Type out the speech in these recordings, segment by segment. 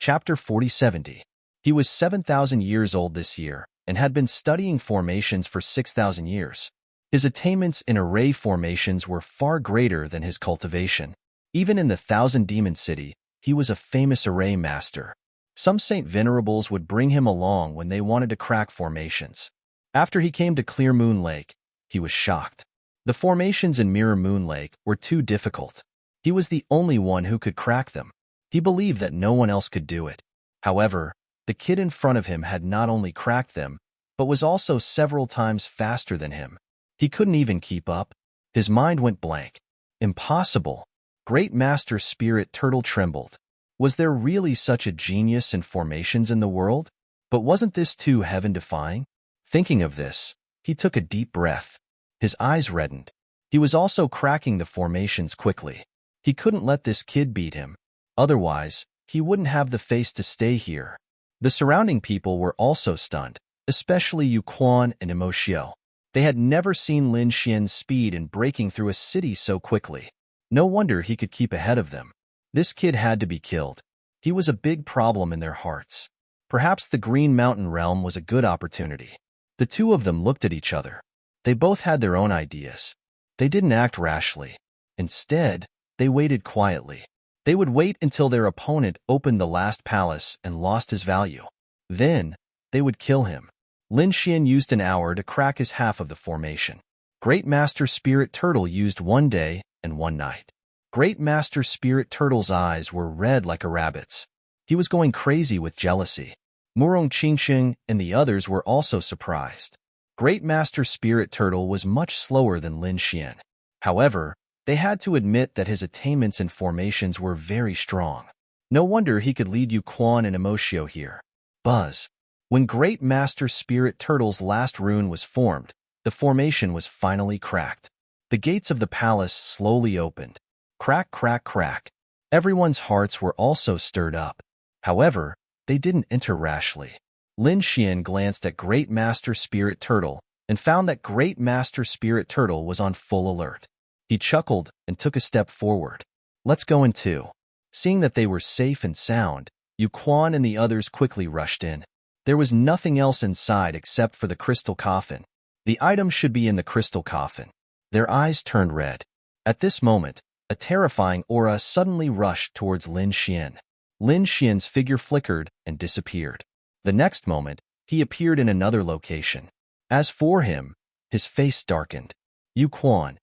Chapter 4070. He was 7,000 years old this year and had been studying formations for 6,000 years. His attainments in array formations were far greater than his cultivation. Even in the Thousand Demon City, he was a famous array master. Some Saint Venerables would bring him along when they wanted to crack formations. After he came to Clear Moon Lake, he was shocked. The formations in Mirror Moon Lake were too difficult. He was the only one who could crack them. He believed that no one else could do it. However, the kid in front of him had not only cracked them, but was also several times faster than him. He couldn't even keep up. His mind went blank. Impossible. Great Master Spirit Turtle trembled. Was there really such a genius in formations in the world? But wasn't this too heaven-defying? Thinking of this, he took a deep breath. His eyes reddened. He was also cracking the formations quickly. He couldn't let this kid beat him. Otherwise, he wouldn't have the face to stay here. The surrounding people were also stunned, especially Yu Quan and Emoshio. They had never seen Lin Xian's speed in breaking through a city so quickly. No wonder he could keep ahead of them. This kid had to be killed. He was a big problem in their hearts. Perhaps the Green Mountain Realm was a good opportunity. The two of them looked at each other. They both had their own ideas. They didn't act rashly. Instead, they waited quietly. They would wait until their opponent opened the last palace and lost his value. Then, they would kill him. Lin Xian used an hour to crack his half of the formation. Great Master Spirit Turtle used 1 day and 1 night. Great Master Spirit Turtle's eyes were red like a rabbit's. He was going crazy with jealousy. Murong Qingqing and the others were also surprised. Great Master Spirit Turtle was much slower than Lin Xian. However, they had to admit that his attainments in formations were very strong. No wonder he could lead Yu Quan and Emoshio here. Buzz. When Great Master Spirit Turtle's last rune was formed, the formation was finally cracked. The gates of the palace slowly opened. Crack, crack, crack. Everyone's hearts were also stirred up. However, they didn't enter rashly. Lin Xian glanced at Great Master Spirit Turtle and found that Great Master Spirit Turtle was on full alert. He chuckled and took a step forward. Let's go in too. Seeing that they were safe and sound, Yu Quan and the others quickly rushed in. There was nothing else inside except for the crystal coffin. The item should be in the crystal coffin. Their eyes turned red. At this moment, a terrifying aura suddenly rushed towards Lin Xian. Lin Xian's figure flickered and disappeared. The next moment, he appeared in another location. As for him, his face darkened. Yu Quan,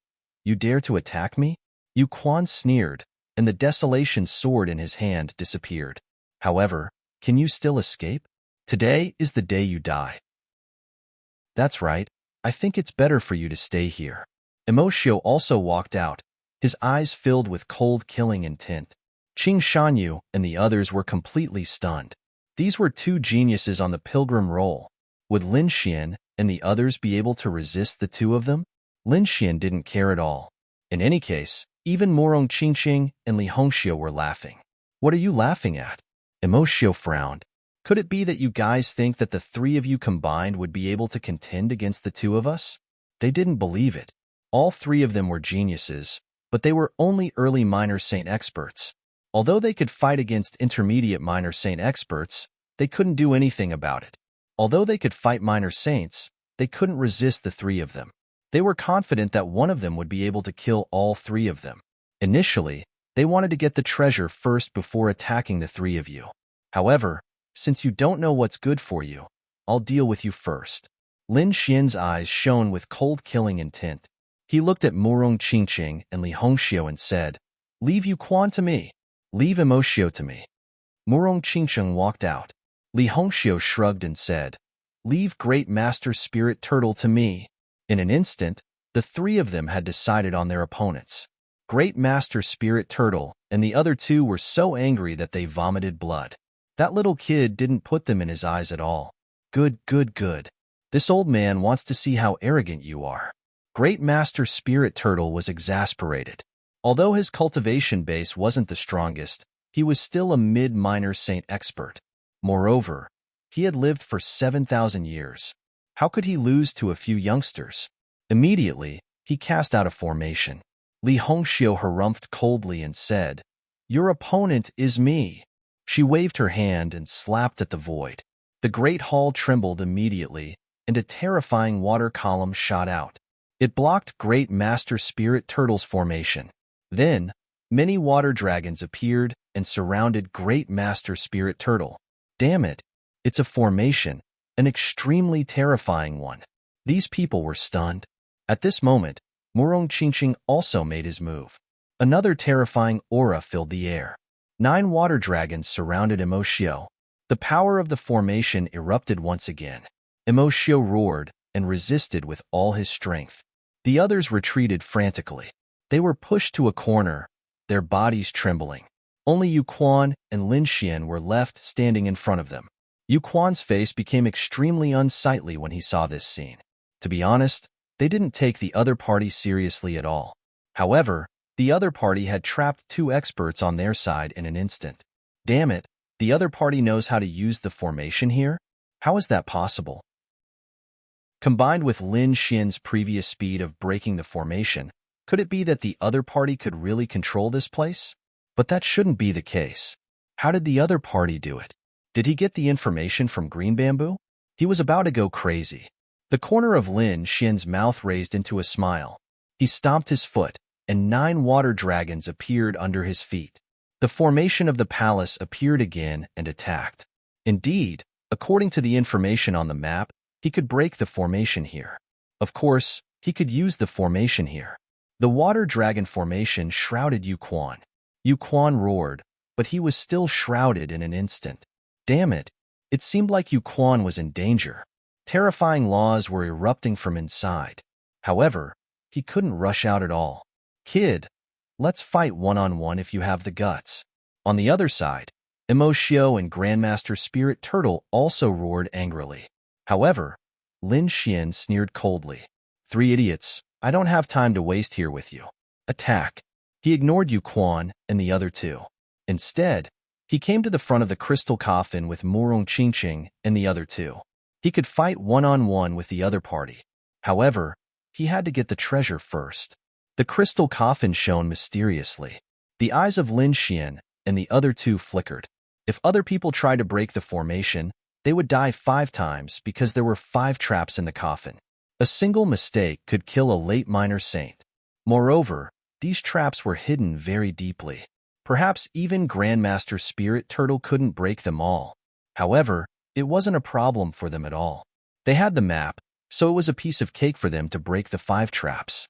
you dare to attack me? Yu Quan sneered, and the desolation sword in his hand disappeared. However, can you still escape? Today is the day you die. That's right. I think it's better for you to stay here. Emoshio also walked out, his eyes filled with cold killing intent. Qing Shanyu and the others were completely stunned. These were two geniuses on the pilgrim roll. Would Lin Xian and the others be able to resist the two of them? Lin Xian didn't care at all. In any case, even Murong Qingqing and Li Hongxiu were laughing. What are you laughing at? Emoshio frowned. Could it be that you guys think that the three of you combined would be able to contend against the two of us? They didn't believe it. All three of them were geniuses, but they were only early minor saint experts. Although they could fight against intermediate minor saint experts, they couldn't do anything about it. Although they could fight minor saints, they couldn't resist the three of them. They were confident that one of them would be able to kill all three of them. Initially, they wanted to get the treasure first before attacking the three of you. However, since you don't know what's good for you, I'll deal with you first. Lin Xian's eyes shone with cold killing intent. He looked at Murong Qingqing and Li Hongxiu and said, Leave Yu Quan to me. Leave Emoshio to me. Murong Qingqing walked out. Li Hongxiu shrugged and said, Leave Great Master Spirit Turtle to me. In an instant, the three of them had decided on their opponents. Great Master Spirit Turtle and the other two were so angry that they vomited blood. That little kid didn't put them in his eyes at all. Good, good, good. This old man wants to see how arrogant you are. Great Master Spirit Turtle was exasperated. Although his cultivation base wasn't the strongest, he was still a mid-minor saint expert. Moreover, he had lived for 7,000 years. How could he lose to a few youngsters? Immediately, he cast out a formation. Li Hongxiu harumphed coldly and said, Your opponent is me. She waved her hand and slapped at the void. The great hall trembled immediately, and a terrifying water column shot out. It blocked Great Master Spirit Turtle's formation. Then, many water dragons appeared and surrounded Great Master Spirit Turtle. Damn it! It's a formation, an extremely terrifying one. These people were stunned. At this moment, Murong Qingqing also made his move. Another terrifying aura filled the air. 9 water dragons surrounded Emoshio. The power of the formation erupted once again. Emoshio roared and resisted with all his strength. The others retreated frantically. They were pushed to a corner, their bodies trembling. Only Yu Quan and Lin Xian were left standing in front of them. Yu Quan's face became extremely unsightly when he saw this scene. To be honest, they didn't take the other party seriously at all. However, the other party had trapped 2 experts on their side in an instant. Damn it, the other party knows how to use the formation here? How is that possible? Combined with Lin Xian's previous speed of breaking the formation, could it be that the other party could really control this place? But that shouldn't be the case. How did the other party do it? Did he get the information from Green Bamboo? He was about to go crazy. The corner of Lin Xian's mouth raised into a smile. He stomped his foot, and 9 water dragons appeared under his feet. The formation of the palace appeared again and attacked. Indeed, according to the information on the map, he could break the formation here. Of course, he could use the formation here. The water dragon formation shrouded Yu Quan. Yu Quan roared, but he was still shrouded in an instant. Damn it! It seemed like Yu Quan was in danger. Terrifying laws were erupting from inside. However, he couldn't rush out at all. Kid, let's fight one-on-one if you have the guts. On the other side, Emoshio and Grandmaster Spirit Turtle also roared angrily. However, Lin Xian sneered coldly. 3 idiots, I don't have time to waste here with you. Attack. He ignored Yu Quan and the other 2. Instead, he came to the front of the crystal coffin with Murong Qingqing and the other 2. He could fight one-on-one with the other party. However, he had to get the treasure first. The crystal coffin shone mysteriously. The eyes of Lin Xian and the other 2 flickered. If other people tried to break the formation, they would die 5 times because there were 5 traps in the coffin. A single mistake could kill a late minor saint. Moreover, these traps were hidden very deeply. Perhaps even Grandmaster Spirit Turtle couldn't break them all. However, it wasn't a problem for them at all. They had the map, so it was a piece of cake for them to break the 5 traps.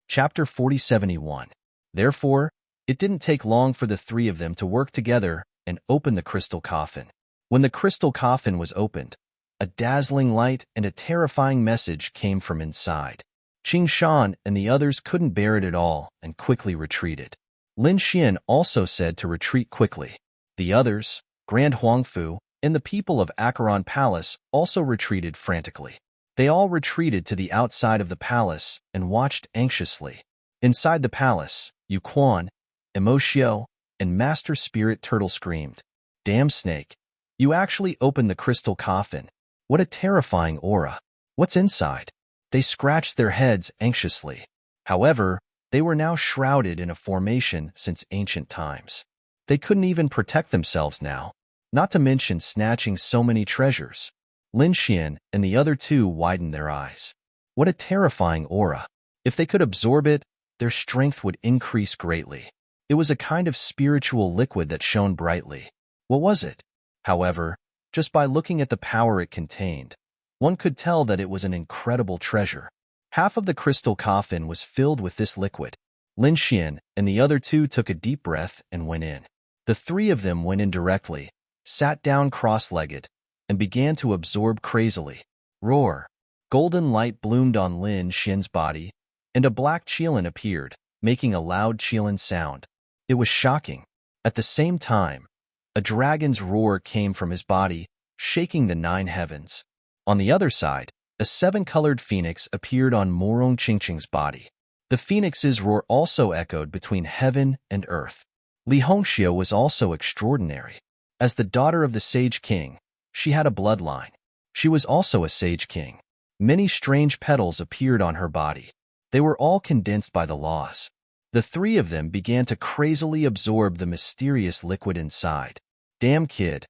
Chapter 4071. Therefore, it didn't take long for the 3 of them to work together and open the crystal coffin. When the crystal coffin was opened, a dazzling light and a terrifying message came from inside. Qing Shan and the others couldn't bear it at all and quickly retreated. Lin Xian also said to retreat quickly. The others, Grand Huangfu, and the people of Acheron Palace also retreated frantically. They all retreated to the outside of the palace and watched anxiously. Inside the palace, Yu Quan, Emoshio, and Master Spirit Turtle screamed, "Damn snake! You actually opened the crystal coffin. What a terrifying aura! What's inside?" They scratched their heads anxiously. However, they were now shrouded in a formation since ancient times. They couldn't even protect themselves now, not to mention snatching so many treasures. Lin Xian and the other 2 widened their eyes. What a terrifying aura! If they could absorb it, their strength would increase greatly. It was a kind of spiritual liquid that shone brightly. What was it? However, just by looking at the power it contained, one could tell that it was an incredible treasure. Half of the crystal coffin was filled with this liquid. Lin Xian and the other 2 took a deep breath and went in. The 3 of them went in directly, sat down cross-legged, and began to absorb crazily. Roar! Golden light bloomed on Lin Xian's body, and a black qilin appeared, making a loud qilin sound. It was shocking. At the same time, a dragon's roar came from his body, shaking the 9 heavens. On the other side, a 7-colored phoenix appeared on Murong Qingqing's body. The phoenix's roar also echoed between heaven and earth. Li Hongxiu was also extraordinary. As the daughter of the Sage King, she had a bloodline. She was also a Sage King. Many strange petals appeared on her body. They were all condensed by the laws. The three of them began to crazily absorb the mysterious liquid inside. Damn kid,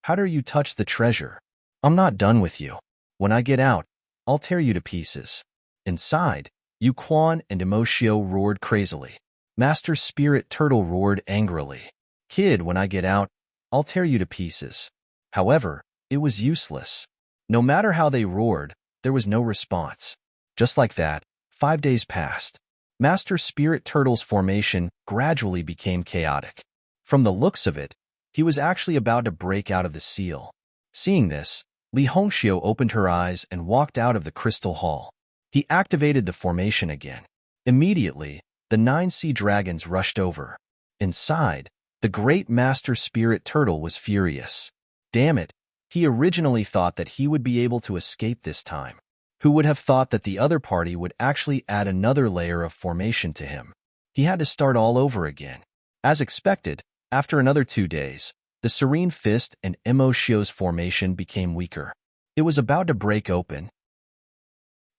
how dare you touch the treasure? I'm not done with you. When I get out, I'll tear you to pieces. Inside, Yuquan and Emotio roared crazily. Master Spirit Turtle roared angrily. Kid, when I get out, I'll tear you to pieces. However, it was useless. No matter how they roared, there was no response. Just like that, 5 days passed. Master Spirit Turtle's formation gradually became chaotic. From the looks of it, he was actually about to break out of the seal. Seeing this, Li Hongxiu opened her eyes and walked out of the crystal hall. He activated the formation again. Immediately, the 9 sea dragons rushed over. Inside, the great Master Spirit Turtle was furious. Damn it, he originally thought that he would be able to escape this time. Who would have thought that the other party would actually add another layer of formation to him? He had to start all over again. As expected, after another 2 days, the Serene Fist and Emotio's formation became weaker. It was about to break open.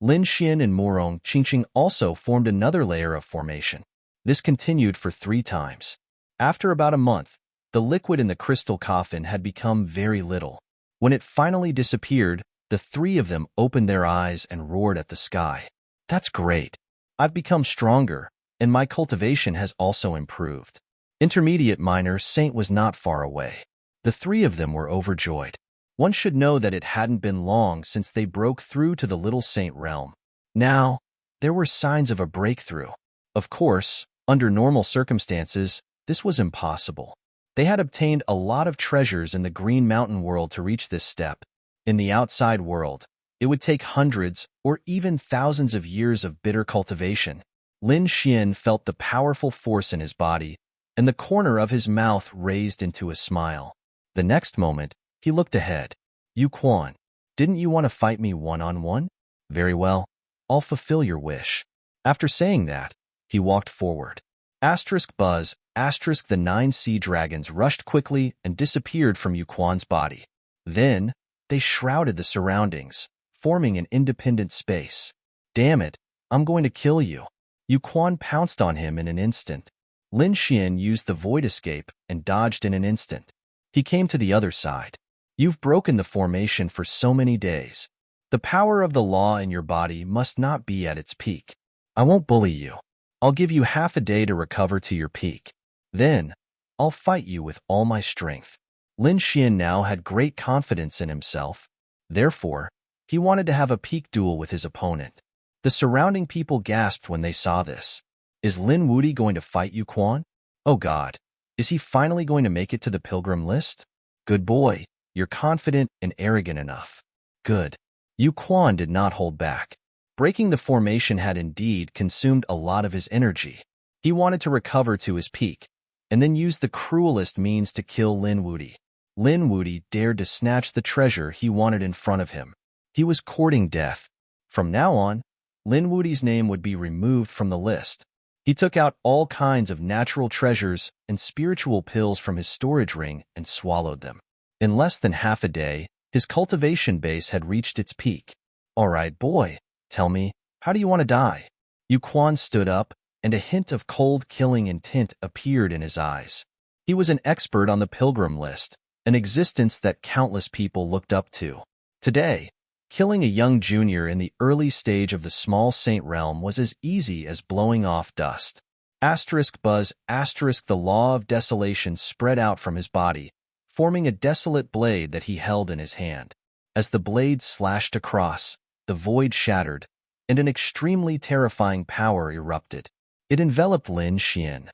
Lin Xian and Morong Qingqing also formed another layer of formation. This continued for 3 times. After about a month, the liquid in the crystal coffin had become very little. When it finally disappeared, the 3 of them opened their eyes and roared at the sky. That's great. I've become stronger, and my cultivation has also improved. Intermediate Minor Saint was not far away. The 3 of them were overjoyed. One should know that it hadn't been long since they broke through to the Little Saint realm. Now, there were signs of a breakthrough. Of course, under normal circumstances, this was impossible. They had obtained a lot of treasures in the Green Mountain world to reach this step. In the outside world, it would take hundreds or even thousands of years of bitter cultivation. Lin Xian felt the powerful force in his body, and the corner of his mouth raised into a smile. The next moment, he looked ahead. Yuquan, didn't you want to fight me one-on-one? Very well, I'll fulfill your wish. After saying that, he walked forward. Buzz, the 9 sea dragons rushed quickly and disappeared from Yuquan's body. Then, they shrouded the surroundings, forming an independent space. Damn it, I'm going to kill you. Yuquan pounced on him in an instant. Lin Xian used the void escape and dodged in an instant. He came to the other side. You've broken the formation for so many days. The power of the law in your body must not be at its peak. I won't bully you. I'll give you half a day to recover to your peak. Then, I'll fight you with all my strength. Lin Xian now had great confidence in himself. Therefore, he wanted to have a peak duel with his opponent. The surrounding people gasped when they saw this. Is Lin Wuti going to fight Yuquan? Oh God, is he finally going to make it to the pilgrim list? Good boy, you're confident and arrogant enough. Good. Yuquan did not hold back. Breaking the formation had indeed consumed a lot of his energy. He wanted to recover to his peak, and then use the cruelest means to kill Lin Wuti. Lin Wuti dared to snatch the treasure he wanted in front of him. He was courting death. From now on, Lin Wuti's name would be removed from the list. He took out all kinds of natural treasures and spiritual pills from his storage ring and swallowed them. In less than half a day, his cultivation base had reached its peak. All right, boy, tell me, how do you want to die? Yuquan stood up, and a hint of cold killing intent appeared in his eyes. He was an expert on the pilgrim list, an existence that countless people looked up to. Today, killing a young junior in the early stage of the small saint realm was as easy as blowing off dust. Buzz, the law of desolation spread out from his body, forming a desolate blade that he held in his hand. As the blade slashed across, the void shattered, and an extremely terrifying power erupted. It enveloped Lin Xian.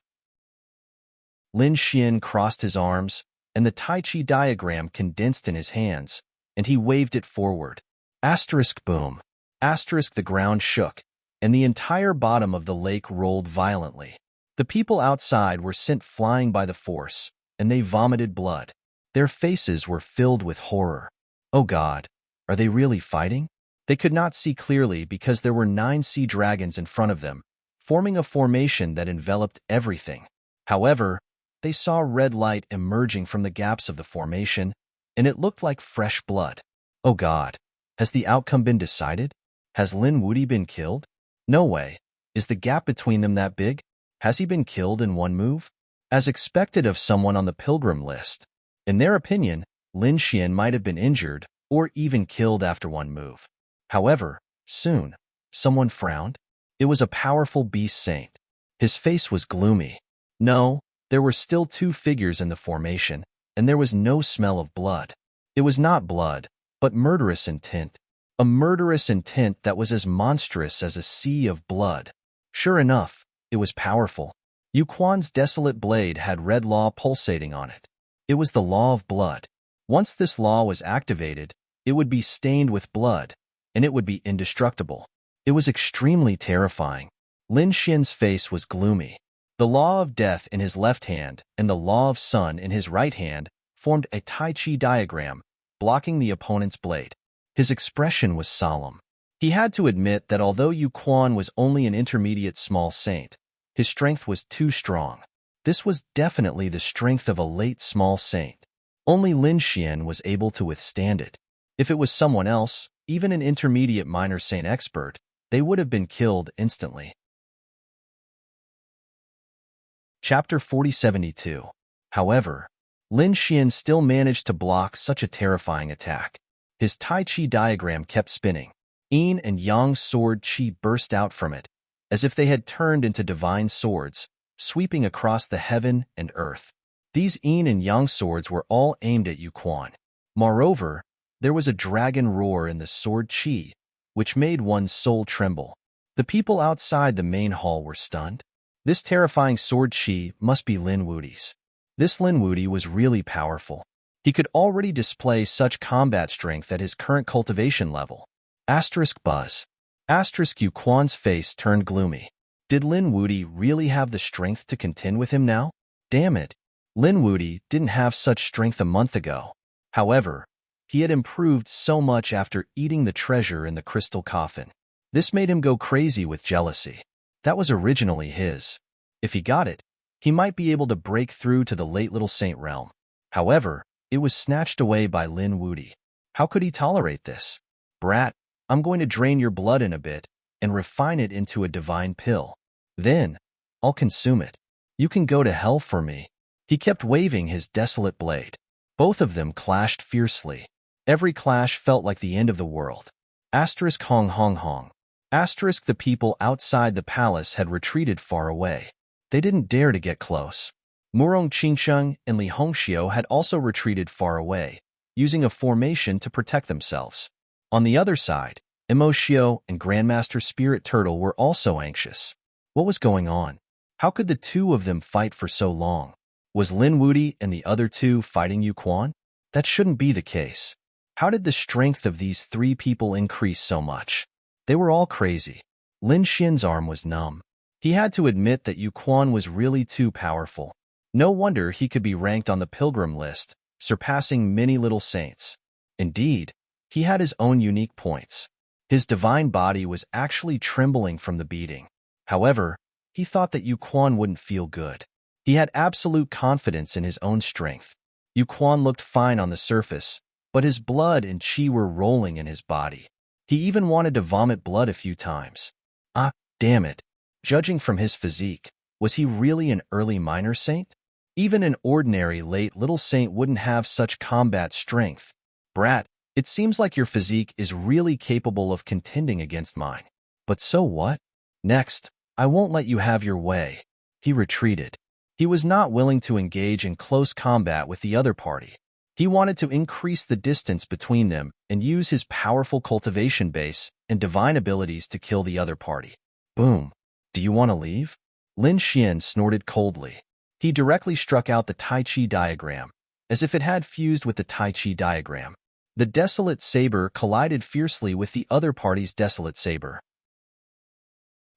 Lin Xian crossed his arms, and the Tai Chi diagram condensed in his hands, and he waved it forward. Boom. The ground shook, and the entire bottom of the lake rolled violently. The people outside were sent flying by the force, and they vomited blood. Their faces were filled with horror. Oh God, are they really fighting? They could not see clearly because there were 9 sea dragons in front of them, forming a formation that enveloped everything. However, they saw red light emerging from the gaps of the formation, and it looked like fresh blood. Oh God, has the outcome been decided? Has Lin Wuti been killed? No way. Is the gap between them that big? Has he been killed in one move? As expected of someone on the pilgrim list. In their opinion, Lin Xian might have been injured or even killed after one move. However, soon, someone frowned. It was a powerful beast saint. His face was gloomy. No, there were still two figures in the formation, and there was no smell of blood. It was not blood, but murderous intent. A murderous intent that was as monstrous as a sea of blood. Sure enough, it was powerful. Yu Quan's desolate blade had red law pulsating on it. It was the law of blood. Once this law was activated, it would be stained with blood, and it would be indestructible. It was extremely terrifying. Lin Xian's face was gloomy. The law of death in his left hand and the law of sun in his right hand formed a Tai Chi diagram, blocking the opponent's blade. His expression was solemn. He had to admit that although Yu Quan was only an intermediate small saint, his strength was too strong. This was definitely the strength of a late small saint. Only Lin Xian was able to withstand it. If it was someone else, even an intermediate minor saint expert, they would have been killed instantly. Chapter 4072. However, Lin Xian still managed to block such a terrifying attack. His Tai Chi diagram kept spinning. Yin and Yang sword chi burst out from it, as if they had turned into divine swords, sweeping across the heaven and earth. These Yin and Yang swords were all aimed at Yu Quan. Moreover, there was a dragon roar in the sword chi, which made one's soul tremble. The people outside the main hall were stunned. This terrifying sword chi must be Lin Wudi's. This Lin Wudi was really powerful. He could already display such combat strength at his current cultivation level. Buzz. Yu Quan's face turned gloomy. Did Lin Wudi really have the strength to contend with him now? Damn it. Lin Wudi didn't have such strength a month ago. However, he had improved so much after eating the treasure in the crystal coffin. This made him go crazy with jealousy. That was originally his. If he got it, he might be able to break through to the late little saint realm. However, it was snatched away by Lin Wudi. How could he tolerate this? Brat, I'm going to drain your blood in a bit and refine it into a divine pill. Then, I'll consume it. You can go to hell for me. He kept waving his desolate blade. Both of them clashed fiercely. Every clash felt like the end of the world. Hong hong hong. The people outside the palace had retreated far away. They didn't dare to get close. Murong Qingsheng and Li Hongxiu had also retreated far away, using a formation to protect themselves. On the other side, Imo Xiu and Grandmaster Spirit Turtle were also anxious. What was going on? How could the two of them fight for so long? Was Lin Wudi and the other two fighting Yu Quan? That shouldn't be the case. How did the strength of these three people increase so much? They were all crazy. Lin Xian's arm was numb. He had to admit that Yu Quan was really too powerful. No wonder he could be ranked on the pilgrim list, surpassing many little saints. Indeed, he had his own unique points. His divine body was actually trembling from the beating. However, he thought that Yu Quan wouldn't feel good. He had absolute confidence in his own strength. Yu Quan looked fine on the surface, but his blood and chi were rolling in his body. He even wanted to vomit blood a few times. Ah, damn it. Judging from his physique, was he really an early minor saint? Even an ordinary late little saint wouldn't have such combat strength. Brat, it seems like your physique is really capable of contending against mine. But so what? Next, I won't let you have your way. He retreated. He was not willing to engage in close combat with the other party. He wanted to increase the distance between them and use his powerful cultivation base and divine abilities to kill the other party. Boom. Do you want to leave? Lin Xian snorted coldly. He directly struck out the Tai Chi diagram, as if it had fused with the Tai Chi diagram. The desolate saber collided fiercely with the other party's desolate saber.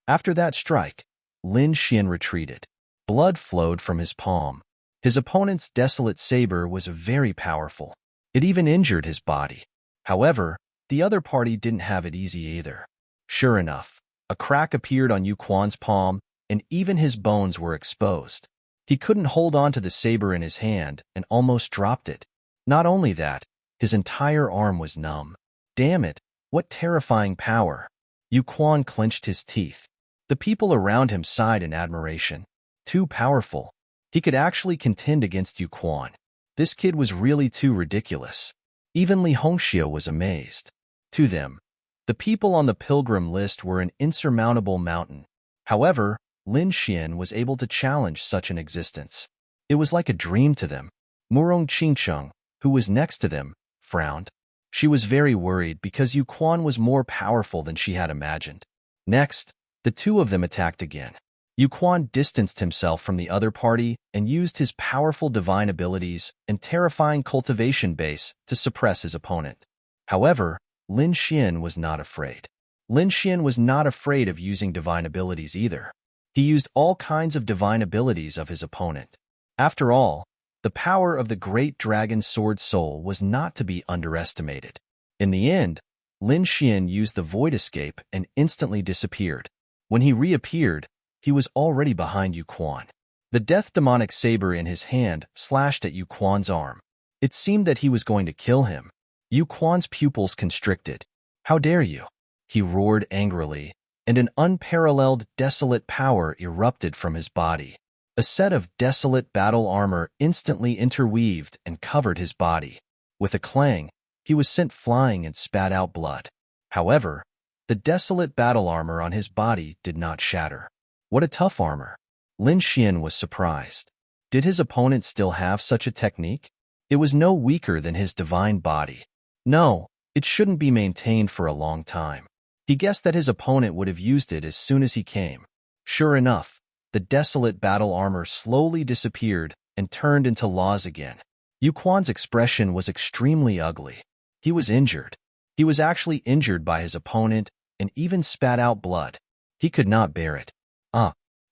After that strike, Lin Xian retreated. Blood flowed from his palm. His opponent's desolate saber was very powerful. It even injured his body. However, the other party didn't have it easy either. Sure enough, a crack appeared on Yu Quan's palm, and even his bones were exposed. He couldn't hold on to the saber in his hand and almost dropped it. Not only that, his entire arm was numb. Damn it, what terrifying power. Yu Quan clenched his teeth. The people around him sighed in admiration. too powerful. He could actually contend against Yu Quan. This kid was really too ridiculous. Even Li Hongxia was amazed. To them, the people on the pilgrim list were an insurmountable mountain. However, Lin Xian was able to challenge such an existence. It was like a dream to them. Murong Qingcheng, who was next to them, frowned. She was very worried because Yu Quan was more powerful than she had imagined. Next, the two of them attacked again. Yu Quan distanced himself from the other party and used his powerful divine abilities and terrifying cultivation base to suppress his opponent. However, Lin Xian was not afraid. Lin Xian was not afraid of using divine abilities either. He used all kinds of divine abilities of his opponent. After all, the power of the great dragon sword soul was not to be underestimated. In the end, Lin Xian used the void escape and instantly disappeared. When he reappeared, he was already behind Yu Quan. The death demonic saber in his hand slashed at Yu Quan's arm. It seemed that he was going to kill him. Yu Quan's pupils constricted. "How dare you?" he roared angrily, and an unparalleled desolate power erupted from his body. A set of desolate battle armor instantly interweaved and covered his body. With a clang, he was sent flying and spat out blood. However, the desolate battle armor on his body did not shatter. What a tough armor! Lin Xian was surprised. Did his opponent still have such a technique? It was no weaker than his divine body. No, it shouldn't be maintained for a long time. He guessed that his opponent would have used it as soon as he came. Sure enough, the desolate battle armor slowly disappeared and turned into laws again. Yu Quan's expression was extremely ugly. He was injured. He was actually injured by his opponent and even spat out blood. He could not bear it.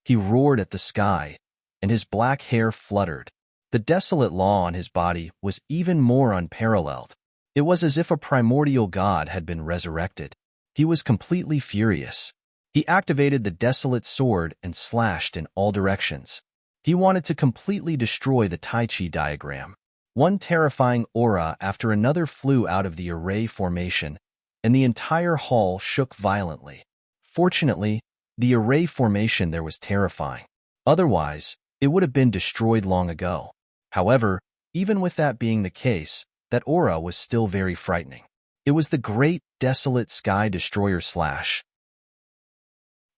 He roared at the sky, and his black hair fluttered. The desolate law on his body was even more unparalleled. It was as if a primordial god had been resurrected. He was completely furious. He activated the desolate sword and slashed in all directions. He wanted to completely destroy the Tai Chi diagram. One terrifying aura after another flew out of the array formation, and the entire hall shook violently. Fortunately, the array formation there was terrifying. Otherwise, it would have been destroyed long ago. However, even with that being the case, that aura was still very frightening. It was the great desolate sky destroyer slash.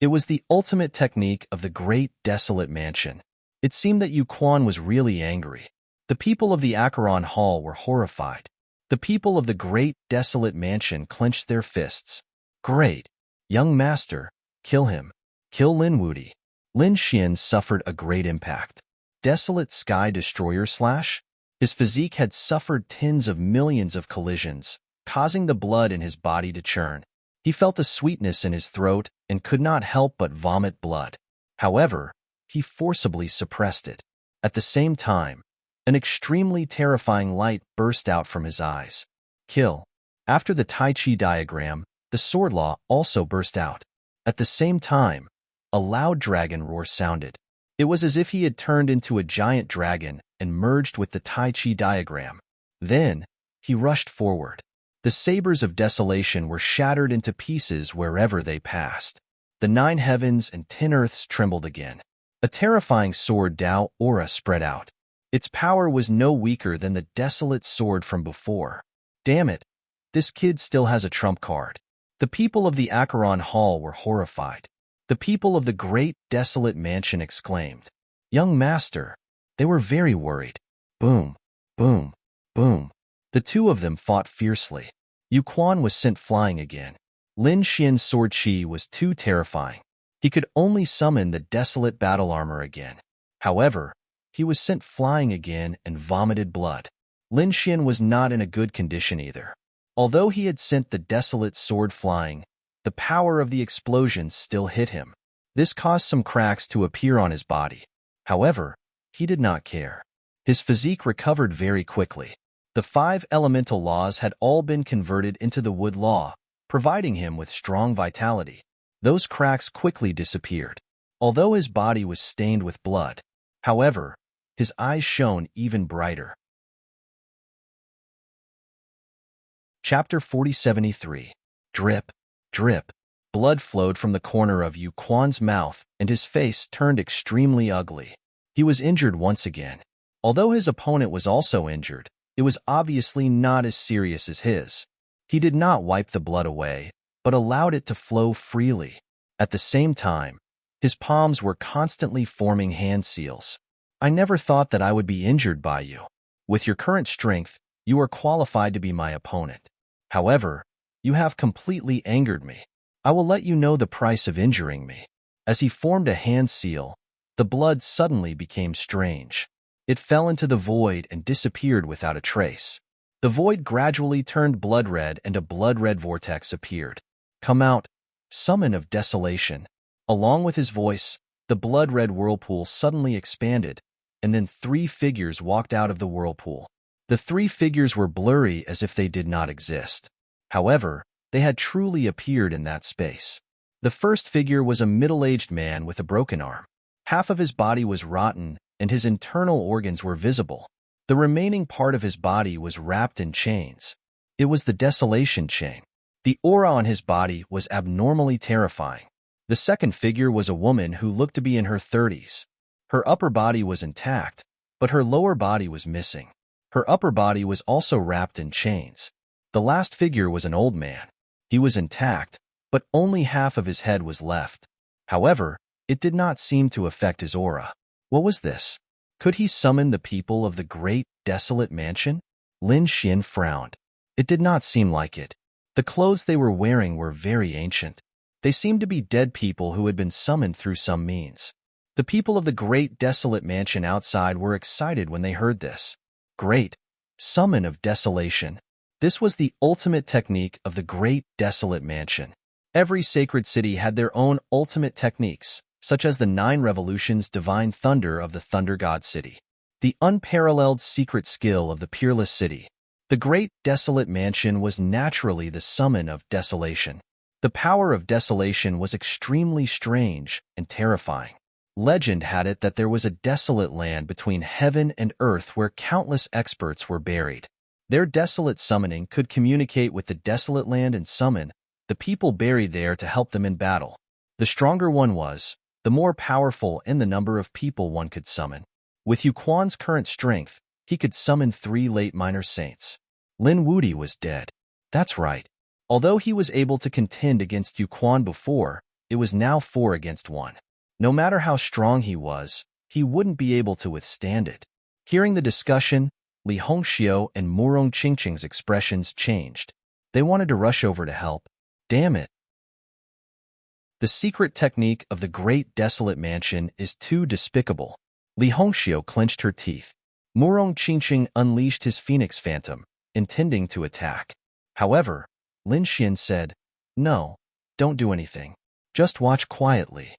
It was the ultimate technique of the great desolate mansion. It seemed that Yu Quan was really angry. The people of the Acheron Hall were horrified. The people of the great desolate mansion clenched their fists. Great! Young master, kill him. Kill Lin Wudi. Lin Xian suffered a great impact. Desolate sky destroyer slash? His physique had suffered tens of millions of collisions, causing the blood in his body to churn. He felt a sweetness in his throat and could not help but vomit blood. However, he forcibly suppressed it. At the same time, an extremely terrifying light burst out from his eyes. Kill. After the Tai Chi diagram, the sword law also burst out. At the same time, a loud dragon roar sounded. It was as if he had turned into a giant dragon and merged with the Tai Chi diagram. Then, he rushed forward. The sabers of desolation were shattered into pieces wherever they passed. The 9 heavens and 10 earths trembled again. A terrifying sword Dao aura spread out. Its power was no weaker than the desolate sword from before. Damn it, this kid still has a trump card. The people of the Acheron Hall were horrified. The people of the great desolate mansion exclaimed, "Young master!" They were very worried. Boom, boom, boom. The two of them fought fiercely. Yu Quan was sent flying again. Lin Xian's sword chi was too terrifying. He could only summon the desolate battle armor again. However, he was sent flying again and vomited blood. Lin Xian was not in a good condition either. Although he had sent the desolate sword flying, the power of the explosion still hit him. This caused some cracks to appear on his body. However, he did not care. His physique recovered very quickly. The 5 elemental laws had all been converted into the wood law, providing him with strong vitality. Those cracks quickly disappeared. Although his body was stained with blood, however, his eyes shone even brighter. Chapter 4073. Drip, drip, Blood flowed from the corner of Yu Quan's mouth, and his face turned extremely ugly. He was injured once again. Although his opponent was also injured, it was obviously not as serious as his. He did not wipe the blood away, but allowed it to flow freely. At the same time, his palms were constantly forming hand seals. I never thought that I would be injured by you. With your current strength, you are qualified to be my opponent. However, you have completely angered me. I will let you know the price of injuring me. As he formed a hand seal, the blood suddenly became strange. It fell into the void and disappeared without a trace. The void gradually turned blood red and a blood-red vortex appeared. Come out, summon of desolation. Along with his voice, the blood-red whirlpool suddenly expanded, and then 3 figures walked out of the whirlpool. The 3 figures were blurry as if they did not exist. However, they had truly appeared in that space. The first figure was a middle-aged man with a broken arm. Half of his body was rotten, and his internal organs were visible. The remaining part of his body was wrapped in chains. It was the desolation chain. The aura on his body was abnormally terrifying. The second figure was a woman who looked to be in her 30s. Her upper body was intact, but her lower body was missing. Her upper body was also wrapped in chains. The last figure was an old man. He was intact, but only half of his head was left. However, it did not seem to affect his aura. What was this? Could he summon the people of the great, desolate mansion? Lin Xian frowned. It did not seem like it. The clothes they were wearing were very ancient. They seemed to be dead people who had been summoned through some means. The people of the great, desolate mansion outside were excited when they heard this. Great, summon of desolation. This was the ultimate technique of the great, desolate mansion. Every sacred city had their own ultimate techniques, such as the 9 revolutions divine thunder of the Thunder God City, the unparalleled secret skill of the Peerless City. The great, desolate mansion was naturally the summon of desolation. The power of desolation was extremely strange and terrifying. Legend had it that there was a desolate land between heaven and earth where countless experts were buried. Their desolate summoning could communicate with the desolate land and summon the people buried there to help them in battle. The stronger one was, the more powerful in the number of people one could summon. With Yu Quan's current strength, he could summon 3 late minor saints. Lin Wudi was dead. That's right. Although he was able to contend against Yu Quan before, it was now 4 against 1. No matter how strong he was, he wouldn't be able to withstand it. Hearing the discussion, Li Hongxiu and Murong Qingqing's expressions changed. They wanted to rush over to help. Damn it. The secret technique of the great desolate mansion is too despicable. Li Hongxiu clenched her teeth. Murong Qingqing unleashed his phoenix phantom, intending to attack. However, Lin Xian said, "No, don't do anything. Just watch quietly.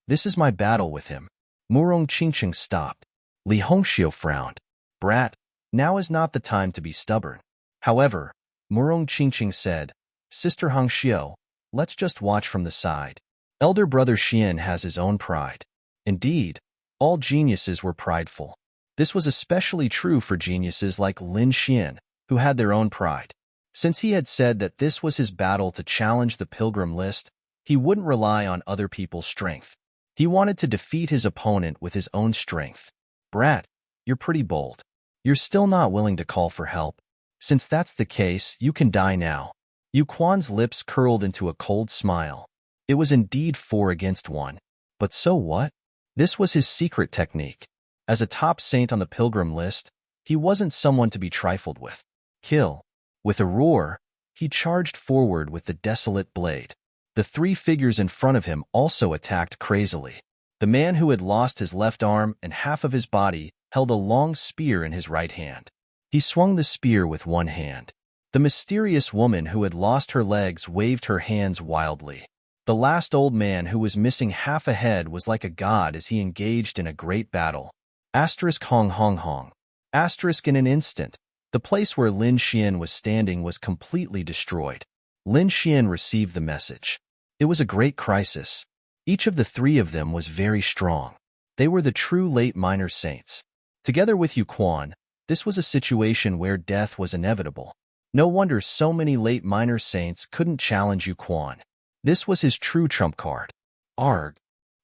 This is my battle with him." Murong Qingqing stopped. Li Hongxiu frowned. "Brat, now is not the time to be stubborn." However, Murong Qingqing said, "Sister Hongxiu, let's just watch from the side. Elder brother Xian has his own pride." Indeed, all geniuses were prideful. This was especially true for geniuses like Lin Xian, who had their own pride. Since he had said that this was his battle to challenge the pilgrim list, he wouldn't rely on other people's strength. He wanted to defeat his opponent with his own strength. "Brat, you're pretty bold. You're still not willing to call for help. Since that's the case, you can die now." Yu Quan's lips curled into a cold smile. It was indeed 4 against 1. But so what? This was his secret technique. As a top saint on the pilgrim list, he wasn't someone to be trifled with. Kill. With a roar, he charged forward with the desolate blade. The 3 figures in front of him also attacked crazily. The man who had lost his left arm and half of his body held a long spear in his right hand. He swung the spear with one hand. The mysterious woman who had lost her legs waved her hands wildly. The last old man who was missing half a head was like a god as he engaged in a great battle. Asterisk Hong Hong Hong. Asterisk in an instant. The place where Lin Xian was standing was completely destroyed. Lin Xian received the message. It was a great crisis. Each of the 3 of them was very strong. They were the true late minor saints. Together with Yu Quan, this was a situation where death was inevitable. No wonder so many late minor saints couldn't challenge Yu Quan. This was his true trump card. Arg.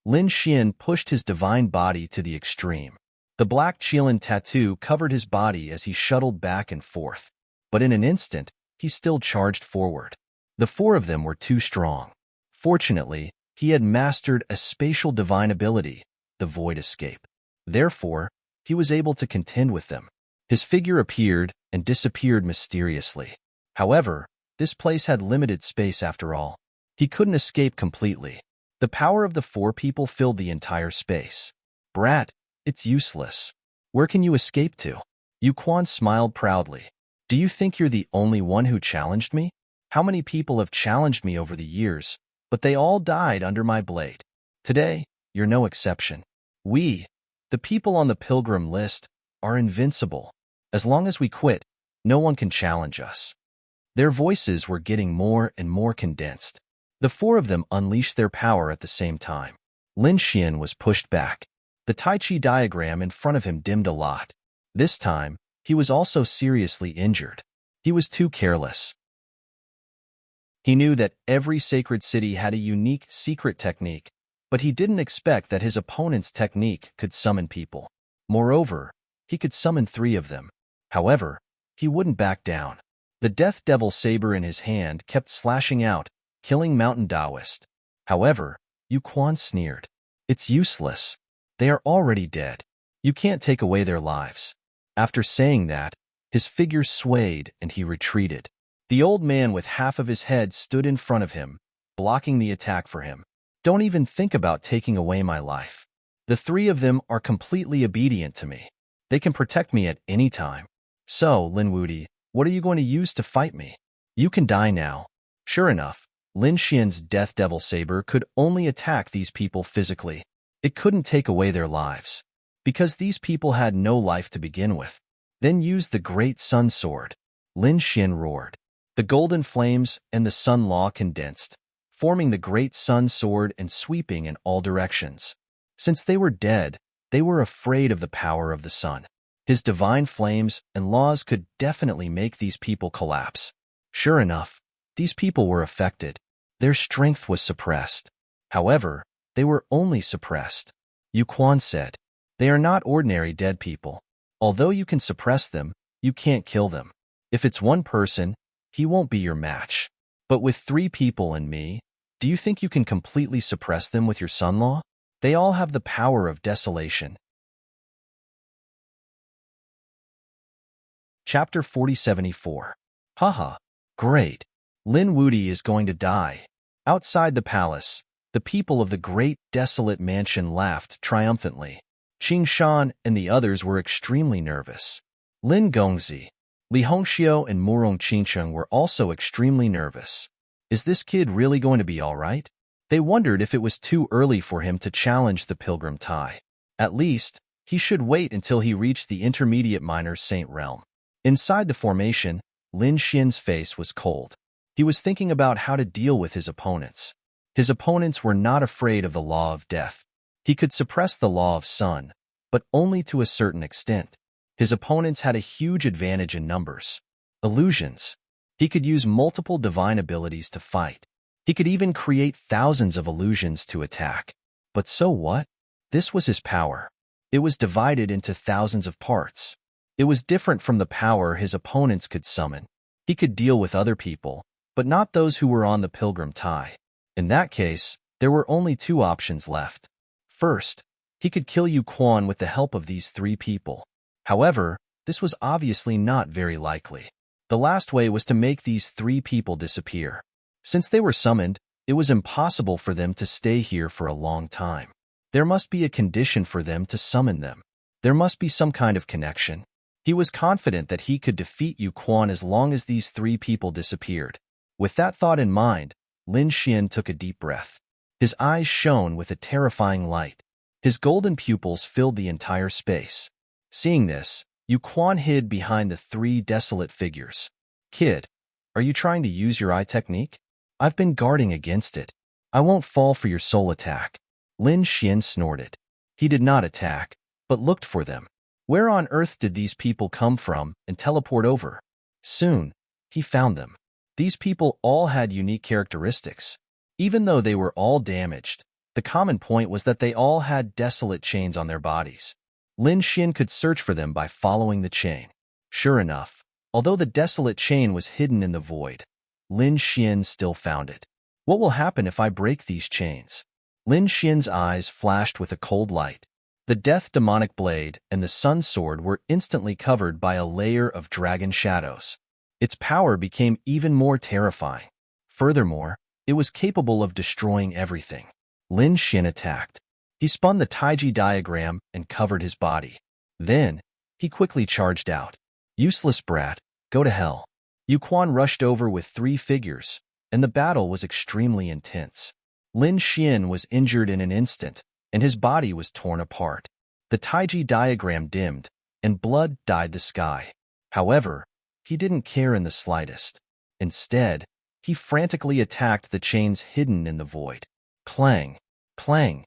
Lin Xian pushed his divine body to the extreme. The black Qilin tattoo covered his body as he shuttled back and forth. But in an instant, he still charged forward. The four of them were too strong. Fortunately, he had mastered a spatial divine ability, the Void Escape. Therefore, he was able to contend with them. His figure appeared and disappeared mysteriously. However, this place had limited space after all. He couldn't escape completely. The power of the four people filled the entire space. Brat, it's useless. Where can you escape to? Yu Quan smiled proudly. Do you think you're the only one who challenged me? How many people have challenged me over the years, but they all died under my blade. Today, you're no exception. We, the people on the pilgrim list, are invincible. As long as we quit, no one can challenge us. Their voices were getting more and more condensed. The four of them unleashed their power at the same time. Lin Xian was pushed back. The Tai Chi diagram in front of him dimmed a lot. This time, he was also seriously injured. He was too careless. He knew that every sacred city had a unique secret technique, but he didn't expect that his opponent's technique could summon people. Moreover, he could summon three of them. However, he wouldn't back down. The Death Devil saber in his hand kept slashing out, killing Mountain Taoist. However, Yu Quan sneered. It's useless. They are already dead. You can't take away their lives. After saying that, his figure swayed and he retreated. The old man with half of his head stood in front of him, blocking the attack for him. Don't even think about taking away my life. The three of them are completely obedient to me. They can protect me at any time. So, Lin Wudi, what are you going to use to fight me? You can die now. Sure enough, Lin Xian's Death Devil saber could only attack these people physically. It couldn't take away their lives. Because these people had no life to begin with. Then use the Great Sun Sword. Lin Xian roared. The golden flames and the sun law condensed, forming the Great Sun Sword and sweeping in all directions. Since they were dead, they were afraid of the power of the sun. His divine flames and laws could definitely make these people collapse. Sure enough, these people were affected. Their strength was suppressed. However, they were only suppressed. Yu Quan said, they are not ordinary dead people. Although you can suppress them, you can't kill them. If it's one person, he won't be your match. But with three people and me, do you think you can completely suppress them with your sun law? They all have the power of desolation. Chapter 4074. Haha, great. Lin Wudi is going to die. Outside the palace, the people of the great desolate mansion laughed triumphantly. Qing Shan and the others were extremely nervous. Lin Gongzi, Li Hongxiu and Murong Qingcheng were also extremely nervous. Is this kid really going to be all right? They wondered if it was too early for him to challenge the Pilgrim Tai. At least, he should wait until he reached the intermediate minor saint realm. Inside the formation, Lin Xian's face was cold. He was thinking about how to deal with his opponents. His opponents were not afraid of the law of death. He could suppress the law of sun, but only to a certain extent. His opponents had a huge advantage in numbers. Illusions. He could use multiple divine abilities to fight. He could even create thousands of illusions to attack. But so what? This was his power. It was divided into thousands of parts. It was different from the power his opponents could summon. He could deal with other people, but not those who were on the Pilgrim Tai. In that case, there were only two options left. First, he could kill Yu Quan with the help of these three people. However, this was obviously not very likely. The last way was to make these three people disappear. Since they were summoned, it was impossible for them to stay here for a long time. There must be a condition for them to summon them. There must be some kind of connection. He was confident that he could defeat Yu Quan as long as these three people disappeared. With that thought in mind, Lin Xian took a deep breath. His eyes shone with a terrifying light. His golden pupils filled the entire space. Seeing this, Yu Quan hid behind the three desolate figures. Kid, are you trying to use your eye technique? I've been guarding against it. I won't fall for your soul attack. Lin Xian snorted. He did not attack, but looked for them. Where on earth did these people come from and teleport over? Soon, he found them. These people all had unique characteristics. Even though they were all damaged, the common point was that they all had desolate chains on their bodies. Lin Xian could search for them by following the chain. Sure enough, although the desolate chain was hidden in the void, Lin Xian still found it. What will happen if I break these chains? Lin Xian's eyes flashed with a cold light. The death demonic blade and the sun sword were instantly covered by a layer of dragon shadows. Its power became even more terrifying. Furthermore, it was capable of destroying everything. Lin Xian attacked. He spun the Taiji diagram and covered his body. Then, he quickly charged out. Useless brat, go to hell. Yu Quan rushed over with 3 figures, and the battle was extremely intense. Lin Xian was injured in an instant, and his body was torn apart. The Taiji diagram dimmed, and blood dyed the sky. However, he didn't care in the slightest. Instead, he frantically attacked the chains hidden in the void. Clang! Clang!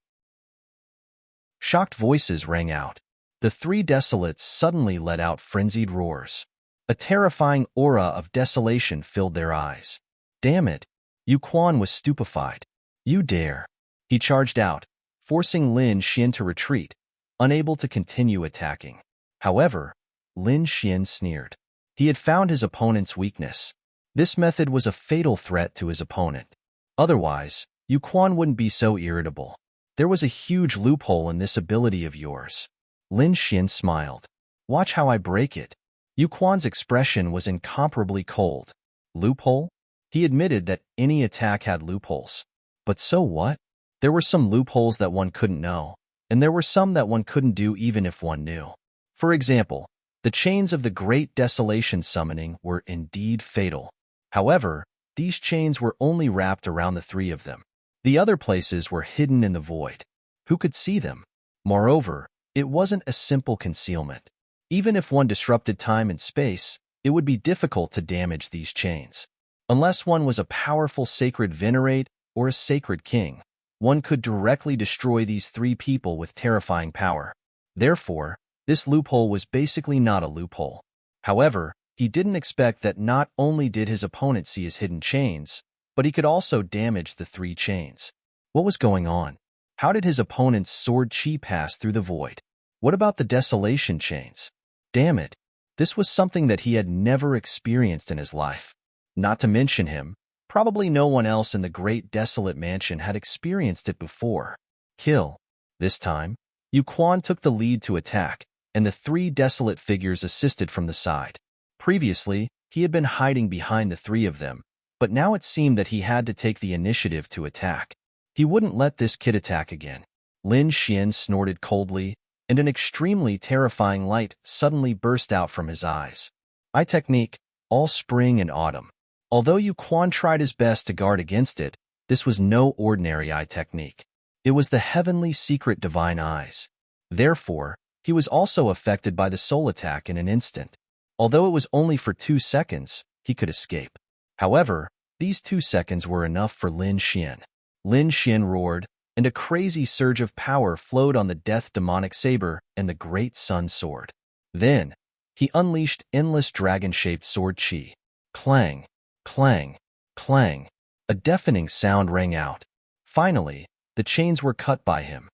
Shocked voices rang out. The 3 desolates suddenly let out frenzied roars. A terrifying aura of desolation filled their eyes. Damn it! Yu Quan was stupefied. You dare! He charged out, forcing Lin Xian to retreat, unable to continue attacking. However, Lin Xian sneered. He had found his opponent's weakness. This method was a fatal threat to his opponent. Otherwise, Yu Quan wouldn't be so irritable. There was a huge loophole in this ability of yours. Lin Xian smiled. Watch how I break it. Yu Quan's expression was incomparably cold. Loophole? He admitted that any attack had loopholes. But so what? There were some loopholes that one couldn't know, and there were some that one couldn't do even if one knew. For example, the chains of the Great Desolation summoning were indeed fatal. However, these chains were only wrapped around the 3 of them. The other places were hidden in the void. Who could see them? Moreover, it wasn't a simple concealment. Even if one disrupted time and space, it would be difficult to damage these chains. Unless one was a powerful sacred venerate or a sacred king, one could directly destroy these 3 people with terrifying power. Therefore, this loophole was basically not a loophole. However, he didn't expect that not only did his opponent see his hidden chains, but he could also damage the 3 chains. What was going on? How did his opponent's sword chi pass through the void? What about the desolation chains? Damn it, this was something that he had never experienced in his life. Not to mention him, probably no one else in the Great Desolate Mansion had experienced it before. Kill. This time, Yu Quan took the lead to attack, and the 3 desolate figures assisted from the side. Previously, he had been hiding behind the 3 of them, but now it seemed that he had to take the initiative to attack. He wouldn't let this kid attack again. Lin Xian snorted coldly, and an extremely terrifying light suddenly burst out from his eyes. Eye technique, all spring and autumn. Although Yu Quan tried his best to guard against it, this was no ordinary eye technique. It was the heavenly secret divine eyes. Therefore, he was also affected by the soul attack in an instant. Although it was only for 2 seconds, he could escape. However, these 2 seconds were enough for Lin Xian. Lin Xian roared, and a crazy surge of power flowed on the death demonic saber and the great sun sword. Then, he unleashed endless dragon-shaped sword chi. Clang, clang, clang. A deafening sound rang out. Finally, the chains were cut by him.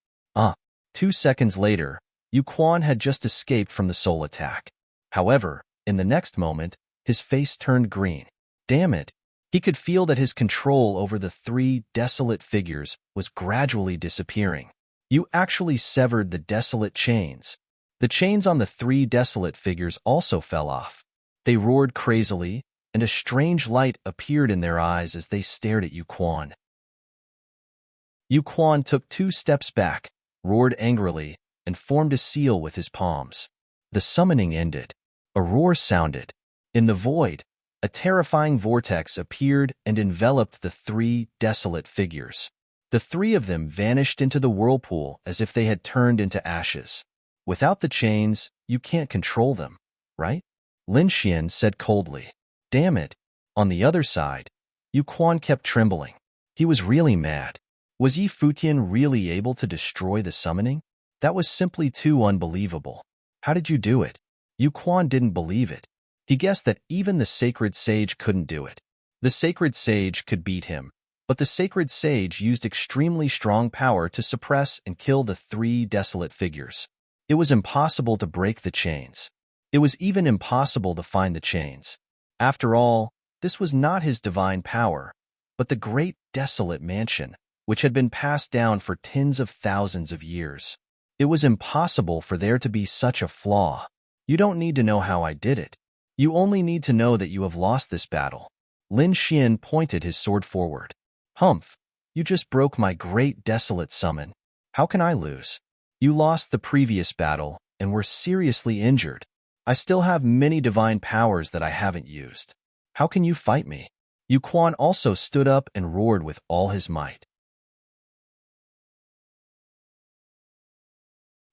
2 seconds later, Yu Quan had just escaped from the soul attack. However, in the next moment, his face turned green. Damn it! He could feel that his control over the 3 desolate figures was gradually disappearing. You actually severed the desolate chains. The chains on the 3 desolate figures also fell off. They roared crazily, and a strange light appeared in their eyes as they stared at Yu Quan. Yu Quan took 2 steps back, roared angrily, and formed a seal with his palms. The summoning ended. A roar sounded. In the void, a terrifying vortex appeared and enveloped the 3 desolate figures. The 3 of them vanished into the whirlpool as if they had turned into ashes. Without the chains, you can't control them, right? Lin Xian said coldly. Damn it. On the other side, Yu Quan kept trembling. He was really mad. Was Yi Futian really able to destroy the summoning? That was simply too unbelievable. How did you do it? Yu Quan didn't believe it. He guessed that even the sacred sage couldn't do it. The sacred sage could beat him, But the sacred sage used extremely strong power to suppress and kill the three desolate figures. It was impossible to break the chains. It was even impossible to find the chains. After all, this was not his divine power, but the great desolate mansion, which had been passed down for tens of thousands of years. It was impossible for there to be such a flaw. You don't need to know how I did it. You only need to know that you have lost this battle. Lin Xian pointed his sword forward. Humph, you just broke my great desolate summon. How can I lose? You lost the previous battle and were seriously injured. I still have many divine powers that I haven't used. How can you fight me? Yu Quan also stood up and roared with all his might.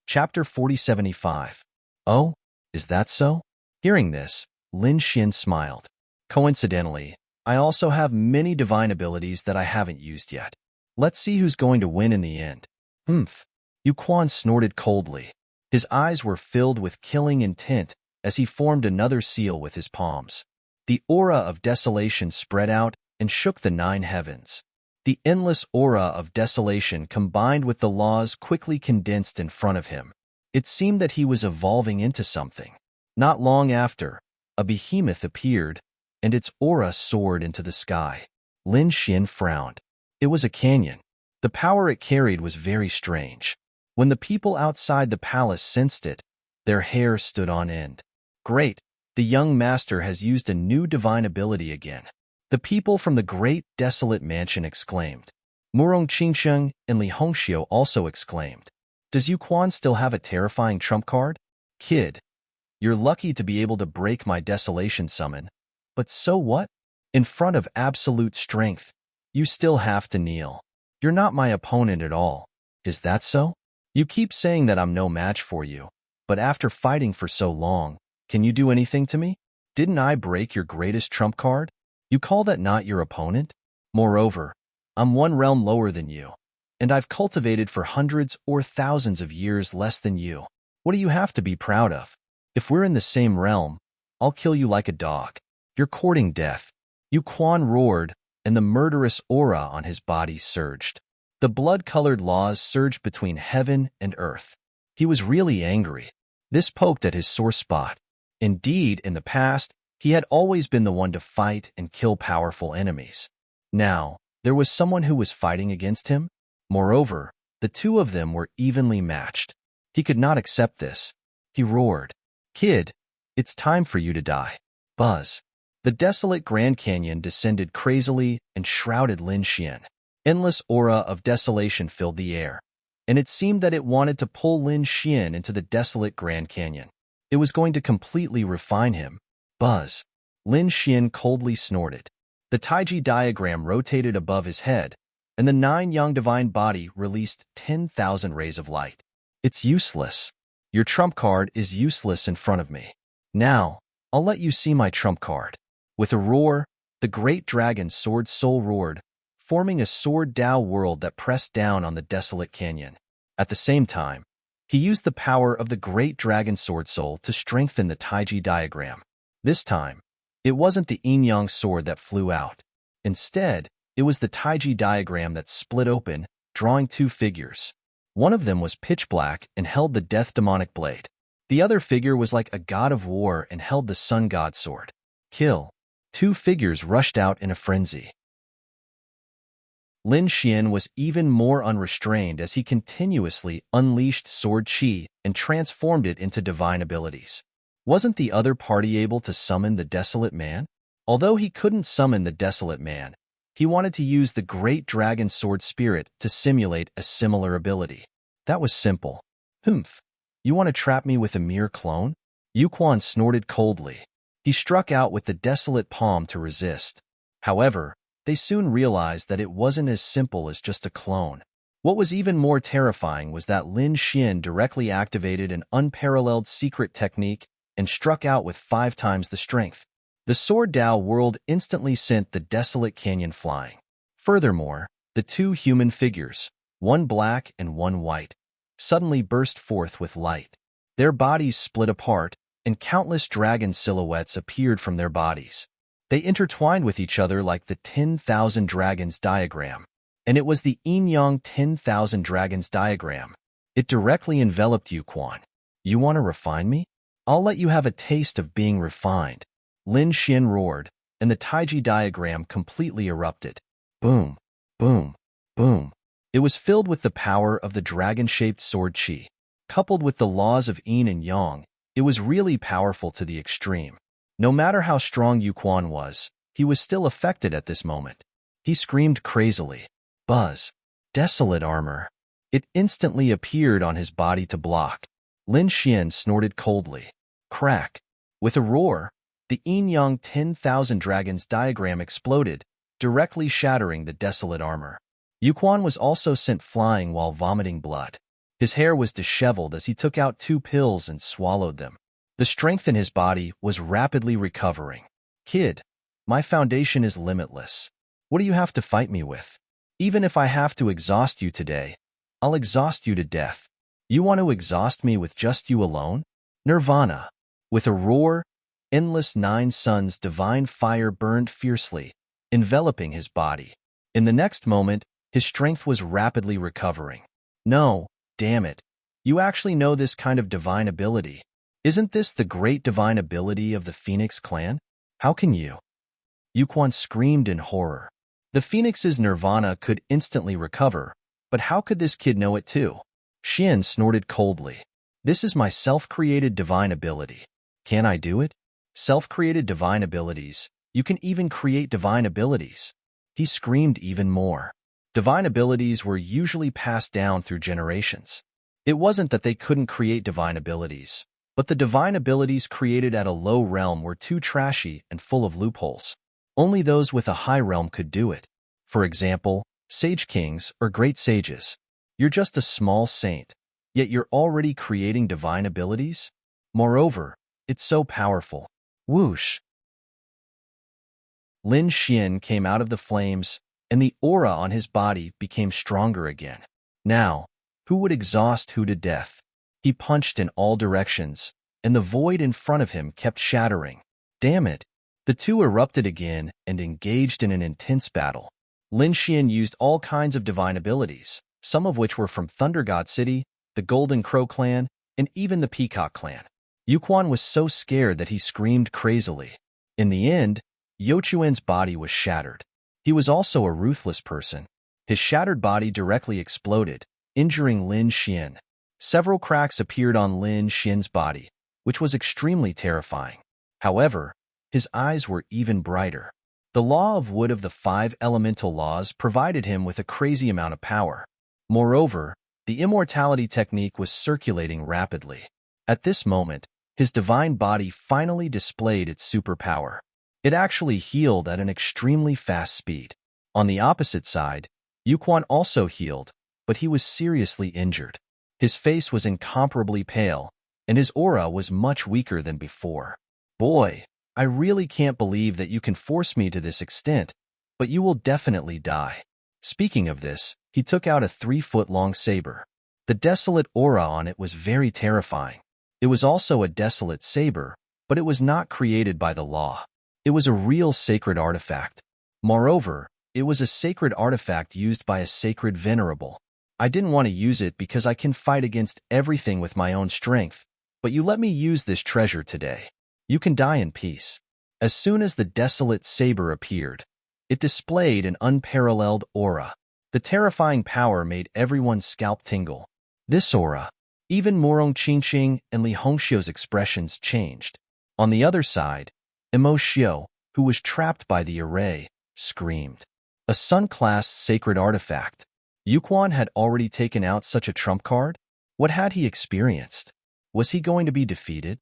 Chapter 4075. Oh, is that so? Hearing this, Lin Xian smiled. Coincidentally, I also have many divine abilities that I haven't used yet. Let's see who's going to win in the end. Humph. Yu Quan snorted coldly. His eyes were filled with killing intent as he formed another seal with his palms. The aura of desolation spread out and shook the 9 heavens. The endless aura of desolation combined with the laws quickly condensed in front of him. It seemed that he was evolving into something. Not long after, a behemoth appeared, and its aura soared into the sky. Lin Xian frowned. It was a canyon. The power it carried was very strange. When the people outside the palace sensed it, their hair stood on end. Great, the young master has used a new divine ability again. The people from the great desolate mansion exclaimed. Murong Qingsheng and Li Hongxiu also exclaimed. Does Yu Quan still have a terrifying trump card? Kid, you're lucky to be able to break my desolation summon. But so what? In front of absolute strength, you still have to kneel. You're not my opponent at all. Is that so? You keep saying that I'm no match for you, but after fighting for so long, can you do anything to me? Didn't I break your greatest trump card? You call that not your opponent? Moreover, I'm 1 realm lower than you, and I've cultivated for hundreds or thousands of years less than you. What do you have to be proud of? If we're in the same realm, I'll kill you like a dog. You're courting death. Yu Quan roared, and the murderous aura on his body surged. The blood-colored laws surged between heaven and earth. He was really angry. This poked at his sore spot. Indeed, in the past, he had always been the one to fight and kill powerful enemies. Now, there was someone who was fighting against him. Moreover, the two of them were evenly matched. He could not accept this. He roared, Kid, it's time for you to die. Buzz. The desolate Grand Canyon descended crazily and shrouded Lin Xian. Endless aura of desolation filled the air, and it seemed that it wanted to pull Lin Xian into the desolate Grand Canyon. It was going to completely refine him. Buzz. Lin Xian coldly snorted. The Taiji diagram rotated above his head, and the 9 yang divine body released 10,000 rays of light. It's useless. Your trump card is useless in front of me. Now, I'll let you see my trump card. With a roar, the great dragon sword soul roared, forming a sword Dao world that pressed down on the desolate canyon. At the same time, he used the power of the great dragon sword soul to strengthen the Taiji diagram. This time, it wasn't the yin-yang sword that flew out. Instead, it was the Taiji diagram that split open, drawing 2 figures. One of them was pitch black and held the death demonic blade. The other figure was like a god of war and held the sun god sword. Kill. 2 figures rushed out in a frenzy. Lin Xian was even more unrestrained as he continuously unleashed sword qi and transformed it into divine abilities. Wasn't the other party able to summon the desolate man? Although he couldn't summon the desolate man, he wanted to use the great dragon sword spirit to simulate a similar ability. That was simple. Humph. You want to trap me with a mere clone? Yu Quan snorted coldly. He struck out with the desolate palm to resist. However, they soon realized that it wasn't as simple as just a clone. What was even more terrifying was that Lin Xian directly activated an unparalleled secret technique and struck out with 5 times the strength. The sword Dao world instantly sent the desolate canyon flying. Furthermore, the 2 human figures, one black and one white, suddenly burst forth with light. Their bodies split apart, and countless dragon silhouettes appeared from their bodies. They intertwined with each other like the 10,000 dragons diagram, and it was the yin-yang 10,000 dragons diagram. It directly enveloped Yuquan. You want to refine me? I'll let you have a taste of being refined. Lin Xian roared, and the Taiji diagram completely erupted. Boom, boom, boom. It was filled with the power of the dragon-shaped sword qi. Coupled with the laws of yin and yang, it was really powerful to the extreme. No matter how strong Yuquan was, he was still affected at this moment. He screamed crazily. Buzz. Desolate armor. It instantly appeared on his body to block. Lin Xian snorted coldly. Crack. With a roar, the yin-yang 10,000 dragons diagram exploded, directly shattering the desolate armor. Yuquan was also sent flying while vomiting blood. His hair was disheveled as he took out 2 pills and swallowed them. The strength in his body was rapidly recovering. Kid, my foundation is limitless. What do you have to fight me with? Even if I have to exhaust you today, I'll exhaust you to death. You want to exhaust me with just you alone? Nirvana. With a roar, endless 9 suns divine fire burned fiercely, enveloping his body. In the next moment, his strength was rapidly recovering. No, damn it. You actually know this kind of divine ability. Isn't this the great divine ability of the Phoenix clan? How can you? Yuquan screamed in horror. The Phoenix's nirvana could instantly recover, but how could this kid know it too? Xian snorted coldly. This is my self-created divine ability. Can I do it? Self-created divine abilities. You can even create divine abilities. He screamed even more. Divine abilities were usually passed down through generations. It wasn't that they couldn't create divine abilities, but the divine abilities created at a low realm were too trashy and full of loopholes. Only those with a high realm could do it. For example, sage kings or great sages. You're just a small saint, yet you're already creating divine abilities? Moreover, it's so powerful. Whoosh! Lin Xian came out of the flames, and the aura on his body became stronger again. Now, who would exhaust who to death? He punched in all directions, and the void in front of him kept shattering. Damn it! The two erupted again and engaged in an intense battle. Lin Xian used all kinds of divine abilities, some of which were from Thunder God City, the Golden Crow clan, and even the Peacock clan. Yuquan was so scared that he screamed crazily. In the end, Youquan's body was shattered. He was also a ruthless person. His shattered body directly exploded, injuring Lin Xian. Several cracks appeared on Lin Xian's body, which was extremely terrifying. However, his eyes were even brighter. The law of wood of the 5 elemental laws provided him with a crazy amount of power. Moreover, the immortality technique was circulating rapidly. At this moment, his divine body finally displayed its superpower. It actually healed at an extremely fast speed. On the opposite side, Yuquan also healed, but he was seriously injured. His face was incomparably pale, and his aura was much weaker than before. Boy, I really can't believe that you can force me to this extent, but you will definitely die. Speaking of this, he took out a 3-foot-long saber. The desolate aura on it was very terrifying. It was also a desolate saber, but it was not created by the law. It was a real sacred artifact. Moreover, it was a sacred artifact used by a sacred venerable. I didn't want to use it because I can fight against everything with my own strength, but you let me use this treasure today. You can die in peace. As soon as the desolate saber appeared, it displayed an unparalleled aura. The terrifying power made everyone's scalp tingle. This aura, even Morong Qingqing and Li Hongxiu's expressions changed. On the other side, Emo Xiu, who was trapped by the array, screamed. A Sun-class sacred artifact. Yuquan had already taken out such a trump card? What had he experienced? Was he going to be defeated?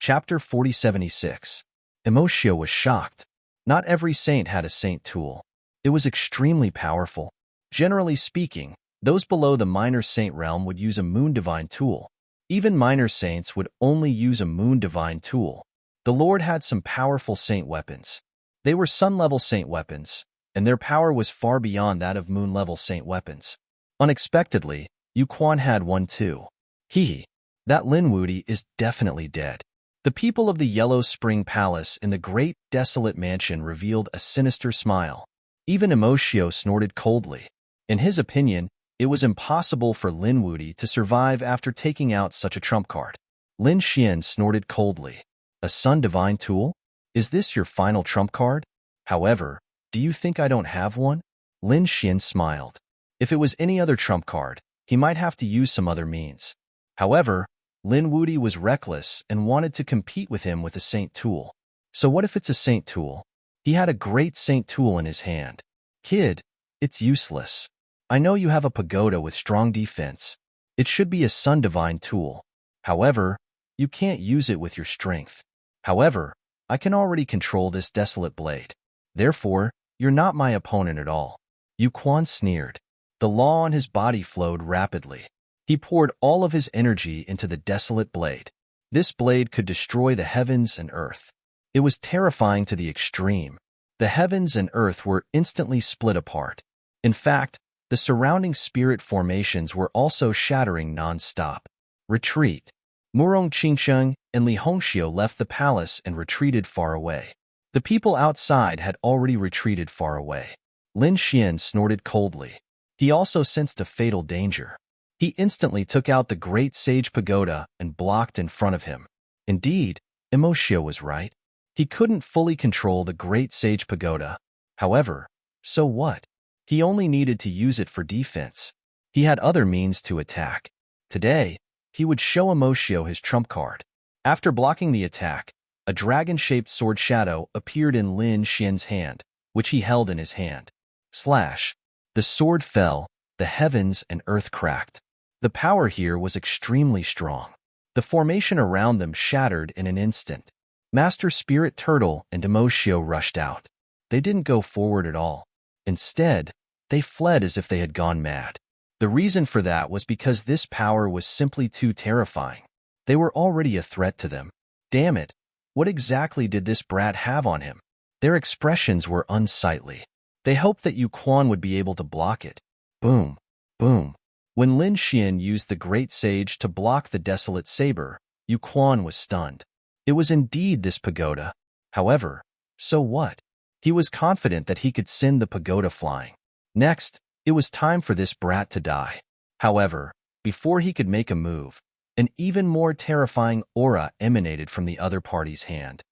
Chapter 4076. Emo Xiu was shocked. Not every saint had a saint tool. It was extremely powerful. Generally speaking, those below the minor saint realm would use a moon divine tool. Even minor saints would only use a moon divine tool. The Lord had some powerful saint weapons. They were sun-level saint weapons, and their power was far beyond that of moon-level saint weapons. Unexpectedly, Yuquan had one too. He That Lin Wuti is definitely dead. The people of the Yellow Spring Palace in the great desolate mansion revealed a sinister smile. Even Emotio snorted coldly. In his opinion, it was impossible for Lin Wuti to survive after taking out such a trump card. Lin Xian snorted coldly. A Sun Divine tool? Is this your final trump card? However, do you think I don't have one? Lin Xian smiled. If it was any other trump card, he might have to use some other means. However, Lin Wuti was reckless and wanted to compete with him with a Saint tool. So what if it's a Saint tool? He had a great Saint tool in his hand. Kid, it's useless. I know you have a pagoda with strong defense. It should be a Sun Divine tool. However, you can't use it with your strength. However, I can already control this desolate blade. Therefore, you're not my opponent at all. Yu Quan sneered. The law on his body flowed rapidly. He poured all of his energy into the desolate blade. This blade could destroy the heavens and earth. It was terrifying to the extreme. The heavens and earth were instantly split apart. In fact, the surrounding spirit formations were also shattering non-stop. Retreat. Murong Qingsheng and Li Hongxiu left the palace and retreated far away. The people outside had already retreated far away. Lin Xian snorted coldly. He also sensed a fatal danger. He instantly took out the great sage pagoda and blocked in front of him. Indeed, Emotio was right. He couldn't fully control the great sage pagoda. However, so what? He only needed to use it for defense. He had other means to attack. Today, he would show Emotio his trump card. After blocking the attack, a dragon-shaped sword shadow appeared in Lin Xian's hand, which he held in his hand. Slash. The sword fell, the heavens and earth cracked. The power here was extremely strong. The formation around them shattered in an instant. Master Spirit Turtle and Emotio rushed out. They didn't go forward at all. Instead, they fled as if they had gone mad. The reason for that was because this power was simply too terrifying. They were already a threat to them. Damn it, what exactly did this brat have on him? Their expressions were unsightly. They hoped that Yu Quan would be able to block it. Boom, boom. When Lin Xian used the Great Sage to block the desolate saber, Yu Quan was stunned. It was indeed this pagoda. However, so what? He was confident that he could send the pagoda flying. Next, it was time for this brat to die. However, before he could make a move, an even more terrifying aura emanated from the other party's hand.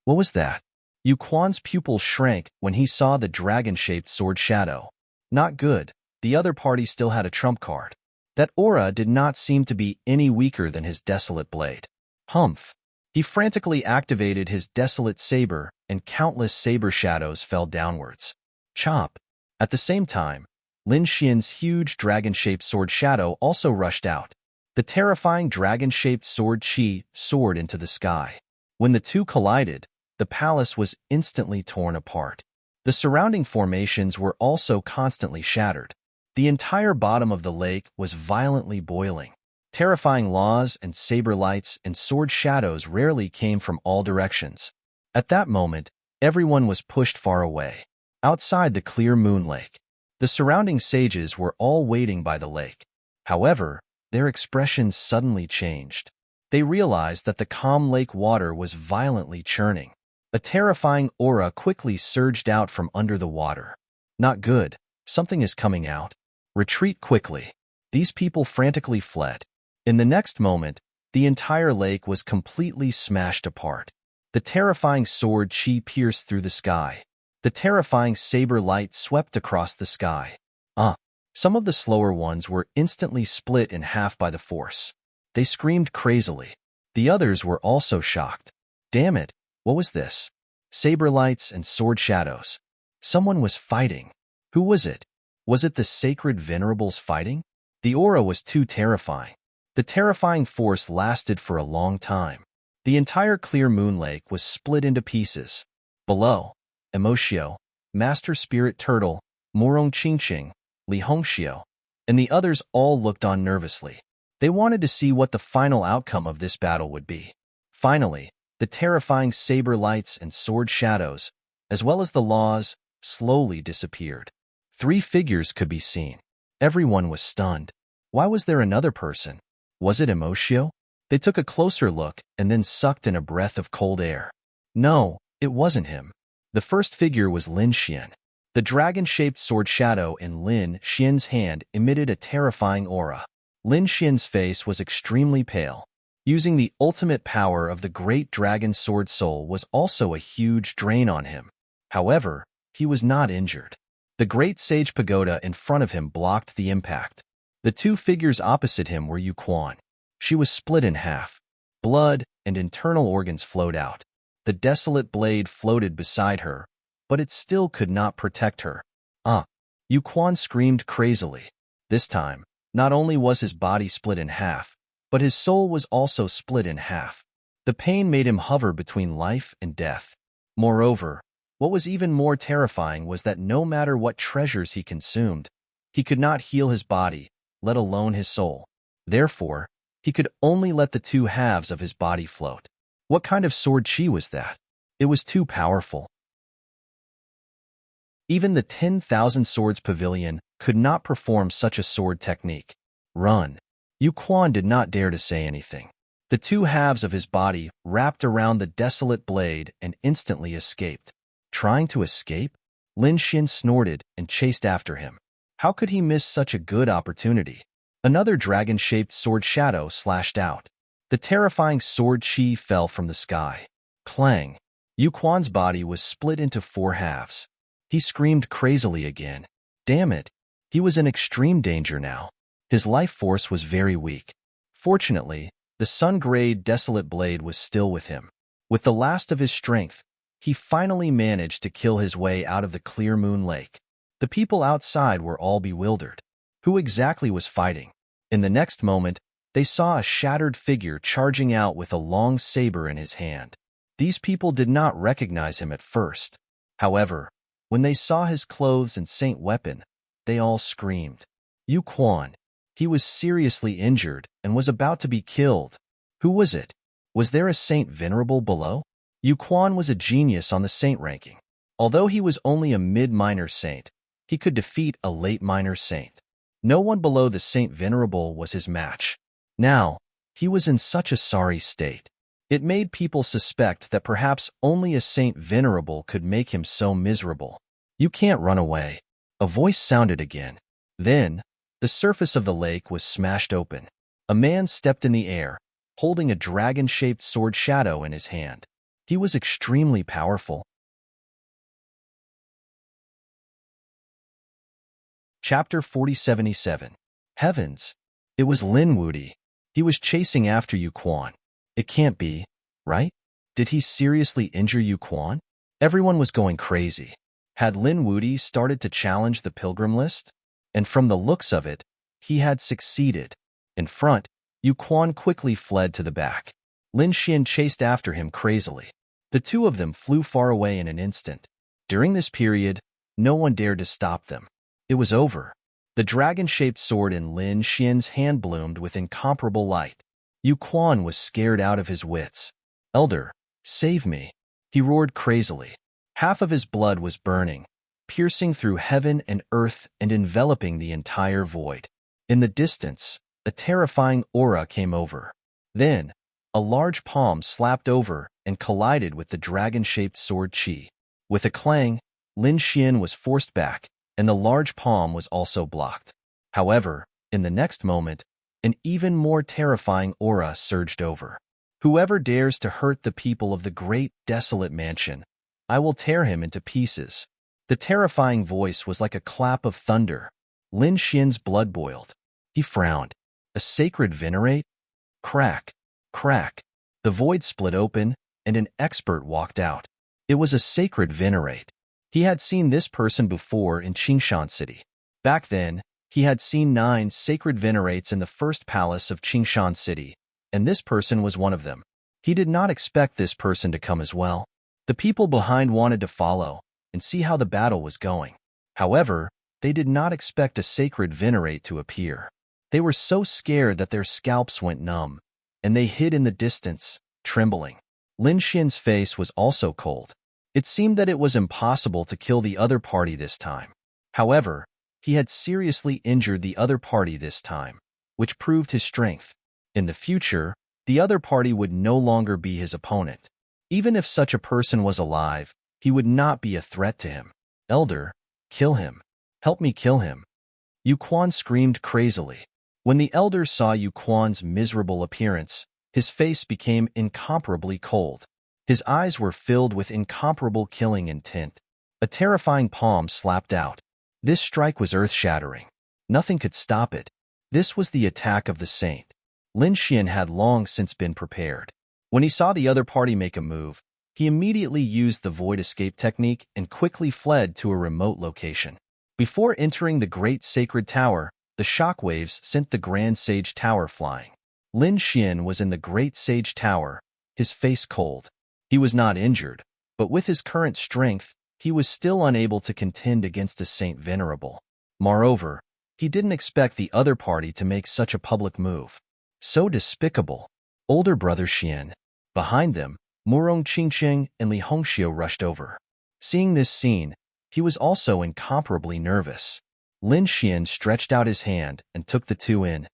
What was that? Yu Quan's pupils shrank when he saw the dragon-shaped sword shadow. Not good. The other party still had a trump card. That aura did not seem to be any weaker than his desolate blade. Humph. He frantically activated his desolate saber, and countless saber shadows fell downwards. Chop. At the same time, Lin Xian's huge dragon-shaped sword shadow also rushed out. The terrifying dragon-shaped sword Qi soared into the sky. When the two collided, the palace was instantly torn apart. The surrounding formations were also constantly shattered. The entire bottom of the lake was violently boiling. Terrifying laws and saber lights and sword shadows rarely came from all directions. At that moment, everyone was pushed far away. Outside the clear moon lake, the surrounding sages were all waiting by the lake. However, their expressions suddenly changed. They realized that the calm lake water was violently churning. A terrifying aura quickly surged out from under the water. Not good. Something is coming out. Retreat quickly. These people frantically fled. In the next moment, the entire lake was completely smashed apart. The terrifying sword Qi pierced through the sky. The terrifying saber light swept across the sky. Some of the slower ones were instantly split in half by the force. They screamed crazily. The others were also shocked. Damn it, what was this? Saber lights and sword shadows. Someone was fighting. Who was it? Was it the sacred venerables fighting? The aura was too terrifying. The terrifying force lasted for a long time. The entire clear moon lake was split into pieces. Below, Emotio, Master Spirit Turtle, Murong Qingqing, Li Hongxiu, and the others all looked on nervously. They wanted to see what the final outcome of this battle would be. Finally, the terrifying saber lights and sword shadows, as well as the laws, slowly disappeared. 3 figures could be seen. Everyone was stunned. Why was there another person? Was it Emotio? They took a closer look and then sucked in a breath of cold air. No, it wasn't him. The first figure was Lin Xian. The dragon-shaped sword shadow in Lin Xian's hand emitted a terrifying aura. Lin Xian's face was extremely pale. Using the ultimate power of the great dragon sword soul was also a huge drain on him. However, he was not injured. The great sage pagoda in front of him blocked the impact. The two figures opposite him were Yu Quan. She was split in half. Blood and internal organs flowed out. The desolate blade floated beside her, but it still could not protect her. Yu Quan screamed crazily. This time, not only was his body split in half, but his soul was also split in half. The pain made him hover between life and death. Moreover, what was even more terrifying was that no matter what treasures he consumed, he could not heal his body, let alone his soul. Therefore, he could only let the two halves of his body float. What kind of sword chi was that? It was too powerful. Even the 10,000 Swords Pavilion could not perform such a sword technique. Run. Yu Quan did not dare to say anything. The two halves of his body wrapped around the desolate blade and instantly escaped. Trying to escape? Lin Xian snorted and chased after him. How could he miss such a good opportunity? Another dragon-shaped sword shadow slashed out. The terrifying sword chi fell from the sky. Clang! Yu Quan's body was split into 4 halves. He screamed crazily again. Damn it! He was in extreme danger now. His life force was very weak. Fortunately, the sun-grayed desolate blade was still with him. With the last of his strength, he finally managed to kill his way out of the clear moon lake. The people outside were all bewildered. Who exactly was fighting? In the next moment, they saw a shattered figure charging out with a long saber in his hand. These people did not recognize him at first. However, when they saw his clothes and saint weapon, they all screamed. Yu Quan. He was seriously injured and was about to be killed. Who was it? Was there a saint venerable below? Yu Quan was a genius on the saint ranking. Although he was only a mid-minor saint, he could defeat a late minor saint. No one below the saint venerable was his match. Now, he was in such a sorry state. It made people suspect that perhaps only a saint venerable could make him so miserable. You can't run away. A voice sounded again. Then, the surface of the lake was smashed open. A man stepped in the air, holding a dragon-shaped sword shadow in his hand. He was extremely powerful. Chapter 4077. Heavens! It was Lin Wudi. He was chasing after Yu Quan. It can't be, right? Did he seriously injure Yu Quan? Everyone was going crazy. Had Lin Wudi started to challenge the pilgrim list? And from the looks of it, he had succeeded. In front, Yu Quan quickly fled to the back. Lin Xian chased after him crazily. The two of them flew far away in an instant. During this period, no one dared to stop them. It was over. The dragon-shaped sword in Lin Xian's hand bloomed with incomparable light. Yu Quan was scared out of his wits. Elder, save me! He roared crazily. Half of his blood was burning, piercing through heaven and earth and enveloping the entire void. In the distance, a terrifying aura came over. Then, a large palm slapped over and collided with the dragon-shaped sword chi. With a clang, Lin Xian was forced back, and the large palm was also blocked. However, in the next moment, an even more terrifying aura surged over. Whoever dares to hurt the people of the great, desolate mansion, I will tear him into pieces. The terrifying voice was like a clap of thunder. Lin Xian's blood boiled. He frowned. A sacred venerate? Crack, crack. The void split open, and an expert walked out. It was a sacred venerate. He had seen this person before in Qingshan City. Back then, he had seen 9 sacred venerates in the first palace of Qingshan City, and this person was one of them. He did not expect this person to come as well. The people behind wanted to follow and see how the battle was going. However, they did not expect a sacred venerate to appear. They were so scared that their scalps went numb, and they hid in the distance, trembling. Lin Xian's face was also cold. It seemed that it was impossible to kill the other party this time. However, he had seriously injured the other party this time, which proved his strength. In the future, the other party would no longer be his opponent. Even if such a person was alive, he would not be a threat to him. Elder, kill him. Help me kill him. Yu Quan screamed crazily. When the elder saw Yu Quan's miserable appearance, his face became incomparably cold. His eyes were filled with incomparable killing intent. A terrifying palm slapped out. This strike was earth-shattering. Nothing could stop it. This was the attack of the saint. Lin Xian had long since been prepared. When he saw the other party make a move, he immediately used the void escape technique and quickly fled to a remote location. Before entering the Great Sacred Tower, the shockwaves sent the Grand Sage Tower flying. Lin Xian was in the Great Sage Tower, his face cold. He was not injured, but with his current strength, he was still unable to contend against the Saint Venerable. Moreover, he didn't expect the other party to make such a public move. So despicable. Older brother Xian. Behind them, Murong Qingqing and Li Hongxiu rushed over. Seeing this scene, he was also incomparably nervous. Lin Xian stretched out his hand and took the two in.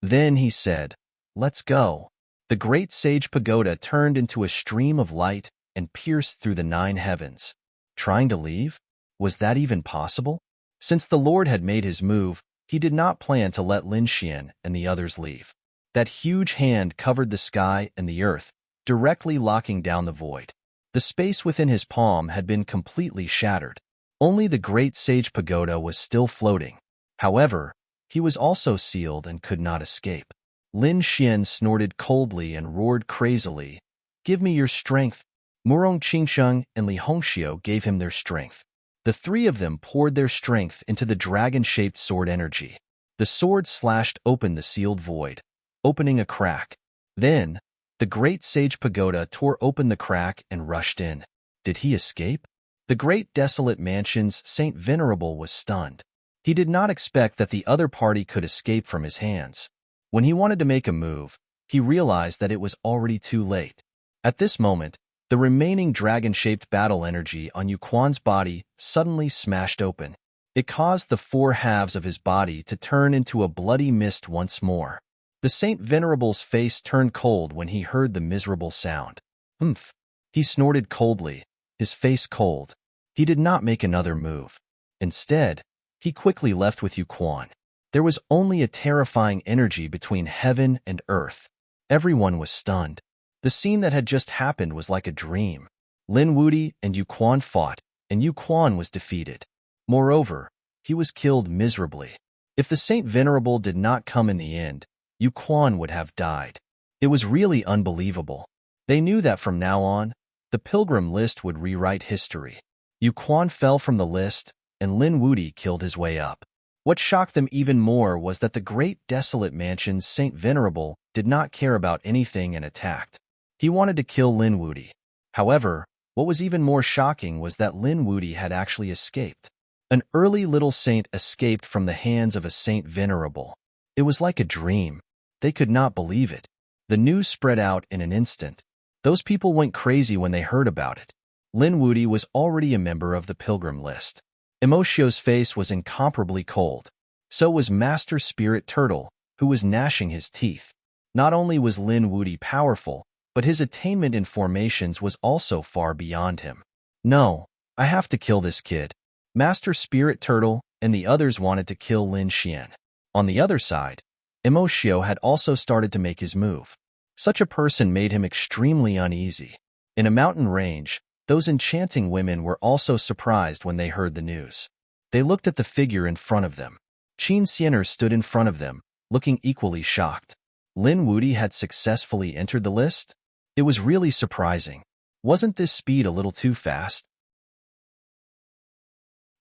Then he said, "Let's go." The great sage pagoda turned into a stream of light and pierced through the 9 heavens. Trying to leave? Was that even possible? Since the Lord had made his move, he did not plan to let Lin Xian and the others leave. That huge hand covered the sky and the earth, directly locking down the void. The space within his palm had been completely shattered. Only the great sage pagoda was still floating. However, he was also sealed and could not escape. Lin Xian snorted coldly and roared crazily, "Give me your strength." Murong Qingsheng and Li Hongxiu gave him their strength. The 3 of them poured their strength into the dragon-shaped sword energy. The sword slashed open the sealed void, opening a crack. Then, the great sage pagoda tore open the crack and rushed in. Did he escape? The great desolate mansion's Saint Venerable was stunned. He did not expect that the other party could escape from his hands. When he wanted to make a move, he realized that it was already too late. At this moment, the remaining dragon-shaped battle energy on Yu Quan's body suddenly smashed open. It caused the 4 halves of his body to turn into a bloody mist once more. The Saint Venerable's face turned cold when he heard the miserable sound. "Humph." He snorted coldly, his face cold. He did not make another move. Instead, he quickly left with Yu Quan. There was only a terrifying energy between heaven and earth. Everyone was stunned. The scene that had just happened was like a dream. Lin Wudi and Yu Quan fought, and Yu Quan was defeated. Moreover, he was killed miserably. If the Saint Venerable did not come in the end, Yu Quan would have died. It was really unbelievable. They knew that from now on, the pilgrim list would rewrite history. Yu Quan fell from the list, and Lin Wudi killed his way up. What shocked them even more was that the great desolate mansion's Saint Venerable did not care about anything and attacked. He wanted to kill Lin Wudi. However, what was even more shocking was that Lin Wudi had actually escaped. An early little saint escaped from the hands of a Saint Venerable. It was like a dream. They could not believe it. The news spread out in an instant. Those people went crazy when they heard about it. Lin Wudi was already a member of the pilgrim list. Emoshio's face was incomparably cold. So was Master Spirit Turtle, who was gnashing his teeth. Not only was Lin Wudi powerful, but his attainment in formations was also far beyond him. "No, I have to kill this kid." Master Spirit Turtle and the others wanted to kill Lin Xian. On the other side, Emoshio had also started to make his move. Such a person made him extremely uneasy. In a mountain range, those enchanting women were also surprised when they heard the news. They looked at the figure in front of them. Qin Xiener stood in front of them, looking equally shocked. Lin Wudi had successfully entered the list? It was really surprising. Wasn't this speed a little too fast?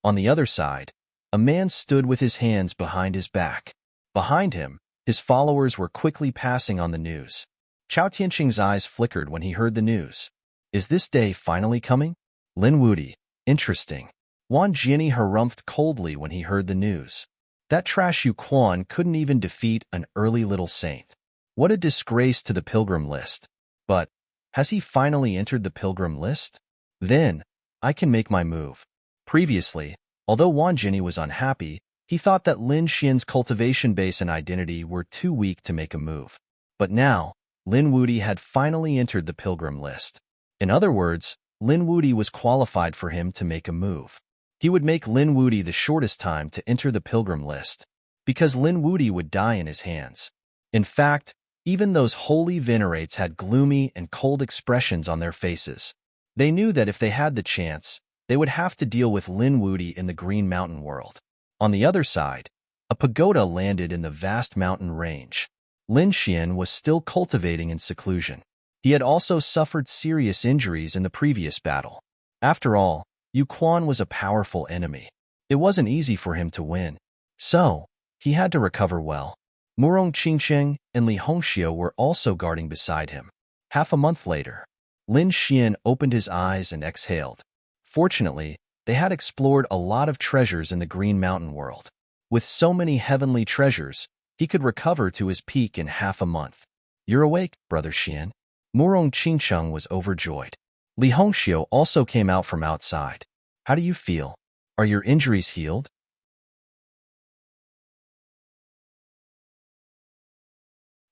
On the other side, a man stood with his hands behind his back. Behind him, his followers were quickly passing on the news. Chao Tianqing's eyes flickered when he heard the news. Is this day finally coming? Lin Wudi, interesting. Wan Jiani harumphed coldly when he heard the news. That trash Yu Quan couldn't even defeat an early little saint. What a disgrace to the pilgrim list. But, has he finally entered the pilgrim list? Then, I can make my move. Previously, although Wan Jiani was unhappy, He thought that Lin Xian's cultivation base and identity were too weak to make a move. But now, Lin Wudi had finally entered the pilgrim list. In other words, Lin Wudi was qualified for him to make a move. He would make Lin Wudi the shortest time to enter the pilgrim list, because Lin Wudi would die in his hands. In fact, even those holy venerates had gloomy and cold expressions on their faces. They knew that if they had the chance, they would have to deal with Lin Wudi in the Green Mountain world. On the other side, a pagoda landed in the vast mountain range. Lin Xian was still cultivating in seclusion. He had also suffered serious injuries in the previous battle. After all, Yu Quan was a powerful enemy. It wasn't easy for him to win. So, he had to recover well. Murong Qingsheng and Li Hongxiu were also guarding beside him. Half a month later, Lin Xian opened his eyes and exhaled. Fortunately, they had explored a lot of treasures in the Green Mountain world. With so many heavenly treasures, he could recover to his peak in half a month. "You're awake, Brother Xian." Murong Qingsheng was overjoyed. Li Hongxiu also came out from outside. "How do you feel? Are your injuries healed?"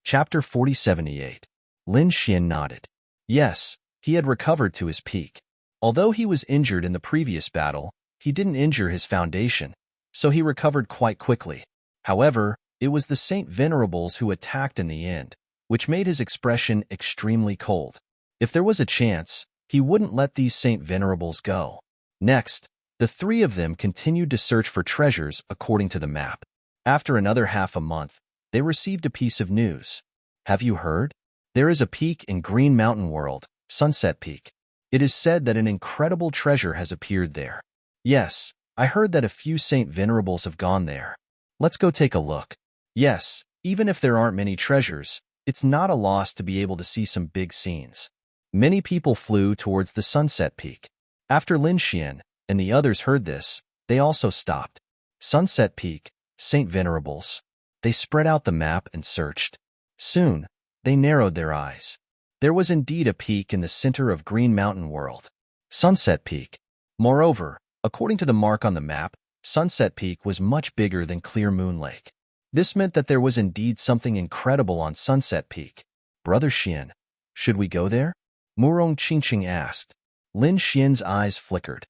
Chapter 4078. Lin Xian nodded. Yes, he had recovered to his peak. Although he was injured in the previous battle, he didn't injure his foundation, so he recovered quite quickly. However, it was the Saint Venerables who attacked in the end, which made his expression extremely cold. If there was a chance, he wouldn't let these Saint Venerables go. Next, the three of them continued to search for treasures according to the map. After another half a month, they received a piece of news. "Have you heard? There is a peak in Green Mountain World, Sunset Peak. It is said that an incredible treasure has appeared there." "Yes, I heard that a few Saint Venerables have gone there. Let's go take a look." Yes, even if there aren't many treasures, it's not a loss to be able to see some big scenes. Many people flew towards the Sunset Peak. After Lin Xian and the others heard this, they also stopped. Sunset Peak, Saint Venerables. They spread out the map and searched. Soon, they narrowed their eyes. There was indeed a peak in the center of Green Mountain World. Sunset Peak. Moreover, according to the mark on the map, Sunset Peak was much bigger than Clear Moon Lake. This meant that there was indeed something incredible on Sunset Peak. "Brother Xian, should we go there?" Murong Qingqing asked. Lin Xian's eyes flickered.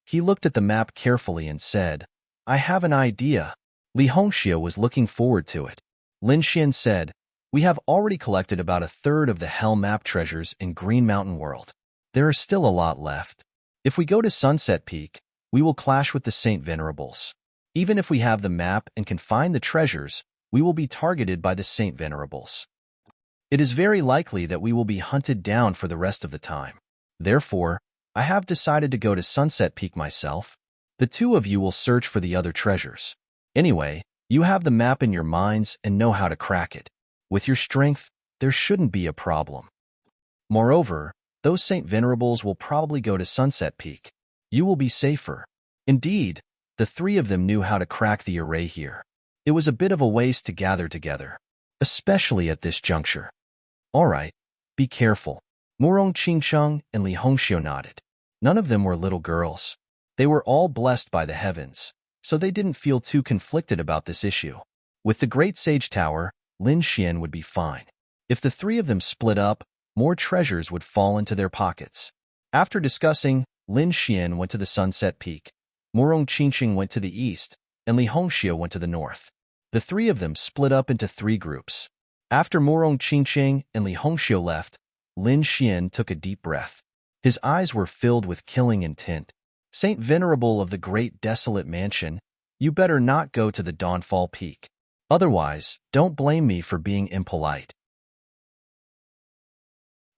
He looked at the map carefully and said, "I have an idea." Li Hongxiu was looking forward to it. Lin Xian said, "We have already collected about a third of the Hell Map treasures in Green Mountain World. There are still a lot left. If we go to Sunset Peak, we will clash with the Saint Venerables. Even if we have the map and can find the treasures, we will be targeted by the Saint Venerables. It is very likely that we will be hunted down for the rest of the time. Therefore, I have decided to go to Sunset Peak myself. The two of you will search for the other treasures. Anyway, you have the map in your minds and know how to crack it. With your strength, there shouldn't be a problem. Moreover, those Saint Venerables will probably go to Sunset Peak. You will be safer." Indeed, the three of them knew how to crack the array here. It was a bit of a waste to gather together, especially at this juncture. "All right, be careful." Murong Qingsheng and Li Hongxiu nodded. None of them were little girls. They were all blessed by the heavens, so they didn't feel too conflicted about this issue. With the Great Sage Tower, Lin Xian would be fine. If the three of them split up, more treasures would fall into their pockets. After discussing, Lin Xian went to the Sunset Peak. Murong Qingqing went to the east, and Li Hongxiu went to the north. The three of them split up into three groups. After Murong Qingqing and Li Hongxiu left, Lin Xian took a deep breath. His eyes were filled with killing intent. "Saint Venerable of the Great Desolate Mansion, you better not go to the Dawnfall Peak. Otherwise, don't blame me for being impolite."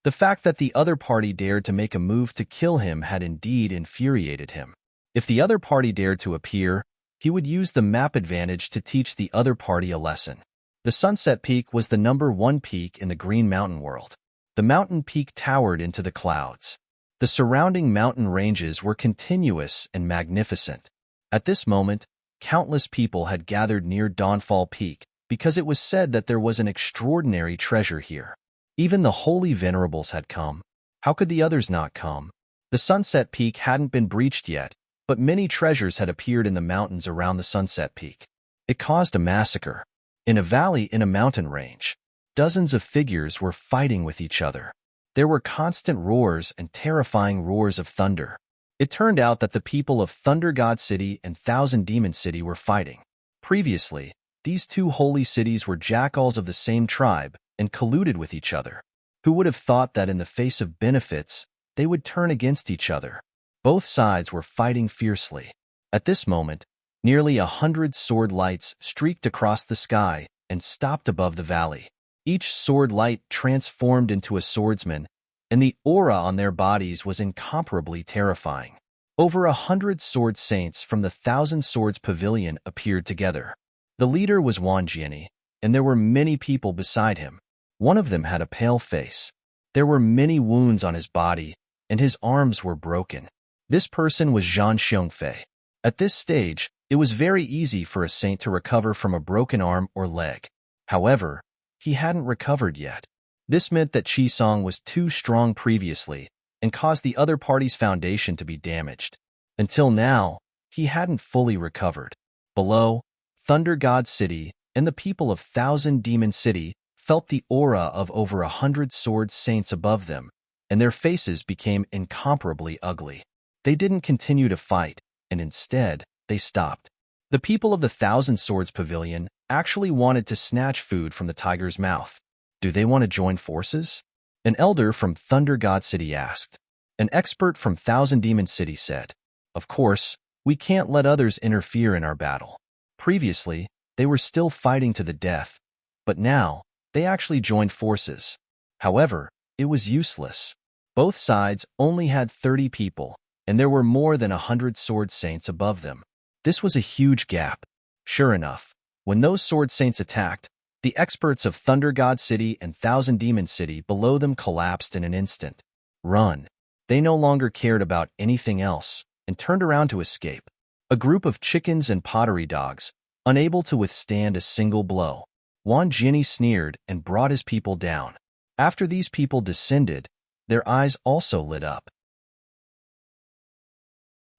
The fact that the other party dared to make a move to kill him had indeed infuriated him. If the other party dared to appear, he would use the map advantage to teach the other party a lesson. The Sunset Peak was the #1 peak in the Green Mountain world. The mountain peak towered into the clouds. The surrounding mountain ranges were continuous and magnificent. At this moment, countless people had gathered near Dawnfall Peak because it was said that there was an extraordinary treasure here. Even the holy venerables had come. How could the others not come? The Sunset Peak hadn't been breached yet, but many treasures had appeared in the mountains around the Sunset Peak. It caused a massacre. In a valley in a mountain range, dozens of figures were fighting with each other. There were constant roars and terrifying roars of thunder. It turned out that the people of Thunder God City and Thousand Demon City were fighting. Previously, these two holy cities were jackals of the same tribe and colluded with each other. Who would have thought that in the face of benefits, they would turn against each other? Both sides were fighting fiercely. At this moment, nearly 100 sword lights streaked across the sky and stopped above the valley. Each sword light transformed into a swordsman, and the aura on their bodies was incomparably terrifying. Over 100 sword saints from the Thousand Swords Pavilion appeared together. The leader was Wan Jiani, and there were many people beside him. One of them had a pale face. There were many wounds on his body, and his arms were broken. This person was Zhang Xiongfei. At this stage, it was very easy for a saint to recover from a broken arm or leg. However, he hadn't recovered yet. This meant that Qisong was too strong previously and caused the other party's foundation to be damaged. Until now, he hadn't fully recovered. Below, Thunder God City and the people of Thousand Demon City felt the aura of over 100 sword saints above them, and their faces became incomparably ugly. They didn't continue to fight, and instead, they stopped. The people of the Thousand Swords Pavilion actually wanted to snatch food from the tiger's mouth. Do they want to join forces? An elder from Thunder God City asked. An expert from Thousand Demon City said, "Of course, we can't let others interfere in our battle." Previously, they were still fighting to the death, but now, they actually joined forces. However, it was useless. Both sides only had 30 people, and there were more than 100 sword saints above them. This was a huge gap. Sure enough, when those sword saints attacked, the experts of Thunder God City and Thousand Demon City below them collapsed in an instant. Run. They no longer cared about anything else and turned around to escape. A group of chickens and pottery dogs, unable to withstand a single blow. Wan Jiani sneered and brought his people down. After these people descended, their eyes also lit up.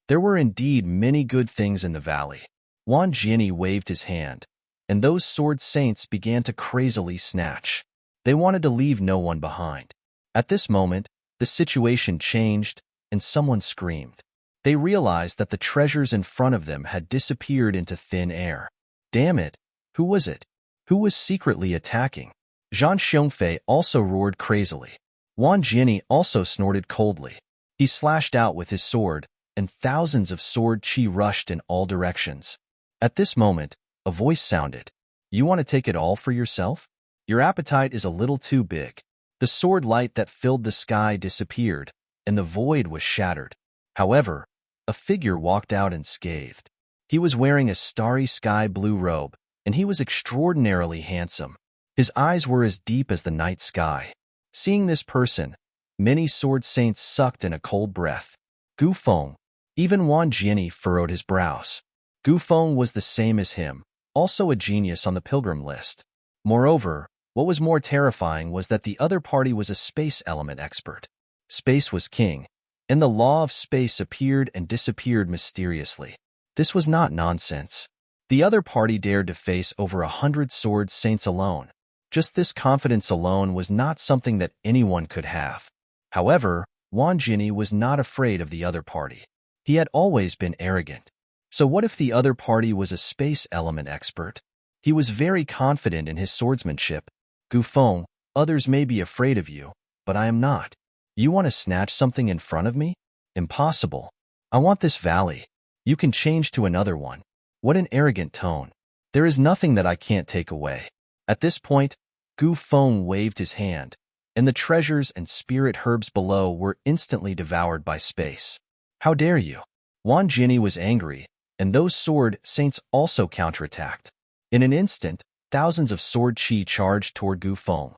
There were indeed many good things in the valley. Wan Jiani waved his hand, and those sword saints began to crazily snatch. They wanted to leave no one behind. At this moment, the situation changed, and someone screamed. They realized that the treasures in front of them had disappeared into thin air. Damn it! Who was it? Who was secretly attacking? Zhang Xiongfei also roared crazily. Wan Jiani also snorted coldly. He slashed out with his sword, and thousands of sword chi rushed in all directions. At this moment, a voice sounded. "You want to take it all for yourself? Your appetite is a little too big." The sword light that filled the sky disappeared, and the void was shattered. However, a figure walked out unscathed. He was wearing a starry sky blue robe, and he was extraordinarily handsome. His eyes were as deep as the night sky. Seeing this person, many sword saints sucked in a cold breath. Gu Feng. Even Wan Jiani furrowed his brows. Gu Feng was the same as him, also a genius on the pilgrim list. Moreover, what was more terrifying was that the other party was a space element expert. Space was king, and the law of space appeared and disappeared mysteriously. This was not nonsense. The other party dared to face over 100 sword saints alone. Just this confidence alone was not something that anyone could have. However, Wan Jiani was not afraid of the other party. He had always been arrogant. So what if the other party was a space element expert? He was very confident in his swordsmanship. "Gu Feng, others may be afraid of you, but I am not. You want to snatch something in front of me? Impossible. I want this valley. You can change to another one." What an arrogant tone. There is nothing that I can't take away. At this point, Gu Feng waved his hand, and the treasures and spirit herbs below were instantly devoured by space. How dare you? Wan Jiani was angry, and those sword saints also counterattacked. In an instant, thousands of sword chi charged toward Gu Feng.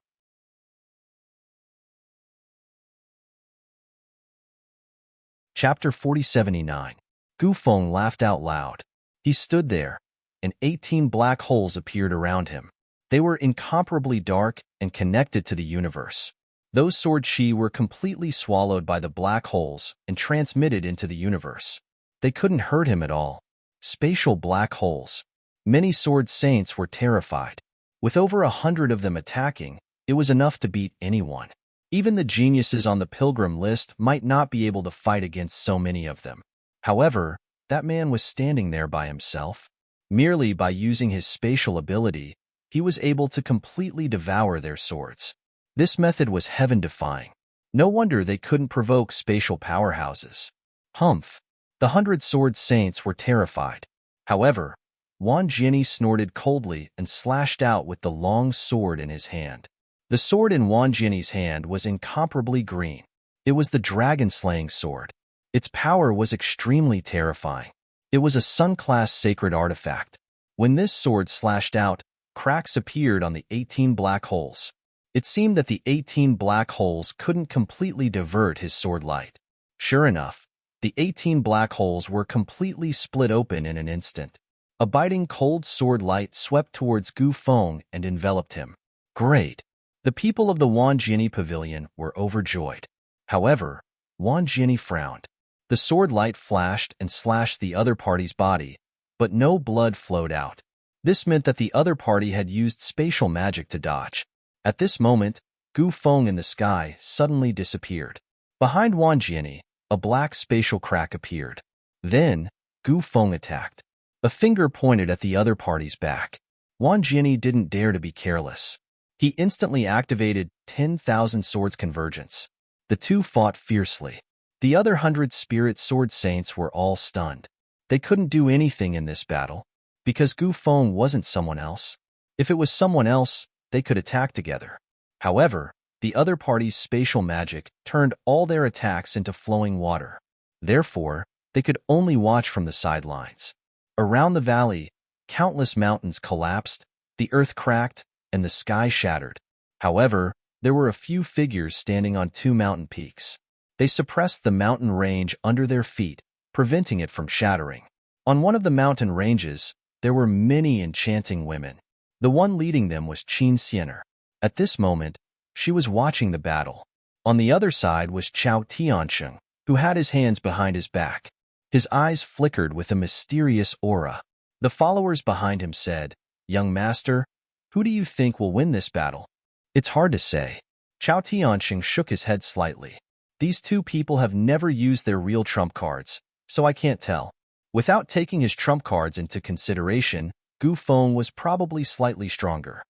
Chapter 4079. Gu Feng laughed out loud. He stood there, and 18 black holes appeared around him. They were incomparably dark and connected to the universe. Those sword chi were completely swallowed by the black holes and transmitted into the universe. They couldn't hurt him at all. Spatial black holes. Many sword saints were terrified. With over 100 of them attacking, it was enough to beat anyone. Even the geniuses on the pilgrim list might not be able to fight against so many of them. However, that man was standing there by himself. Merely by using his spatial ability, he was able to completely devour their swords. This method was heaven-defying. No wonder they couldn't provoke spatial powerhouses. Humph! The 100 sword saints were terrified. However, Wan Jiani snorted coldly and slashed out with the long sword in his hand. The sword in Wan Jiani's hand was incomparably green. It was the dragon-slaying sword. Its power was extremely terrifying. It was a Sun-class sacred artifact. When this sword slashed out, cracks appeared on the 18 black holes. It seemed that the 18 black holes couldn't completely divert his sword light. Sure enough, the 18 black holes were completely split open in an instant. A biting cold sword light swept towards Gu Feng and enveloped him. Great! The people of the Wan Jiani pavilion were overjoyed. However, Wan Jiani frowned. The sword light flashed and slashed the other party's body, but no blood flowed out. This meant that the other party had used spatial magic to dodge. At this moment, Gu Feng in the sky suddenly disappeared. Behind Wan Jiani, a black spatial crack appeared. Then, Gu Feng attacked. A finger pointed at the other party's back. Wan Jiani didn't dare to be careless. He instantly activated 10,000 swords convergence. The two fought fiercely. The other 100 spirit sword saints were all stunned. They couldn't do anything in this battle, because Gu Feng wasn't someone else. If it was someone else, they could attack together. However, the other party's spatial magic turned all their attacks into flowing water. Therefore, they could only watch from the sidelines. Around the valley, countless mountains collapsed, the earth cracked, and the sky shattered. However, there were a few figures standing on 2 mountain peaks. They suppressed the mountain range under their feet, preventing it from shattering. On one of the mountain ranges, there were many enchanting women. The one leading them was Qin Xiener. At this moment, she was watching the battle. On the other side was Chao Tiansheng, who had his hands behind his back. His eyes flickered with a mysterious aura. The followers behind him said, "Young master, who do you think will win this battle?" "It's hard to say." Chao Tiansheng shook his head slightly. "These two people have never used their real trump cards, so I can't tell." Without taking his trump cards into consideration, Gu Feng was probably slightly stronger.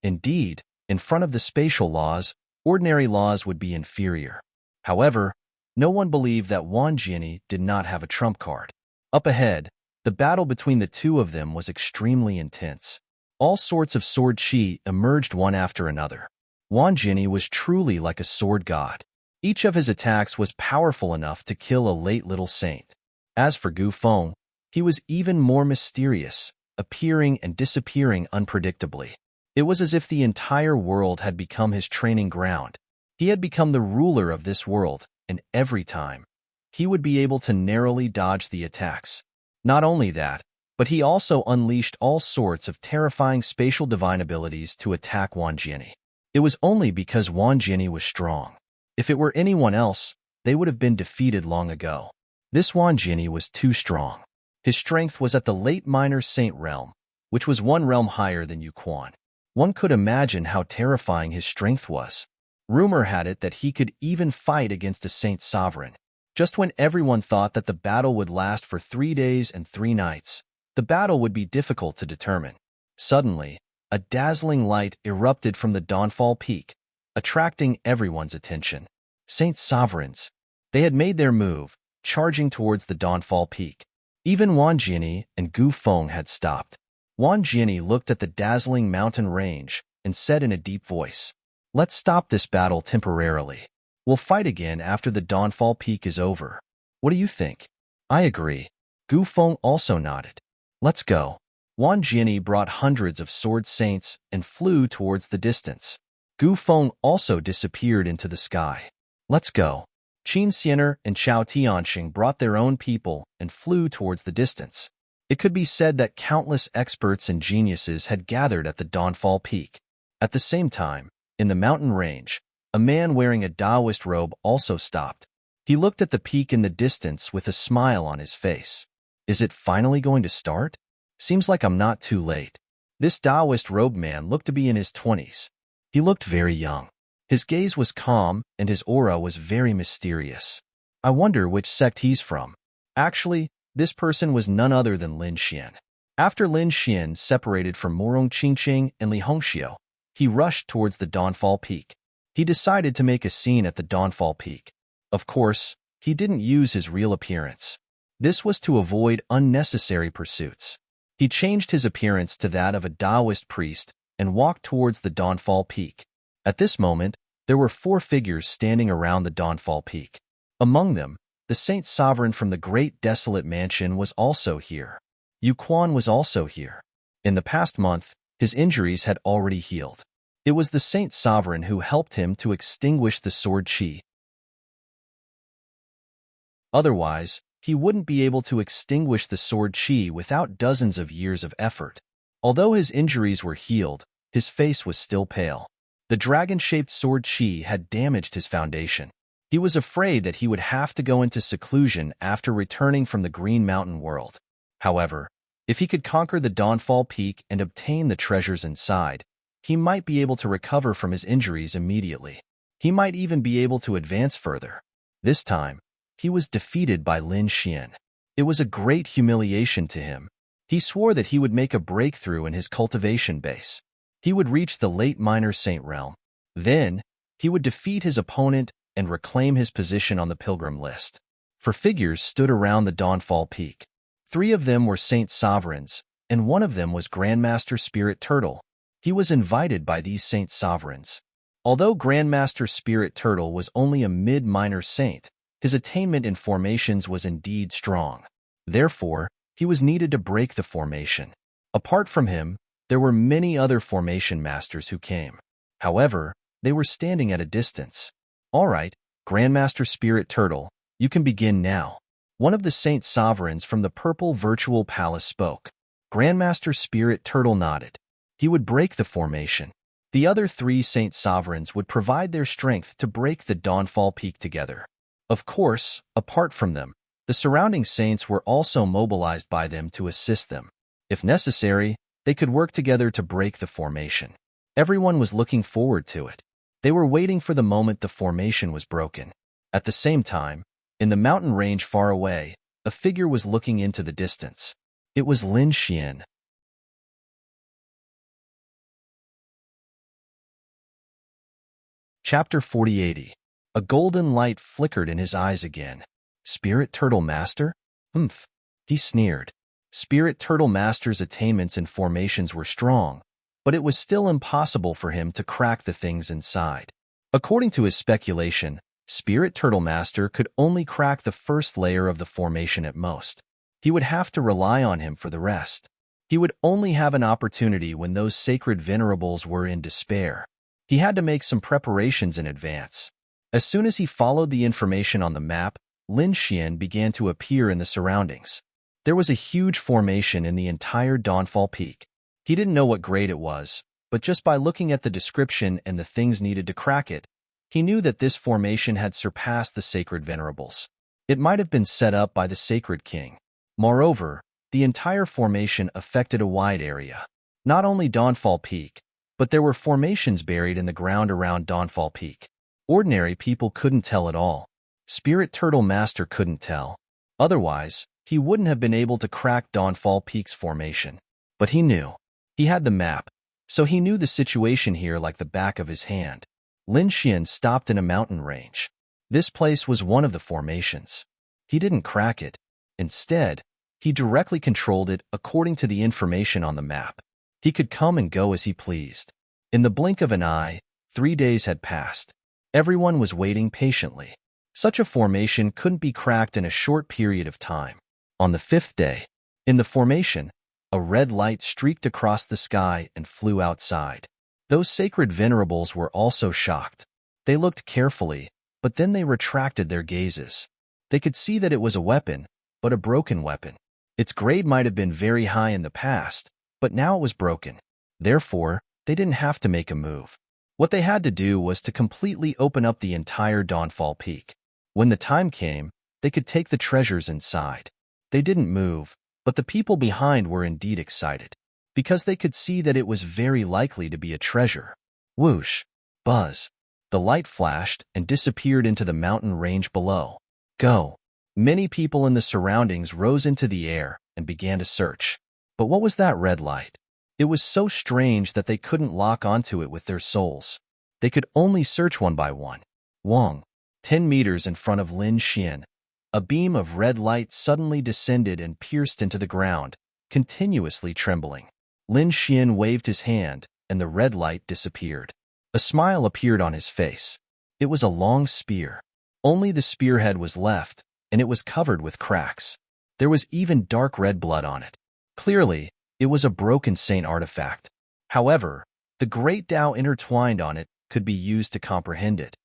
Indeed, in front of the spatial laws, ordinary laws would be inferior. However, no one believed that Wan Jiani did not have a trump card. Up ahead, the battle between the two of them was extremely intense. All sorts of sword chi emerged one after another. Wan Jiani was truly like a sword god. Each of his attacks was powerful enough to kill a late little saint. As for Gu Feng, he was even more mysterious, appearing and disappearing unpredictably. It was as if the entire world had become his training ground. He had become the ruler of this world, and every time, he would be able to narrowly dodge the attacks. Not only that, but he also unleashed all sorts of terrifying spatial divine abilities to attack Wan Jiani. It was only because Wan Jiani was strong. If it were anyone else, they would have been defeated long ago. This Wan Jiani was too strong. His strength was at the late minor saint realm, which was 1 realm higher than Yuquan. One could imagine how terrifying his strength was. Rumor had it that he could even fight against a saint sovereign. Just when everyone thought that the battle would last for 3 days and 3 nights, the battle would be difficult to determine. Suddenly, a dazzling light erupted from the Dawnfall Peak, attracting everyone's attention. Saint sovereigns. They had made their move, charging towards the Dawnfall Peak. Even Wan Jiani and Gu Feng had stopped. Wan Jiani looked at the dazzling mountain range and said in a deep voice, "Let's stop this battle temporarily. We'll fight again after the Dawnfall Peak is over. What do you think?" "I agree." Gu Feng also nodded. "Let's go." Wan Jiani brought hundreds of sword saints and flew towards the distance. Gu Feng also disappeared into the sky. "Let's go." Qin Xiener and Chao Tiansheng brought their own people and flew towards the distance. It could be said that countless experts and geniuses had gathered at the Dawnfall Peak. At the same time, in the mountain range, a man wearing a Taoist robe also stopped. He looked at the peak in the distance with a smile on his face. Is it finally going to start? Seems like I'm not too late. This Taoist robed man looked to be in his 20s. He looked very young. His gaze was calm, and his aura was very mysterious. I wonder which sect he's from. Actually, this person was none other than Lin Xian. After Lin Xian separated from Morong Qingqing and Li Hongxiu, he rushed towards the Dawnfall Peak. He decided to make a scene at the Dawnfall Peak. Of course, he didn't use his real appearance. This was to avoid unnecessary pursuits. He changed his appearance to that of a Taoist priest and walked towards the Dawnfall Peak. At this moment, there were 4 figures standing around the Dawnfall Peak. Among them, the Saint Sovereign from the Great Desolate Mansion was also here. Yu Quan was also here. In the past month, his injuries had already healed. It was the Saint Sovereign who helped him to extinguish the sword qi. Otherwise, he wouldn't be able to extinguish the sword qi without dozens of years of effort. Although his injuries were healed, his face was still pale. The dragon-shaped sword qi had damaged his foundation. He was afraid that he would have to go into seclusion after returning from the Green Mountain world. However, if he could conquer the Dawnfall Peak and obtain the treasures inside, he might be able to recover from his injuries immediately. He might even be able to advance further. This time, he was defeated by Lin Xian. It was a great humiliation to him. He swore that he would make a breakthrough in his cultivation base. He would reach the late Minor Saint realm. Then, he would defeat his opponent and reclaim his position on the pilgrim list. 4 figures stood around the Dawnfall Peak. 3 of them were Saint Sovereigns, and 1 of them was Grandmaster Spirit Turtle. He was invited by these Saint Sovereigns. Although Grandmaster Spirit Turtle was only a mid-minor saint, his attainment in formations was indeed strong. Therefore, he was needed to break the formation. Apart from him, there were many other formation masters who came. However, they were standing at a distance. All right, Grandmaster Spirit Turtle, you can begin now. One of the Saint Sovereigns from the Purple Virtual Palace spoke. Grandmaster Spirit Turtle nodded. He would break the formation. The other 3 Saint Sovereigns would provide their strength to break the Dawnfall Peak together. Of course, apart from them, the surrounding saints were also mobilized by them to assist them. If necessary, they could work together to break the formation. Everyone was looking forward to it. They were waiting for the moment the formation was broken. At the same time, in the mountain range far away, a figure was looking into the distance. It was Lin Xian. Chapter 4080. A golden light flickered in his eyes again. Spirit Turtle Master? Humph. He sneered. Spirit Turtle Master's attainments and formations were strong, but it was still impossible for him to crack the things inside. According to his speculation, Spirit Turtle Master could only crack the first layer of the formation at most. He would have to rely on him for the rest. He would only have an opportunity when those sacred venerables were in despair. He had to make some preparations in advance. As soon as he followed the information on the map, Lin Xian began to appear in the surroundings. There was a huge formation in the entire Dawnfall Peak. He didn't know what grade it was, but just by looking at the description and the things needed to crack it, he knew that this formation had surpassed the sacred venerables. It might have been set up by the sacred king. Moreover, the entire formation affected a wide area. Not only Dawnfall Peak, but there were formations buried in the ground around Dawnfall Peak. Ordinary people couldn't tell at all. Spirit Turtle Master couldn't tell. Otherwise, he wouldn't have been able to crack Dawnfall Peak's formation. But he knew. He had the map, so he knew the situation here like the back of his hand. Lin Xian stopped in a mountain range. This place was one of the formations. He didn't crack it. Instead, he directly controlled it according to the information on the map. He could come and go as he pleased. In the blink of an eye, 3 days had passed. Everyone was waiting patiently. Such a formation couldn't be cracked in a short period of time. On the 5th day, in the formation, a red light streaked across the sky and flew outside. Those sacred venerables were also shocked. They looked carefully, but then they retracted their gazes. They could see that it was a weapon, but a broken weapon. Its grade might have been very high in the past, but now it was broken. Therefore, they didn't have to make a move. What they had to do was to completely open up the entire Dawnfall Peak. When the time came, they could take the treasures inside. They didn't move, but the people behind were indeed excited, because they could see that it was very likely to be a treasure. Whoosh! Buzz! The light flashed and disappeared into the mountain range below. Go! Many people in the surroundings rose into the air and began to search. But what was that red light? It was so strange that they couldn't lock onto it with their souls. They could only search one by one. Wong, 10 meters in front of Lin Xian, a beam of red light suddenly descended and pierced into the ground, continuously trembling. Lin Xian waved his hand, and the red light disappeared. A smile appeared on his face. It was a long spear. Only the spearhead was left, and it was covered with cracks. There was even dark red blood on it. Clearly, it was a broken saint artifact. However, the great Tao intertwined on it could be used to comprehend it.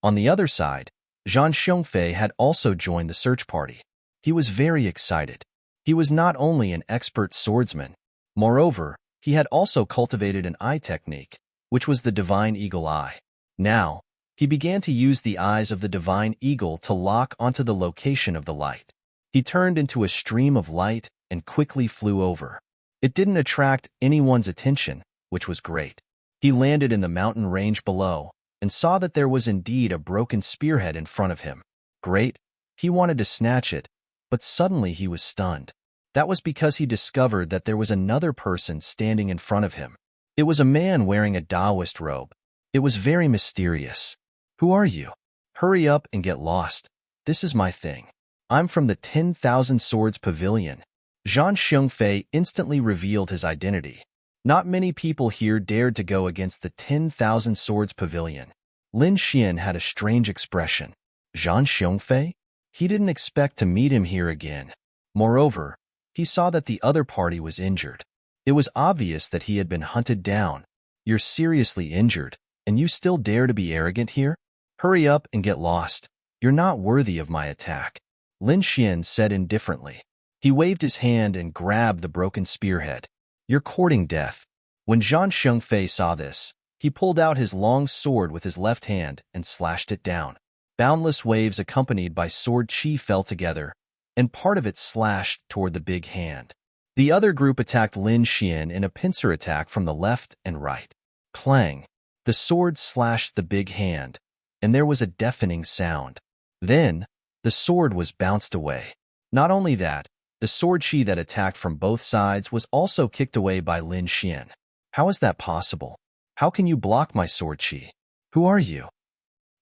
On the other side, Zhang Xiongfei had also joined the search party. He was very excited. He was not only an expert swordsman. Moreover, he had also cultivated an eye technique, which was the divine eagle eye. Now, he began to use the eyes of the divine eagle to lock onto the location of the light. He turned into a stream of light and quickly flew over. It didn't attract anyone's attention, which was great. He landed in the mountain range below and saw that there was indeed a broken spearhead in front of him. Great! He wanted to snatch it, but suddenly he was stunned. That was because he discovered that there was another person standing in front of him. It was a man wearing a Taoist robe. It was very mysterious. Who are you? Hurry up and get lost. This is my thing. I'm from the 10,000 Swords Pavilion. Zhang Xiongfei instantly revealed his identity. Not many people here dared to go against the 10,000 Swords Pavilion. Lin Xian had a strange expression. Zhang Xiongfei? He didn't expect to meet him here again. Moreover, he saw that the other party was injured. It was obvious that he had been hunted down. You're seriously injured, and you still dare to be arrogant here? Hurry up and get lost. You're not worthy of my attack. Lin Xian said indifferently. He waved his hand and grabbed the broken spearhead. You're courting death. When Zhang Xiongfei saw this, he pulled out his long sword with his left hand and slashed it down. Boundless waves accompanied by sword chi fell together, and part of it slashed toward the big hand. The other group attacked Lin Xian in a pincer attack from the left and right. Clang! The sword slashed the big hand, and there was a deafening sound. Then, the sword was bounced away. Not only that, the sword chi that attacked from both sides was also kicked away by Lin Xian. How is that possible? How can you block my sword chi? Who are you?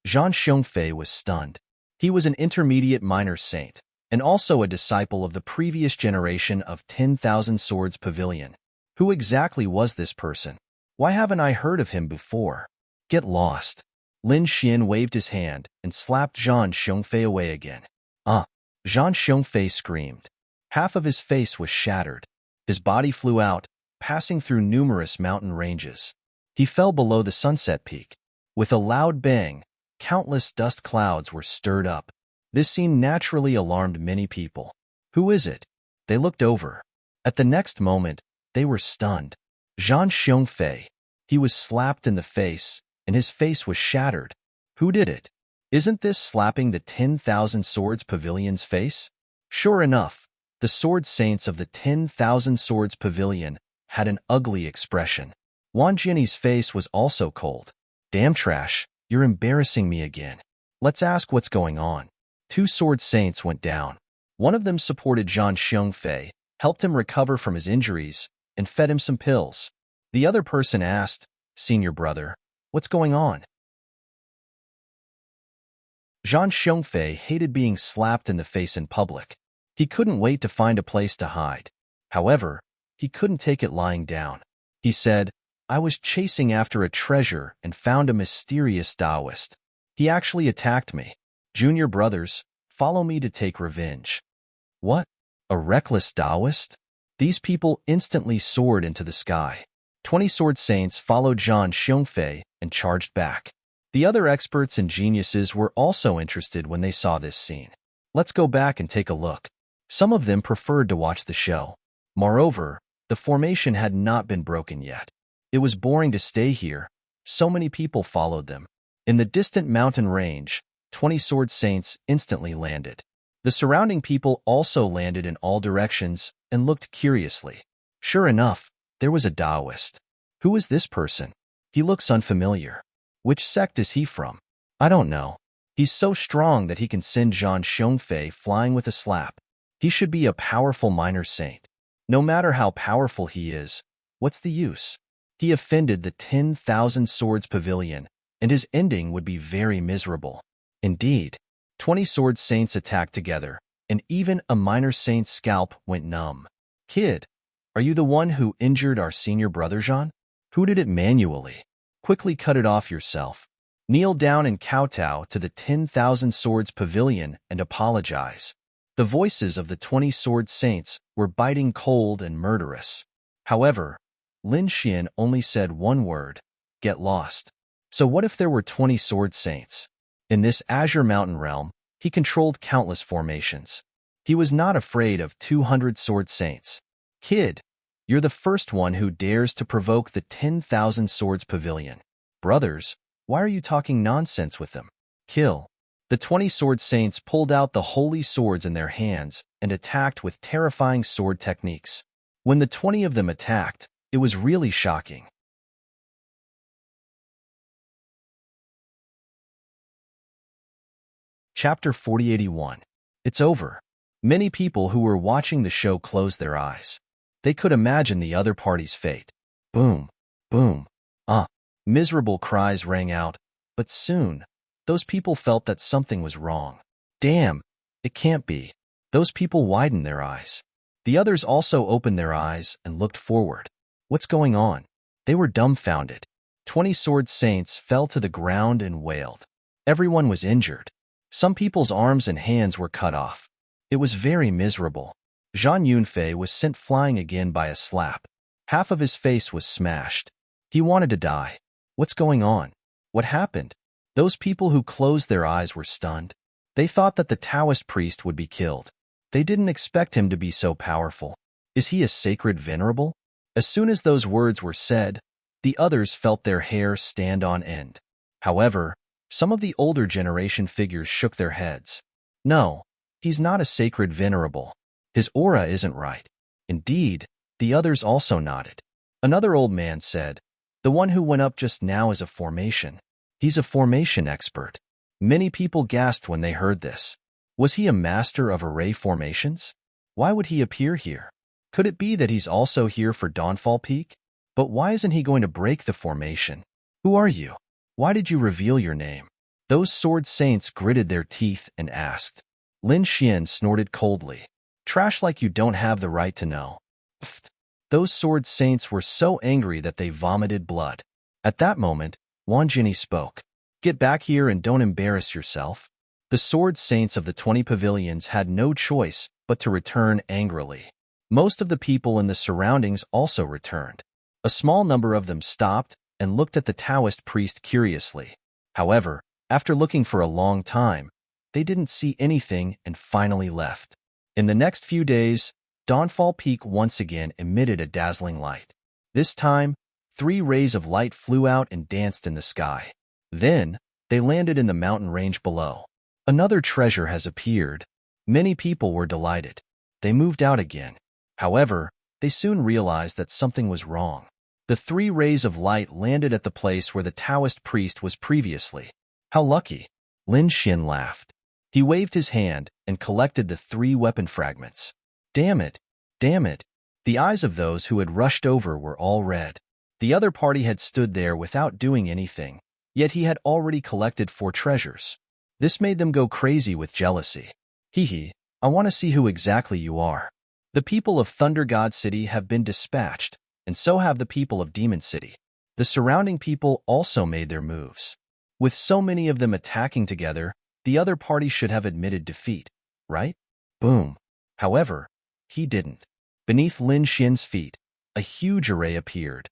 Zhang Xiongfei was stunned. He was an intermediate minor saint, and also a disciple of the previous generation of 10,000 Swords Pavilion. Who exactly was this person? Why haven't I heard of him before? Get lost. Lin Xian waved his hand and slapped Zhang Xiongfei away again. Zhang Xiongfei screamed. Half of his face was shattered. His body flew out, passing through numerous mountain ranges. He fell below the sunset peak. With a loud bang, countless dust clouds were stirred up. This scene naturally alarmed many people. Who is it? They looked over. At the next moment, they were stunned. Zhang Xiongfei. He was slapped in the face, and his face was shattered. Who did it? Isn't this slapping the 10,000 Swords Pavilion's face? Sure enough, the sword saints of the 10,000 Swords Pavilion had an ugly expression. Wang Jinny's face was also cold. Damn trash, you're embarrassing me again. Let's ask what's going on. Two sword saints went down. One of them supported Zhang Xiongfei, helped him recover from his injuries, and fed him some pills. The other person asked, Senior brother, what's going on? Zhang Xiongfei hated being slapped in the face in public. He couldn't wait to find a place to hide. However, he couldn't take it lying down. He said, I was chasing after a treasure and found a mysterious Taoist. He actually attacked me. Junior brothers, follow me to take revenge. What? A reckless Taoist? These people instantly soared into the sky. 20 sword saints followed Zhang Xiongfei and charged back. The other experts and geniuses were also interested when they saw this scene. Let's go back and take a look. Some of them preferred to watch the show. Moreover, the formation had not been broken yet. It was boring to stay here. So many people followed them. In the distant mountain range, 20 sword saints instantly landed. The surrounding people also landed in all directions and looked curiously. Sure enough, there was a Taoist. Who is this person? He looks unfamiliar. Which sect is he from? I don't know. He's so strong that he can send Zhang Xiongfei flying with a slap. He should be a powerful minor saint. No matter how powerful he is, what's the use? He offended the 10,000 Swords Pavilion, and his ending would be very miserable. Indeed, 20 sword saints attacked together, and even a minor saint's scalp went numb. Kid, are you the one who injured our senior brother Jean? Who did it manually? Quickly cut it off yourself. Kneel down and kowtow to the 10,000 Swords Pavilion and apologize. The voices of the 20 sword saints were biting cold and murderous. However, Lin Xian only said one word, get lost. So what if there were 20 sword saints? In this Azure Mountain realm, he controlled countless formations. He was not afraid of 200 sword saints. Kid, you're the first one who dares to provoke the 10,000 Swords Pavilion. Brothers, why are you talking nonsense with them? Kill. The 20 sword saints pulled out the holy swords in their hands and attacked with terrifying sword techniques. When the 20 of them attacked, it was really shocking. Chapter 4081. It's over. Many people who were watching the show closed their eyes. They could imagine the other party's fate. Boom, boom, miserable cries rang out, but soon, those people felt that something was wrong. Damn, it can't be. Those people widened their eyes. The others also opened their eyes and looked forward. What's going on? They were dumbfounded. 20 sword saints fell to the ground and wailed. Everyone was injured. Some people's arms and hands were cut off. It was very miserable. Zhang Yunfei was sent flying again by a slap. Half of his face was smashed. He wanted to die. What's going on? What happened? Those people who closed their eyes were stunned. They thought that the Taoist priest would be killed. They didn't expect him to be so powerful. Is he a sacred venerable? As soon as those words were said, the others felt their hair stand on end. However, some of the older generation figures shook their heads. No, he's not a sacred venerable. His aura isn't right. Indeed, the others also nodded. Another old man said, the one who went up just now is a formation. He's a formation expert. Many people gasped when they heard this. Was he a master of array formations? Why would he appear here? Could it be that he's also here for Dawnfall Peak? But why isn't he going to break the formation? Who are you? Why did you reveal your name? Those sword saints gritted their teeth and asked. Lin Xian snorted coldly. Trash like you don't have the right to know. Pfft. Those sword saints were so angry that they vomited blood. At that moment, Wang Jinny spoke. Get back here and don't embarrass yourself. The sword saints of the 20 pavilions had no choice but to return angrily. Most of the people in the surroundings also returned. A small number of them stopped and looked at the Taoist priest curiously. However, after looking for a long time, they didn't see anything and finally left. In the next few days, Dawnfall Peak once again emitted a dazzling light. This time, 3 rays of light flew out and danced in the sky. Then, they landed in the mountain range below. Another treasure has appeared. Many people were delighted. They moved out again. However, they soon realized that something was wrong. The 3 rays of light landed at the place where the Taoist priest was previously. How lucky! Lin Xian laughed. He waved his hand and collected the 3 weapon fragments. Damn it! Damn it! The eyes of those who had rushed over were all red. The other party had stood there without doing anything, yet he had already collected 4 treasures. This made them go crazy with jealousy. Hee, I want to see who exactly you are. The people of Thunder God City have been dispatched, and so have the people of Demon City. The surrounding people also made their moves. With so many of them attacking together, the other party should have admitted defeat, right? Boom. However, he didn't. Beneath Lin Xian's feet, a huge array appeared.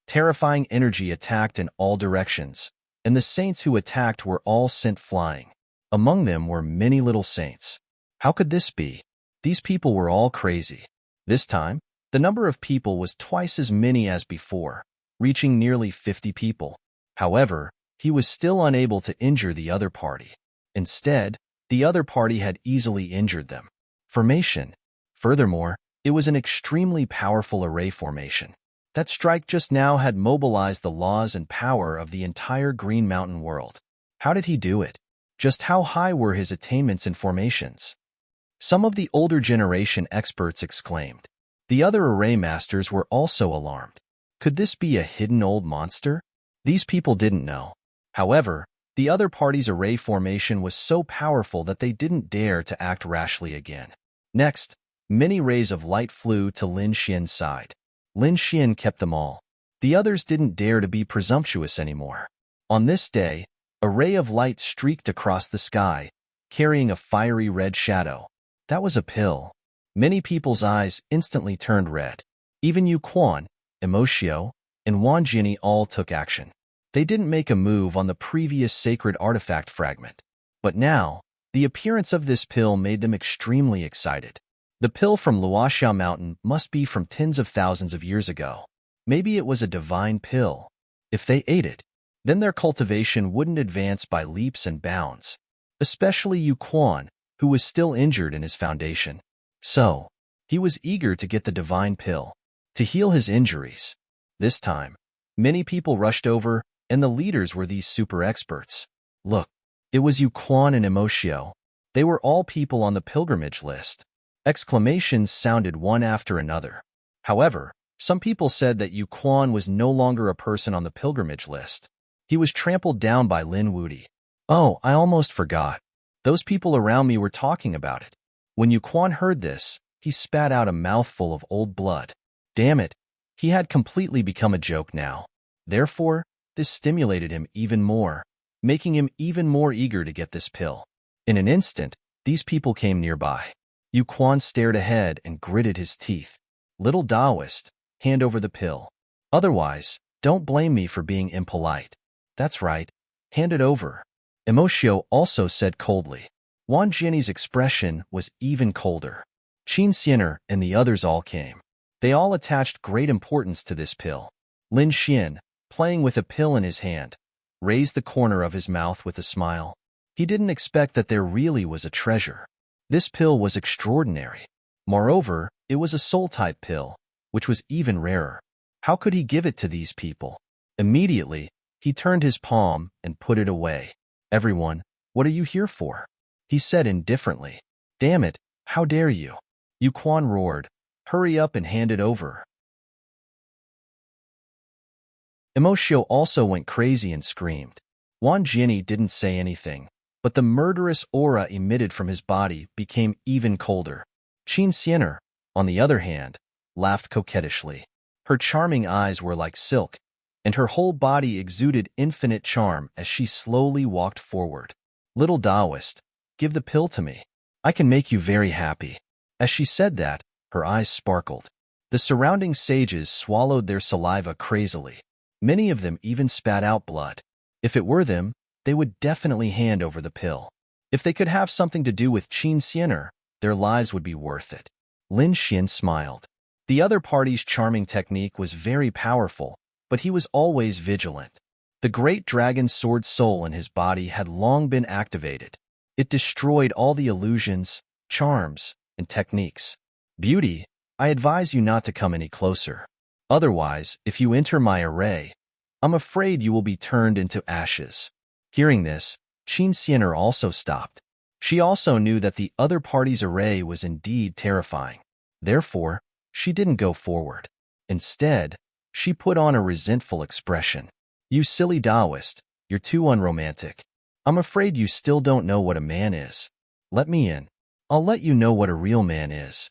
Terrifying energy attacked in all directions, and the saints who attacked were all sent flying. Among them were many little saints. How could this be? These people were all crazy. This time, the number of people was twice as many as before, reaching nearly 50 people. However, he was still unable to injure the other party. Instead, the other party had easily injured them. Formation. Furthermore, it was an extremely powerful array formation. That strike just now had mobilized the laws and power of the entire Green Mountain world. How did he do it? Just how high were his attainments in formations? Some of the older generation experts exclaimed. The other array masters were also alarmed. Could this be a hidden old monster? These people didn't know. However, the other party's array formation was so powerful that they didn't dare to act rashly again. Next, many rays of light flew to Lin Xian's side. Lin Xian kept them all. The others didn't dare to be presumptuous anymore. On this day, a ray of light streaked across the sky, carrying a fiery red shadow. That was a pill. Many people's eyes instantly turned red. Even Yu Quan, Emotio, and Wan Jinni all took action. They didn't make a move on the previous sacred artifact fragment. But now, the appearance of this pill made them extremely excited. The pill from Luoxiao Mountain must be from tens of thousands of years ago. Maybe it was a divine pill. If they ate it, then their cultivation wouldn't advance by leaps and bounds, especially Yu Quan, who was still injured in his foundation. So, he was eager to get the divine pill, to heal his injuries. This time, many people rushed over, and the leaders were these super experts. Look, it was Yu Quan and Emotio. They were all people on the pilgrimage list. Exclamations sounded one after another. However, some people said that Yu Quan was no longer a person on the pilgrimage list. He was trampled down by Lin Wudi. Oh, I almost forgot. Those people around me were talking about it. When Yu Quan heard this, he spat out a mouthful of old blood. Damn it, he had completely become a joke now. Therefore, this stimulated him even more, making him even more eager to get this pill. In an instant, these people came nearby. Yu Quan stared ahead and gritted his teeth. Little Taoist, hand over the pill. Otherwise, don't blame me for being impolite. That's right, hand it over. Emotio also said coldly. Wan Jinni's expression was even colder. Qin Xiener and the others all came. They all attached great importance to this pill. Lin Xian, playing with a pill in his hand, raised the corner of his mouth with a smile. He didn't expect that there really was a treasure. This pill was extraordinary. Moreover, it was a soul-type pill, which was even rarer. How could he give it to these people? Immediately, he turned his palm and put it away. Everyone, what are you here for? He said indifferently. Damn it, how dare you? Yu Quan roared. Hurry up and hand it over. Emotio also went crazy and screamed. Wan Jinni didn't say anything, but the murderous aura emitted from his body became even colder. Qin Xiener, on the other hand, laughed coquettishly. Her charming eyes were like silk, and her whole body exuded infinite charm as she slowly walked forward. Little Taoist, give the pill to me. I can make you very happy. As she said that, her eyes sparkled. The surrounding sages swallowed their saliva crazily. Many of them even spat out blood. If it were them, they would definitely hand over the pill. If they could have something to do with Qin Xiener, their lives would be worth it. Lin Xian smiled. The other party's charming technique was very powerful, but he was always vigilant. The great dragon sword soul in his body had long been activated. It destroyed all the illusions, charms, and techniques. Beauty, I advise you not to come any closer. Otherwise, if you enter my array, I'm afraid you will be turned into ashes. Hearing this, Qin Xiener also stopped. She also knew that the other party's array was indeed terrifying. Therefore, she didn't go forward. Instead, she put on a resentful expression. You silly Taoist, you're too unromantic. I'm afraid you still don't know what a man is. Let me in. I'll let you know what a real man is.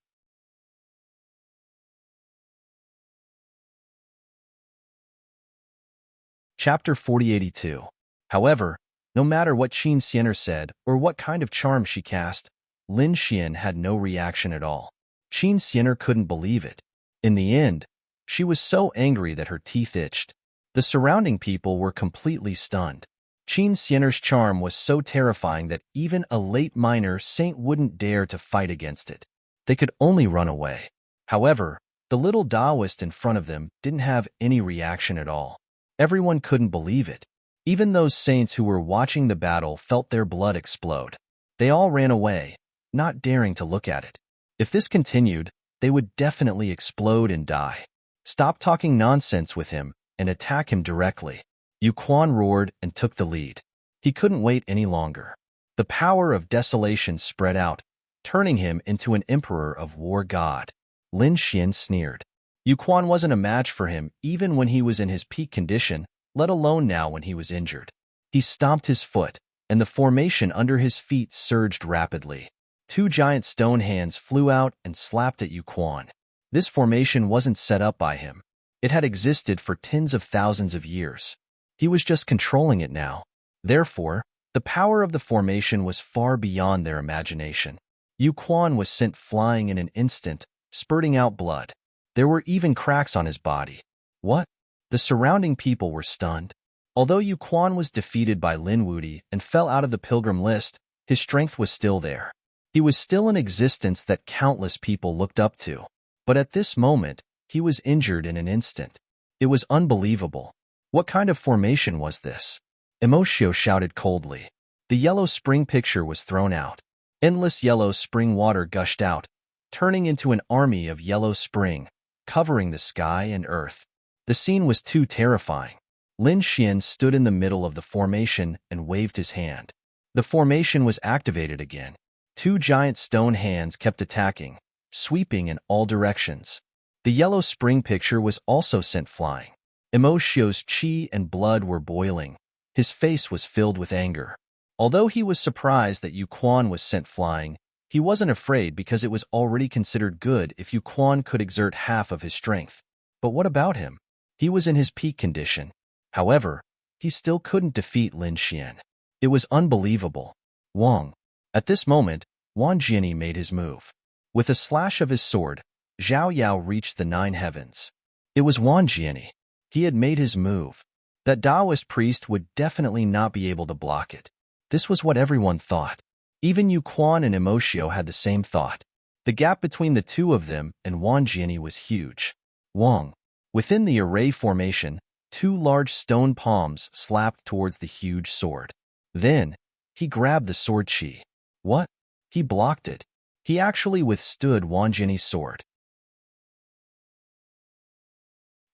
Chapter 4082. However, no matter what Qin Xiener said or what kind of charm she cast, Lin Xian had no reaction at all. Qin Xiener couldn't believe it. In the end, she was so angry that her teeth itched. The surrounding people were completely stunned. Qin Xiener's charm was so terrifying that even a late minor saint wouldn't dare to fight against it. They could only run away. However, the little Taoist in front of them didn't have any reaction at all. Everyone couldn't believe it. Even those saints who were watching the battle felt their blood explode. They all ran away, not daring to look at it. If this continued, they would definitely explode and die. Stop talking nonsense with him and attack him directly. Yu Quan roared and took the lead. He couldn't wait any longer. The power of desolation spread out, turning him into an emperor of war god. Lin Xian sneered. Yu Quan wasn't a match for him even when he was in his peak condition, let alone now when he was injured. He stomped his foot, and the formation under his feet surged rapidly. Two giant stone hands flew out and slapped at Yu Quan. This formation wasn't set up by him. It had existed for tens of thousands of years. He was just controlling it now. Therefore, the power of the formation was far beyond their imagination. Yu Quan was sent flying in an instant, spurting out blood. There were even cracks on his body. What? The surrounding people were stunned. Although Yu Quan was defeated by Lin Wudi and fell out of the pilgrim list, his strength was still there. He was still an existence that countless people looked up to. But at this moment, he was injured in an instant. It was unbelievable. What kind of formation was this? Emotio shouted coldly. The yellow spring picture was thrown out. Endless yellow spring water gushed out, turning into an army of yellow spring, covering the sky and earth. The scene was too terrifying. Lin Xian stood in the middle of the formation and waved his hand. The formation was activated again. Two giant stone hands kept attacking, sweeping in all directions. The yellow spring picture was also sent flying. Emotio's chi and blood were boiling. His face was filled with anger. Although he was surprised that Yu Quan was sent flying, he wasn't afraid because it was already considered good if Yu Quan could exert half of his strength. But what about him? He was in his peak condition. However, he still couldn't defeat Lin Xian. It was unbelievable. Wang. At this moment, Wan Jiani made his move. With a slash of his sword, Zhao Yao reached the 9 heavens. It was Wan Jiani. He had made his move. That Taoist priest would definitely not be able to block it. This was what everyone thought. Even Yu Quan and Emotio had the same thought. The gap between the two of them and Wan Jiani was huge. Wang. Within the array formation, 2 large stone palms slapped towards the huge sword. Then, he grabbed the sword chi. What? He blocked it. He actually withstood Wan Jiani's sword.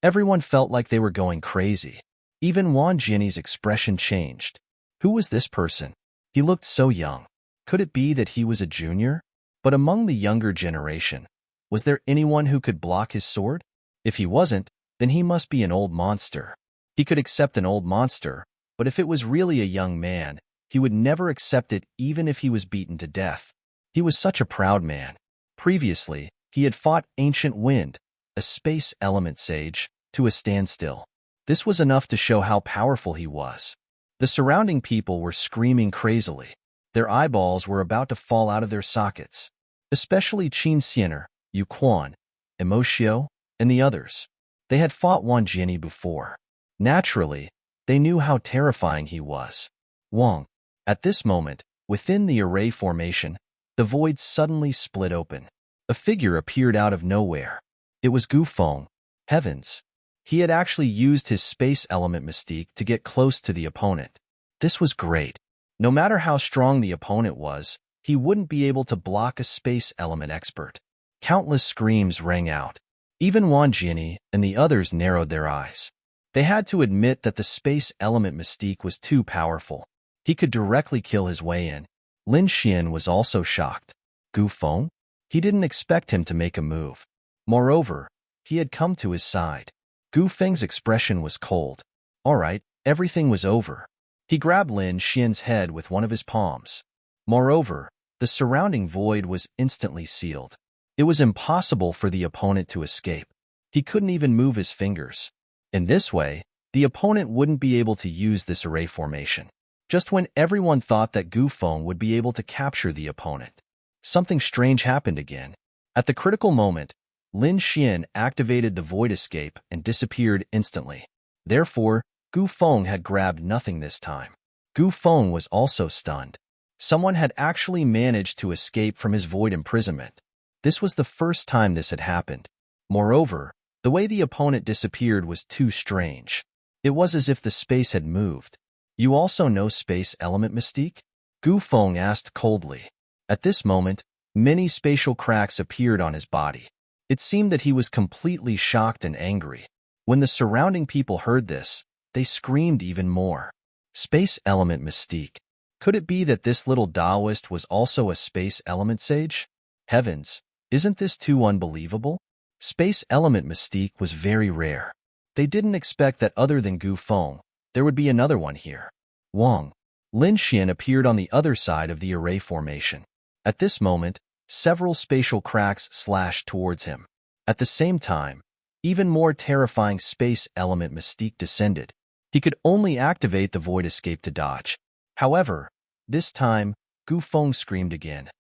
Everyone felt like they were going crazy. Even Wan Jiani's expression changed. Who was this person? He looked so young. Could it be that he was a junior? But among the younger generation, was there anyone who could block his sword? If he wasn't, then he must be an old monster. He could accept an old monster, but if it was really a young man, he would never accept it even if he was beaten to death. He was such a proud man. Previously, he had fought Ancient Wind, a space element sage, to a standstill. This was enough to show how powerful he was. The surrounding people were screaming crazily. Their eyeballs were about to fall out of their sockets. Especially Qin Xiener, Yu Quan, Emotio, and the others. They had fought Wan Jiani before. Naturally, they knew how terrifying he was. Wang. At this moment, within the array formation, the void suddenly split open. A figure appeared out of nowhere. It was Gu Feng. Heavens. He had actually used his space element mystique to get close to the opponent. This was great. No matter how strong the opponent was, he wouldn't be able to block a space element expert. Countless screams rang out. Even Wan Jiani and the others narrowed their eyes. They had to admit that the space element mystique was too powerful. He could directly kill his way in. Lin Xian was also shocked. Gu Feng? He didn't expect him to make a move. Moreover, he had come to his side. Gu Feng's expression was cold. All right, everything was over. He grabbed Lin Xian's head with one of his palms. Moreover, the surrounding void was instantly sealed. It was impossible for the opponent to escape. He couldn't even move his fingers. In this way, the opponent wouldn't be able to use this array formation. Just when everyone thought that Gu Feng would be able to capture the opponent, something strange happened again. At the critical moment, Lin Xian activated the void escape and disappeared instantly. Therefore, Gu Feng had grabbed nothing this time. Gu Feng was also stunned. Someone had actually managed to escape from his void imprisonment. This was the first time this had happened. Moreover, the way the opponent disappeared was too strange. It was as if the space had moved. You also know space element mystique? Gu Feng asked coldly. At this moment, many spatial cracks appeared on his body. It seemed that he was completely shocked and angry. When the surrounding people heard this, they screamed even more. Space element mystique. Could it be that this little Taoist was also a space element sage? Heavens, isn't this too unbelievable? Space element mystique was very rare. They didn't expect that other than Gu Feng, there would be another one here. Wang. Lin Xian appeared on the other side of the array formation. At this moment, several spatial cracks slashed towards him. At the same time, even more terrifying space element mystique descended. He could only activate the void escape to dodge. However, this time, Gu Feng screamed again.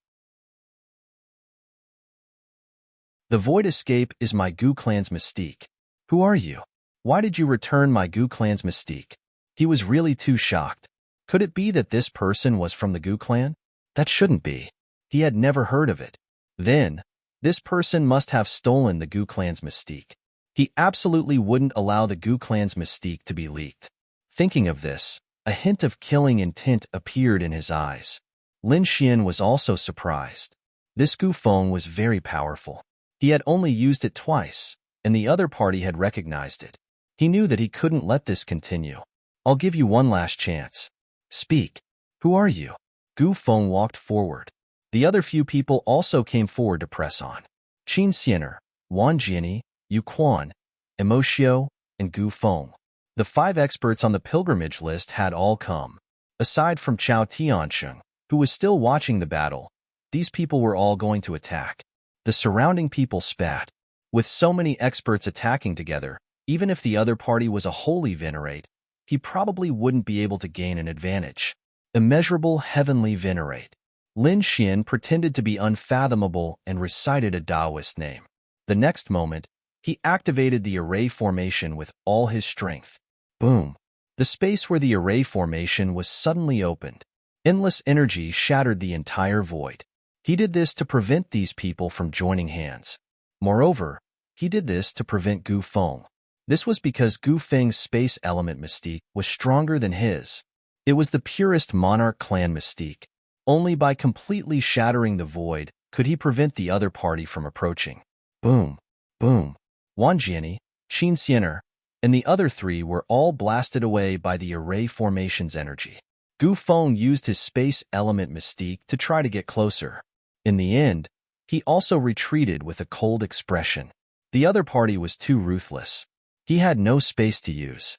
The void escape is my Gu clan's mystique. Who are you? Why did you return my Gu clan's mystique? He was really too shocked. Could it be that this person was from the Gu clan? That shouldn't be. He had never heard of it. Then, this person must have stolen the Gu clan's mystique. He absolutely wouldn't allow the Gu clan's mystique to be leaked. Thinking of this, a hint of killing intent appeared in his eyes. Lin Xian was also surprised. This Gu Feng was very powerful. He had only used it twice, and the other party had recognized it. He knew that he couldn't let this continue. I'll give you one last chance. Speak. Who are you? Gu Feng walked forward. The other few people also came forward to press on. Qin Xiener, Wan Jiani, Yu Quan, Emocio, and Gu Feng. The 5 experts on the pilgrimage list had all come. Aside from Chao Tiansheng, who was still watching the battle, these people were all going to attack. The surrounding people spat. With so many experts attacking together, even if the other party was a holy venerate, he probably wouldn't be able to gain an advantage. Immeasurable heavenly venerate. Lin Xian pretended to be unfathomable and recited a Taoist name. The next moment, he activated the array formation with all his strength. Boom! The space where the array formation was suddenly opened. Endless energy shattered the entire void. He did this to prevent these people from joining hands. Moreover, he did this to prevent Gu Feng. This was because Gu Feng's space element mystique was stronger than his. It was the purest monarch clan mystique. Only by completely shattering the void could he prevent the other party from approaching. Boom! Boom! Wan Jiani, Qin Xiener, and the other 3 were all blasted away by the array formation's energy. Gu Feng used his space element mystique to try to get closer. In the end, he also retreated with a cold expression. The other party was too ruthless. He had no space to use.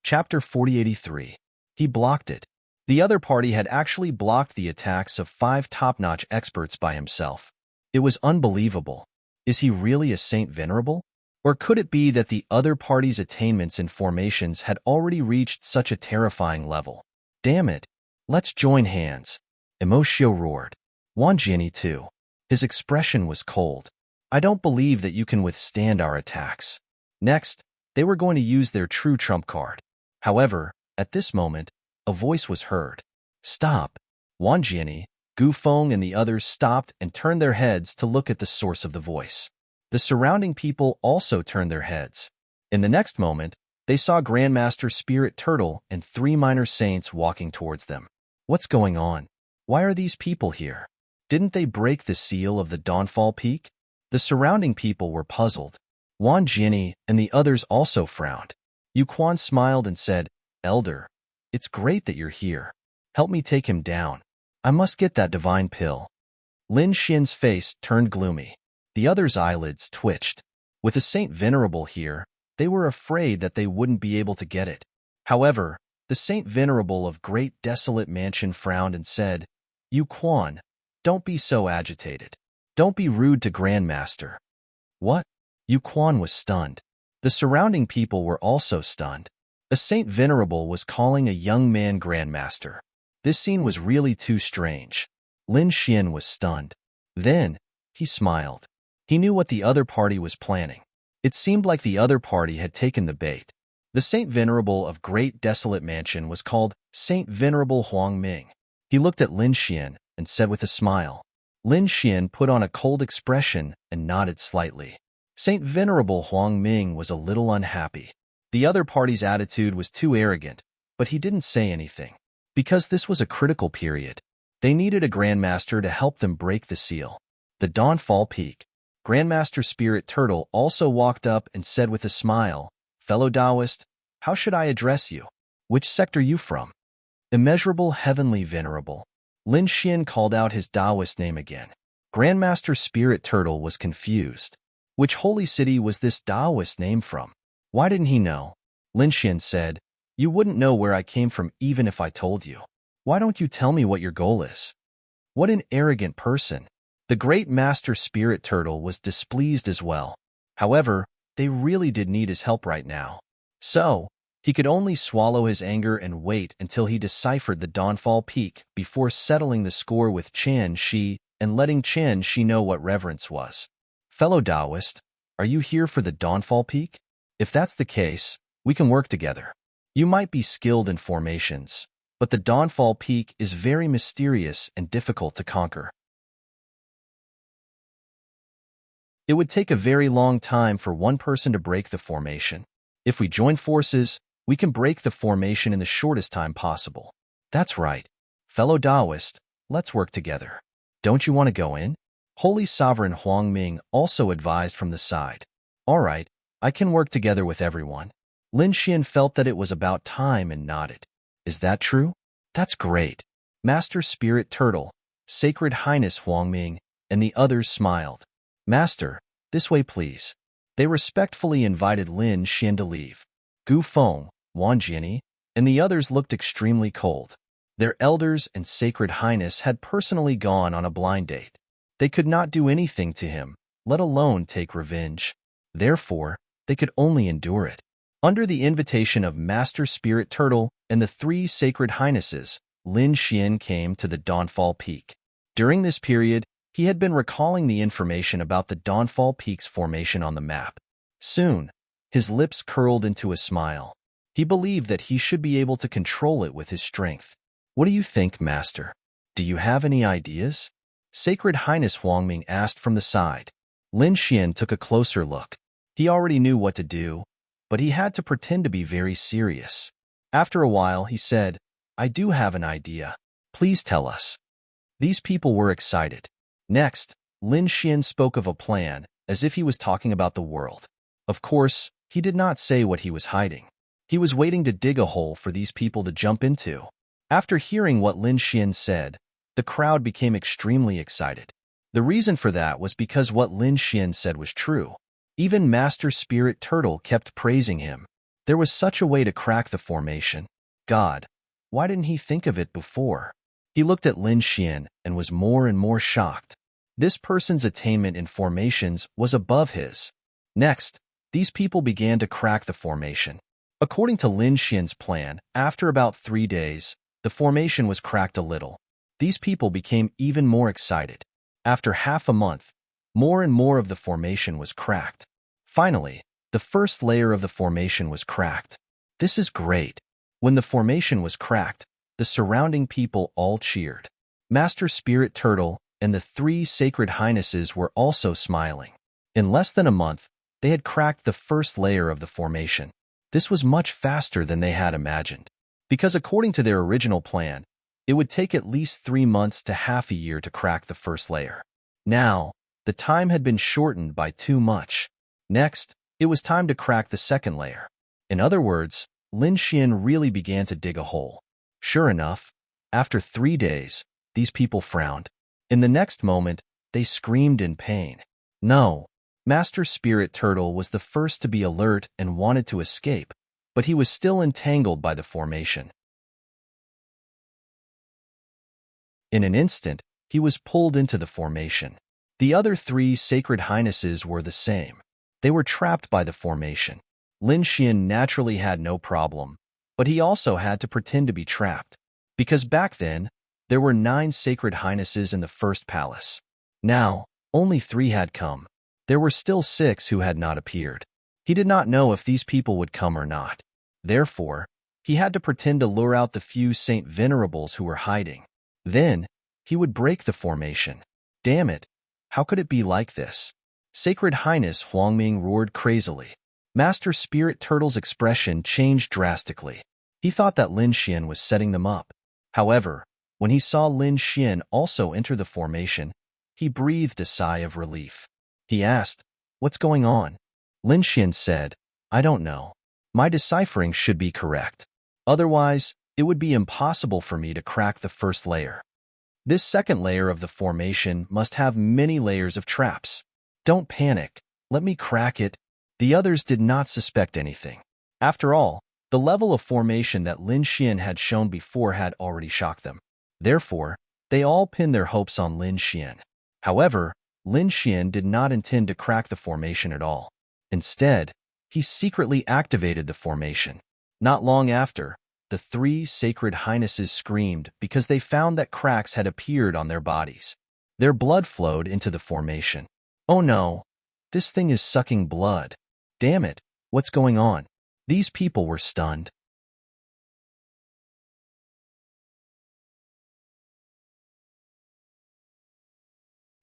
Chapter 4083. He blocked it. The other party had actually blocked the attacks of 5 top-notch experts by himself. It was unbelievable. Is he really a Saint Venerable? Or could it be that the other party's attainments and formations had already reached such a terrifying level? Damn it! Let's join hands. Emocio roared. Wan Jiani too. His expression was cold. I don't believe that you can withstand our attacks. Next, they were going to use their true trump card. However, at this moment, a voice was heard. Stop! Wan Jiani, Gu Feng and the others stopped and turned their heads to look at the source of the voice. The surrounding people also turned their heads. In the next moment, they saw Grandmaster Spirit Turtle and 3 minor saints walking towards them. What's going on? Why are these people here? Didn't they break the seal of the Dawnfall Peak? The surrounding people were puzzled. Wan Jiani and the others also frowned. Yu Quan smiled and said, Elder, it's great that you're here. Help me take him down. I must get that divine pill. Lin Xian's face turned gloomy. The others' eyelids twitched. With a Saint Venerable here, they were afraid that they wouldn't be able to get it. However, the Saint Venerable of Great Desolate Mansion frowned and said, Yu Quan, don't be so agitated. Don't be rude to Grandmaster. What? Yu Quan was stunned. The surrounding people were also stunned. A Saint Venerable was calling a young man Grandmaster. This scene was really too strange. Lin Xian was stunned. Then, he smiled. He knew what the other party was planning. It seemed like the other party had taken the bait. The Saint Venerable of Great Desolate Mansion was called Saint Venerable Huang Ming. He looked at Lin Xian and said with a smile. Lin Xian put on a cold expression and nodded slightly. Saint Venerable Huang Ming was a little unhappy. The other party's attitude was too arrogant, but he didn't say anything. Because this was a critical period, they needed a Grandmaster to help them break the seal. The Dawnfall Peak. Grandmaster Spirit Turtle also walked up and said with a smile, "Fellow Taoist, how should I address you? Which sect are you from?" Immeasurable Heavenly Venerable. Lin Xian called out his Taoist name again. Grandmaster Spirit Turtle was confused. Which holy city was this Taoist name from? Why didn't he know? Lin Xian said, "You wouldn't know where I came from even if I told you. Why don't you tell me what your goal is?" What an arrogant person. The great Master Spirit Turtle was displeased as well. However, they really did need his help right now. So, he could only swallow his anger and wait until he deciphered the Dawnfall Peak before settling the score with Chen Shi and letting Chen Shi know what reverence was. Fellow Taoist, are you here for the Dawnfall Peak? If that's the case, we can work together. You might be skilled in formations, but the Dawnfall Peak is very mysterious and difficult to conquer. It would take a very long time for one person to break the formation. If we join forces, we can break the formation in the shortest time possible. That's right. Fellow Taoist, let's work together. Don't you want to go in? Holy Sovereign Huang Ming also advised from the side. All right, I can work together with everyone. Lin Xian felt that it was about time and nodded. Is that true? That's great. Master Spirit Turtle, Sacred Highness Huang Ming, and the others smiled. Master, this way please. They respectfully invited Lin Xian to leave. Gu Feng, Wan Jiani, and the others looked extremely cold. Their elders and Sacred Highness had personally gone on a blind date. They could not do anything to him, let alone take revenge. Therefore, they could only endure it. Under the invitation of Master Spirit Turtle and the three Sacred Highnesses, Lin Xian came to the Dawnfall Peak. During this period, he had been recalling the information about the Dawnfall Peak's formation on the map. Soon, his lips curled into a smile. He believed that he should be able to control it with his strength. What do you think, Master? Do you have any ideas? Sacred Highness Huang Ming asked from the side. Lin Xian took a closer look. He already knew what to do, but he had to pretend to be very serious. After a while, he said, I do have an idea. Please tell us. These people were excited. Next, Lin Xian spoke of a plan, as if he was talking about the world. Of course, he did not say what he was hiding. He was waiting to dig a hole for these people to jump into. After hearing what Lin Xian said, the crowd became extremely excited. The reason for that was because what Lin Xian said was true. Even Master Spirit Turtle kept praising him. There was such a way to crack the formation. God, why didn't he think of it before? He looked at Lin Xian and was more and more shocked. This person's attainment in formations was above his. Next, these people began to crack the formation. According to Lin Xian's plan, after about 3 days, the formation was cracked a little. These people became even more excited. After half a month, more and more of the formation was cracked. Finally, the first layer of the formation was cracked. This is great. When the formation was cracked, the surrounding people all cheered. Master Spirit Turtle and the three Sacred Highnesses were also smiling. In less than a month, they had cracked the first layer of the formation. This was much faster than they had imagined. Because according to their original plan, it would take at least 3 months to half a year to crack the first layer. Now, the time had been shortened by too much. Next, it was time to crack the second layer. In other words, Lin Xian really began to dig a hole. Sure enough, after 3 days, these people frowned. In the next moment, they screamed in pain. No, Master Spirit Turtle was the first to be alert and wanted to escape, but he was still entangled by the formation. In an instant, he was pulled into the formation. The other three Sacred Highnesses were the same. They were trapped by the formation. Lin Xian naturally had no problem, but he also had to pretend to be trapped. Because back then, there were 9 Sacred Highnesses in the first palace. Now, only 3 had come. There were still 6 who had not appeared. He did not know if these people would come or not. Therefore, he had to pretend to lure out the few Saint Venerables who were hiding. Then, he would break the formation. Damn it, how could it be like this? Sacred Highness Huangming roared crazily. Master Spirit Turtle's expression changed drastically. He thought that Lin Xian was setting them up. However, when he saw Lin Xian also enter the formation, he breathed a sigh of relief. He asked, "What's going on?" Lin Xian said, "I don't know. My deciphering should be correct. Otherwise, it would be impossible for me to crack the first layer. This second layer of the formation must have many layers of traps. Don't panic. Let me crack it." The others did not suspect anything. After all, the level of formation that Lin Xian had shown before had already shocked them. Therefore, they all pinned their hopes on Lin Xian. However, Lin Xian did not intend to crack the formation at all. Instead, he secretly activated the formation. Not long after, the three Sacred Highnesses screamed because they found that cracks had appeared on their bodies. Their blood flowed into the formation. "Oh no, this thing is sucking blood. Damn it, what's going on?" These people were stunned.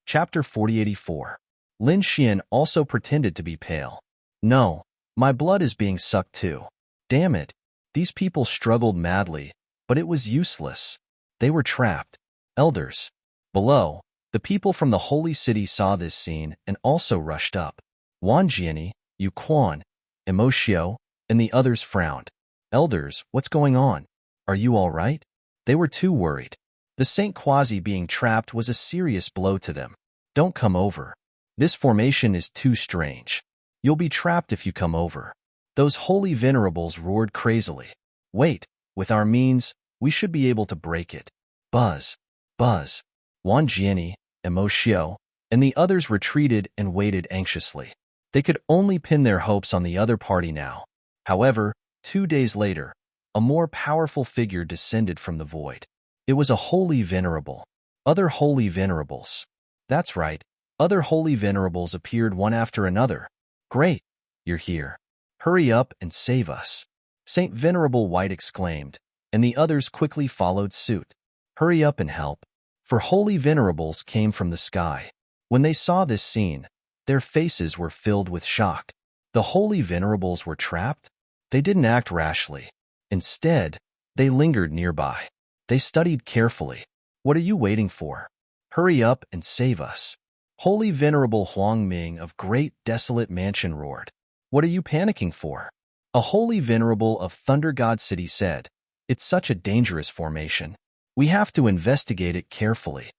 Chapter 4084. Lin Xian also pretended to be pale. "No, my blood is being sucked too. Damn it." These people struggled madly, but it was useless. They were trapped. Elders. Below, the people from the holy city saw this scene and also rushed up. Wan Jiani, Yu Quan, Emotio, and the others frowned. "Elders, what's going on? Are you all right?" They were too worried. The Saint Quasi being trapped was a serious blow to them. "Don't come over. This formation is too strange. You'll be trapped if you come over." Those holy venerables roared crazily. "Wait, with our means, we should be able to break it." Buzz, buzz. Wan Jiani, Emotio, and the others retreated and waited anxiously. They could only pin their hopes on the other party now. However, 2 days later, a more powerful figure descended from the void. It was a holy venerable. Other holy venerables. That's right, other holy venerables appeared one after another. "Great, you're here. Hurry up and save us," Saint Venerable White exclaimed, and the others quickly followed suit. "Hurry up and help." For holy venerables came from the sky. When they saw this scene, their faces were filled with shock. The holy venerables were trapped? They didn't act rashly. Instead, they lingered nearby. They studied carefully. "What are you waiting for? Hurry up and save us." Holy Venerable Huang Ming of Great Desolate Mansion roared. "What are you panicking for?" A holy venerable of Thunder God City said, "It's such a dangerous formation. We have to investigate it carefully."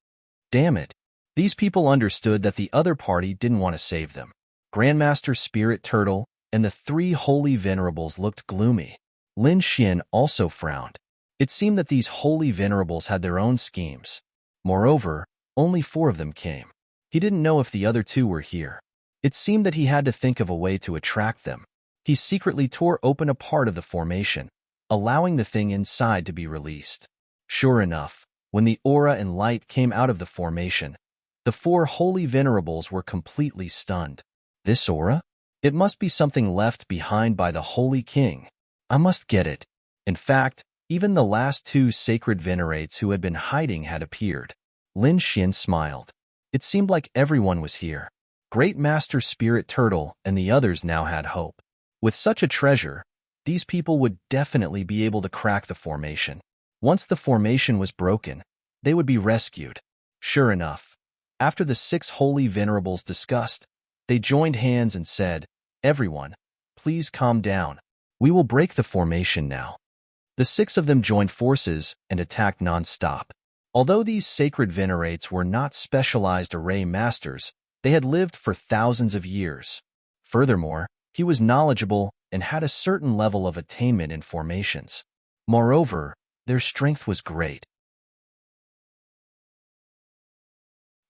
Damn it. These people understood that the other party didn't want to save them. Grandmaster Spirit Turtle and the three holy venerables looked gloomy. Lin Xian also frowned. It seemed that these holy venerables had their own schemes. Moreover, only 4 of them came. He didn't know if the other 2 were here. It seemed that he had to think of a way to attract them. He secretly tore open a part of the formation, allowing the thing inside to be released. Sure enough, when the aura and light came out of the formation, the 4 holy venerables were completely stunned. This aura? It must be something left behind by the Holy King. I must get it. In fact, even the last 2 sacred venerates who had been hiding had appeared. Lin Xian smiled. It seemed like everyone was here. Great Master Spirit Turtle and the others now had hope. With such a treasure, these people would definitely be able to crack the formation. Once the formation was broken, they would be rescued. Sure enough, after the 6 holy venerables discussed, they joined hands and said, "Everyone, please calm down. We will break the formation now." The 6 of them joined forces and attacked non-stop. Although these sacred venerates were not specialized array masters, they had lived for thousands of years. Furthermore, he was knowledgeable and had a certain level of attainment in formations. Moreover, their strength was great.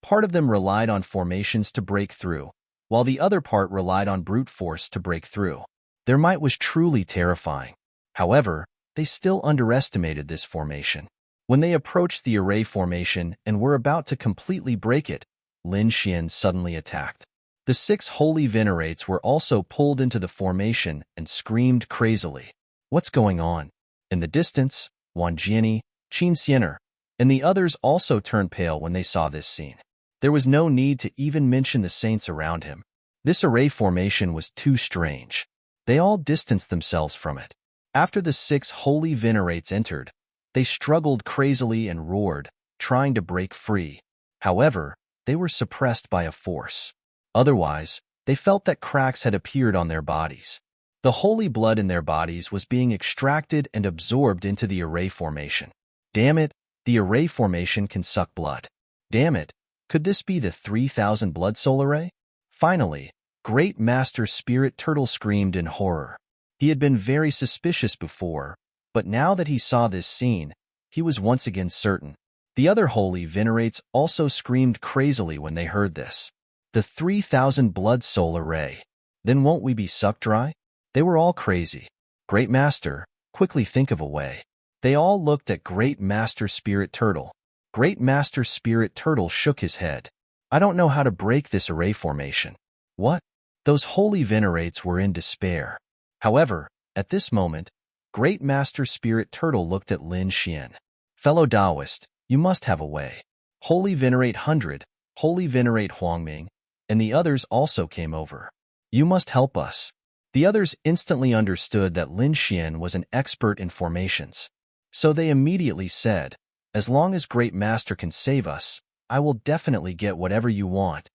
Part of them relied on formations to break through, while the other part relied on brute force to break through. Their might was truly terrifying. However, they still underestimated this formation. When they approached the array formation and were about to completely break it, Lin Xian suddenly attacked. The 6 holy venerates were also pulled into the formation and screamed crazily. "What's going on?" In the distance, Wan Jiani, Qin Xiener, and the others also turned pale when they saw this scene. There was no need to even mention the saints around him. This array formation was too strange. They all distanced themselves from it. After the 6 holy venerates entered, they struggled crazily and roared, trying to break free. However, they were suppressed by a force. Otherwise, they felt that cracks had appeared on their bodies. The holy blood in their bodies was being extracted and absorbed into the array formation. Damn it, the array formation can suck blood. Damn it, could this be the 3,000 blood soul array? Finally, Great Master Spirit Turtle screamed in horror. He had been very suspicious before, but now that he saw this scene, he was once again certain. The other holy venerates also screamed crazily when they heard this. The 3,000 blood soul array. Then won't we be sucked dry? They were all crazy. Great Master, quickly think of a way. They all looked at Great Master Spirit Turtle. Great Master Spirit Turtle shook his head. I don't know how to break this array formation. What? Those holy venerates were in despair. However, at this moment, Great Master Spirit Turtle looked at Lin Xian. Fellow Taoist, you must have a way. Holy Venerate 100, Holy Venerate Huangming, and the others also came over. You must help us. The others instantly understood that Lin Xian was an expert in formations. So they immediately said, as long as Great Master can save us, I will definitely get whatever you want.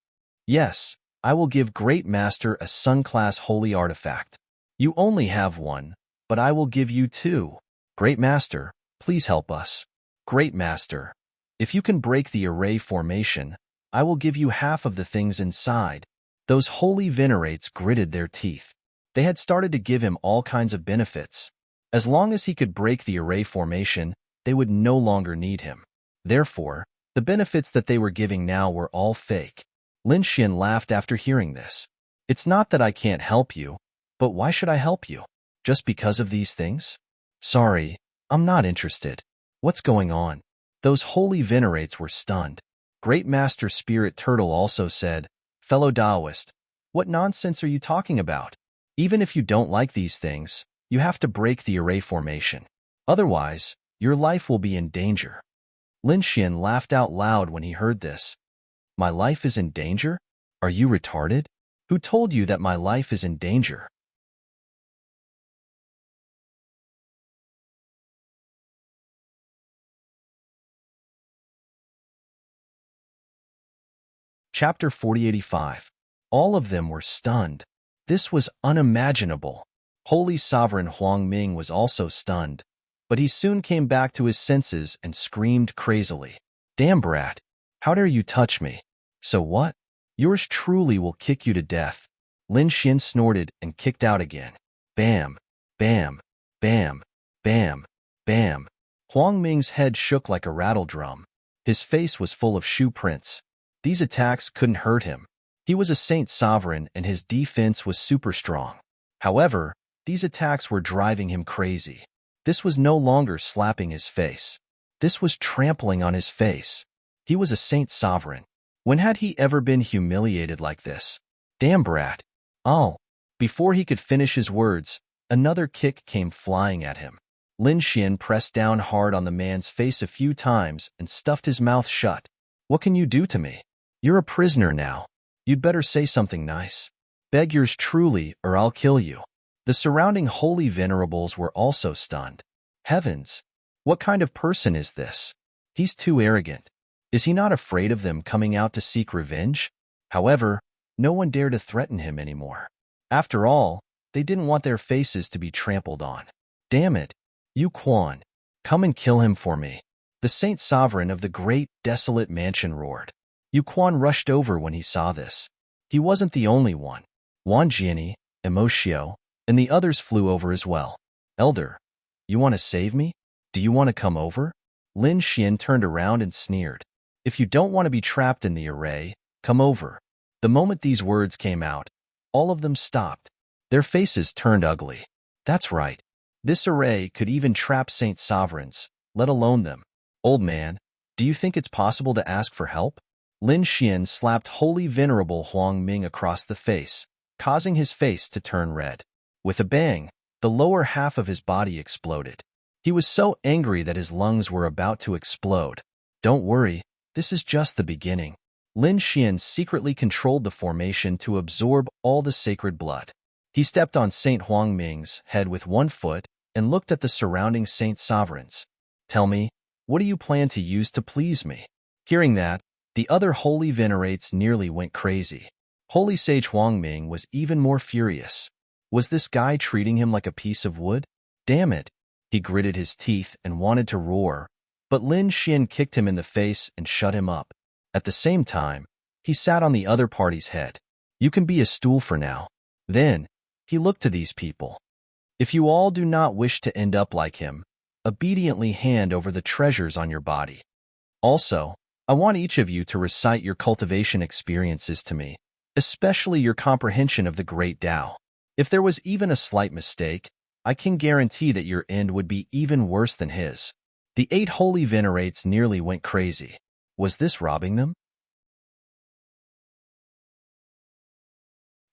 Yes, I will give Great Master a Sun-class holy artifact. You only have one, but I will give you 2. Great Master, please help us. Great Master, if you can break the array formation, I will give you half of the things inside. Those holy venerates gritted their teeth. They had started to give him all kinds of benefits. As long as he could break the array formation, they would no longer need him. Therefore, the benefits that they were giving now were all fake. Lin Xian laughed after hearing this. It's not that I can't help you, but why should I help you? Just because of these things? Sorry, I'm not interested. What's going on? Those holy venerates were stunned. Great Master Spirit Turtle also said, Fellow Taoist, what nonsense are you talking about? Even if you don't like these things, you have to break the array formation. Otherwise, your life will be in danger. Lin Xian laughed out loud when he heard this. My life is in danger? Are you retarded? Who told you that my life is in danger? Chapter 4085. All of them were stunned. This was unimaginable. Holy Sovereign Huang Ming was also stunned, but he soon came back to his senses and screamed crazily. Damn brat, how dare you touch me? So what? Yours truly will kick you to death. Lin Xian snorted and kicked out again. Bam, bam, bam, bam, bam. Huang Ming's head shook like a rattle drum. His face was full of shoe prints. These attacks couldn't hurt him. He was a Saint Sovereign and his defense was super strong. However, these attacks were driving him crazy. This was no longer slapping his face. This was trampling on his face. He was a Saint Sovereign. When had he ever been humiliated like this? Damn brat. Oh. Before he could finish his words, another kick came flying at him. Lin Xian pressed down hard on the man's face a few times and stuffed his mouth shut. What can you do to me? You're a prisoner now. You'd better say something nice. Beg yours truly, or I'll kill you. The surrounding holy venerables were also stunned. Heavens! What kind of person is this? He's too arrogant. Is he not afraid of them coming out to seek revenge? However, no one dared to threaten him anymore. After all, they didn't want their faces to be trampled on. Damn it! Yu Quan, come and kill him for me. The Saint Sovereign of the great, desolate mansion roared. Yu Quan rushed over when he saw this. He wasn't the only one. Wan Jiani, Emotio, and the others flew over as well. Elder, you want to save me? Do you want to come over? Lin Xian turned around and sneered. If you don't want to be trapped in the array, come over. The moment these words came out, all of them stopped. Their faces turned ugly. That's right. This array could even trap Saint Sovereigns, let alone them. Old man, do you think it's possible to ask for help? Lin Xian slapped Holy Venerable Huang Ming across the face, causing his face to turn red. With a bang, the lower half of his body exploded. He was so angry that his lungs were about to explode. Don't worry, this is just the beginning. Lin Xian secretly controlled the formation to absorb all the sacred blood. He stepped on Saint Huangming's head with one foot and looked at the surrounding saint sovereigns. Tell me, what do you plan to use to please me? Hearing that, the other holy venerates nearly went crazy. Holy Sage Huangming was even more furious. Was this guy treating him like a piece of wood? Damn it! He gritted his teeth and wanted to roar, but Lin Xian kicked him in the face and shut him up. At the same time, he sat on the other party's head. You can be a stool for now. Then, he looked to these people. If you all do not wish to end up like him, obediently hand over the treasures on your body. Also, I want each of you to recite your cultivation experiences to me, especially your comprehension of the Great Tao. If there was even a slight mistake, I can guarantee that your end would be even worse than his. The 8 holy venerates nearly went crazy. Was this robbing them?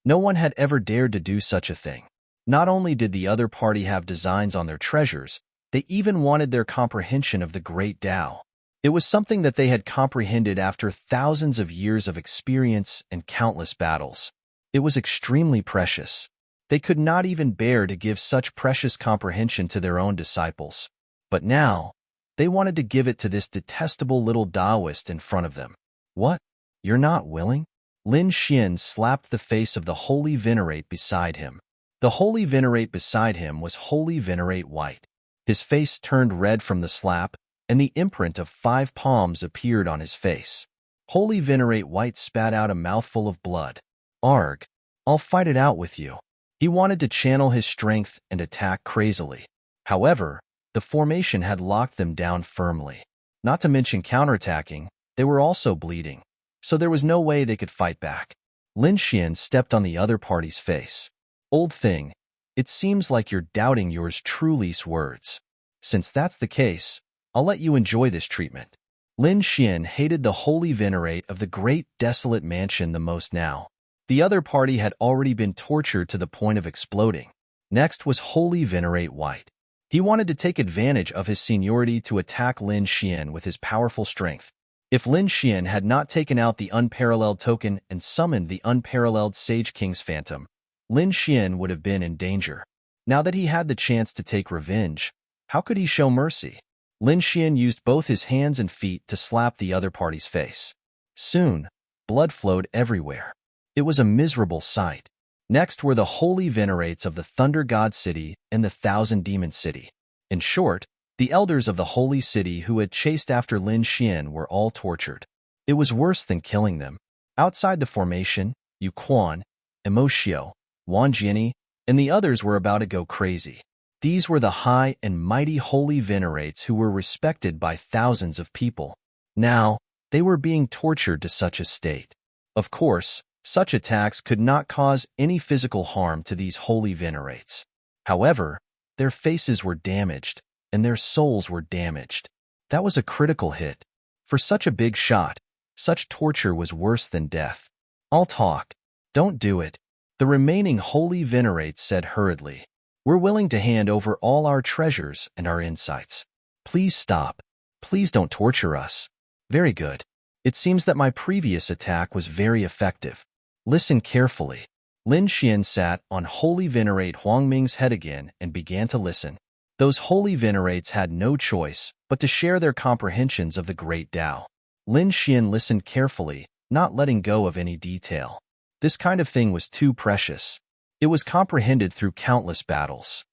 No one had ever dared to do such a thing. Not only did the other party have designs on their treasures, they even wanted their comprehension of the Great Tao. It was something that they had comprehended after thousands of years of experience and countless battles. It was extremely precious. They could not even bear to give such precious comprehension to their own disciples. But now, they wanted to give it to this detestable little Taoist in front of them. What? You're not willing? Lin Xian slapped the face of the holy venerate beside him. The holy venerate beside him was Holy Venerate White. His face turned red from the slap, and the imprint of 5 palms appeared on his face. Holy Venerate White spat out a mouthful of blood. Arg, I'll fight it out with you. He wanted to channel his strength and attack crazily. However, the formation had locked them down firmly. Not to mention counterattacking, they were also bleeding, so there was no way they could fight back. Lin Xian stepped on the other party's face. Old thing, it seems like you're doubting yours truly's words. Since that's the case, I'll let you enjoy this treatment. Lin Xian hated the holy venerate of the great desolate mansion the most now. The other party had already been tortured to the point of exploding. Next was Holy Venerate White. He wanted to take advantage of his seniority to attack Lin Xian with his powerful strength. If Lin Xian had not taken out the unparalleled token and summoned the unparalleled Sage King's Phantom, Lin Xian would have been in danger. Now that he had the chance to take revenge, how could he show mercy? Lin Xian used both his hands and feet to slap the other party's face. Soon, blood flowed everywhere. It was a miserable sight. Next were the holy venerates of the Thunder God City and the Thousand Demon City. In short, the elders of the holy city who had chased after Lin Xian were all tortured. It was worse than killing them. Outside the formation, Yu Quan, Emocio, Wan Jiani, and the others were about to go crazy. These were the high and mighty holy venerates who were respected by thousands of people. Now, they were being tortured to such a state. Of course, such attacks could not cause any physical harm to these holy venerates. However, their faces were damaged, and their souls were damaged. That was a critical hit. For such a big shot, such torture was worse than death. I'll talk. Don't do it. The remaining holy venerates said hurriedly. We're willing to hand over all our treasures and our insights. Please stop. Please don't torture us. Very good. It seems that my previous attack was very effective. Listen carefully. Lin Xian sat on Holy Venerate Huangming's head again and began to listen. Those holy venerates had no choice but to share their comprehensions of the Great Tao. Lin Xian listened carefully, not letting go of any detail. This kind of thing was too precious. It was comprehended through countless battles.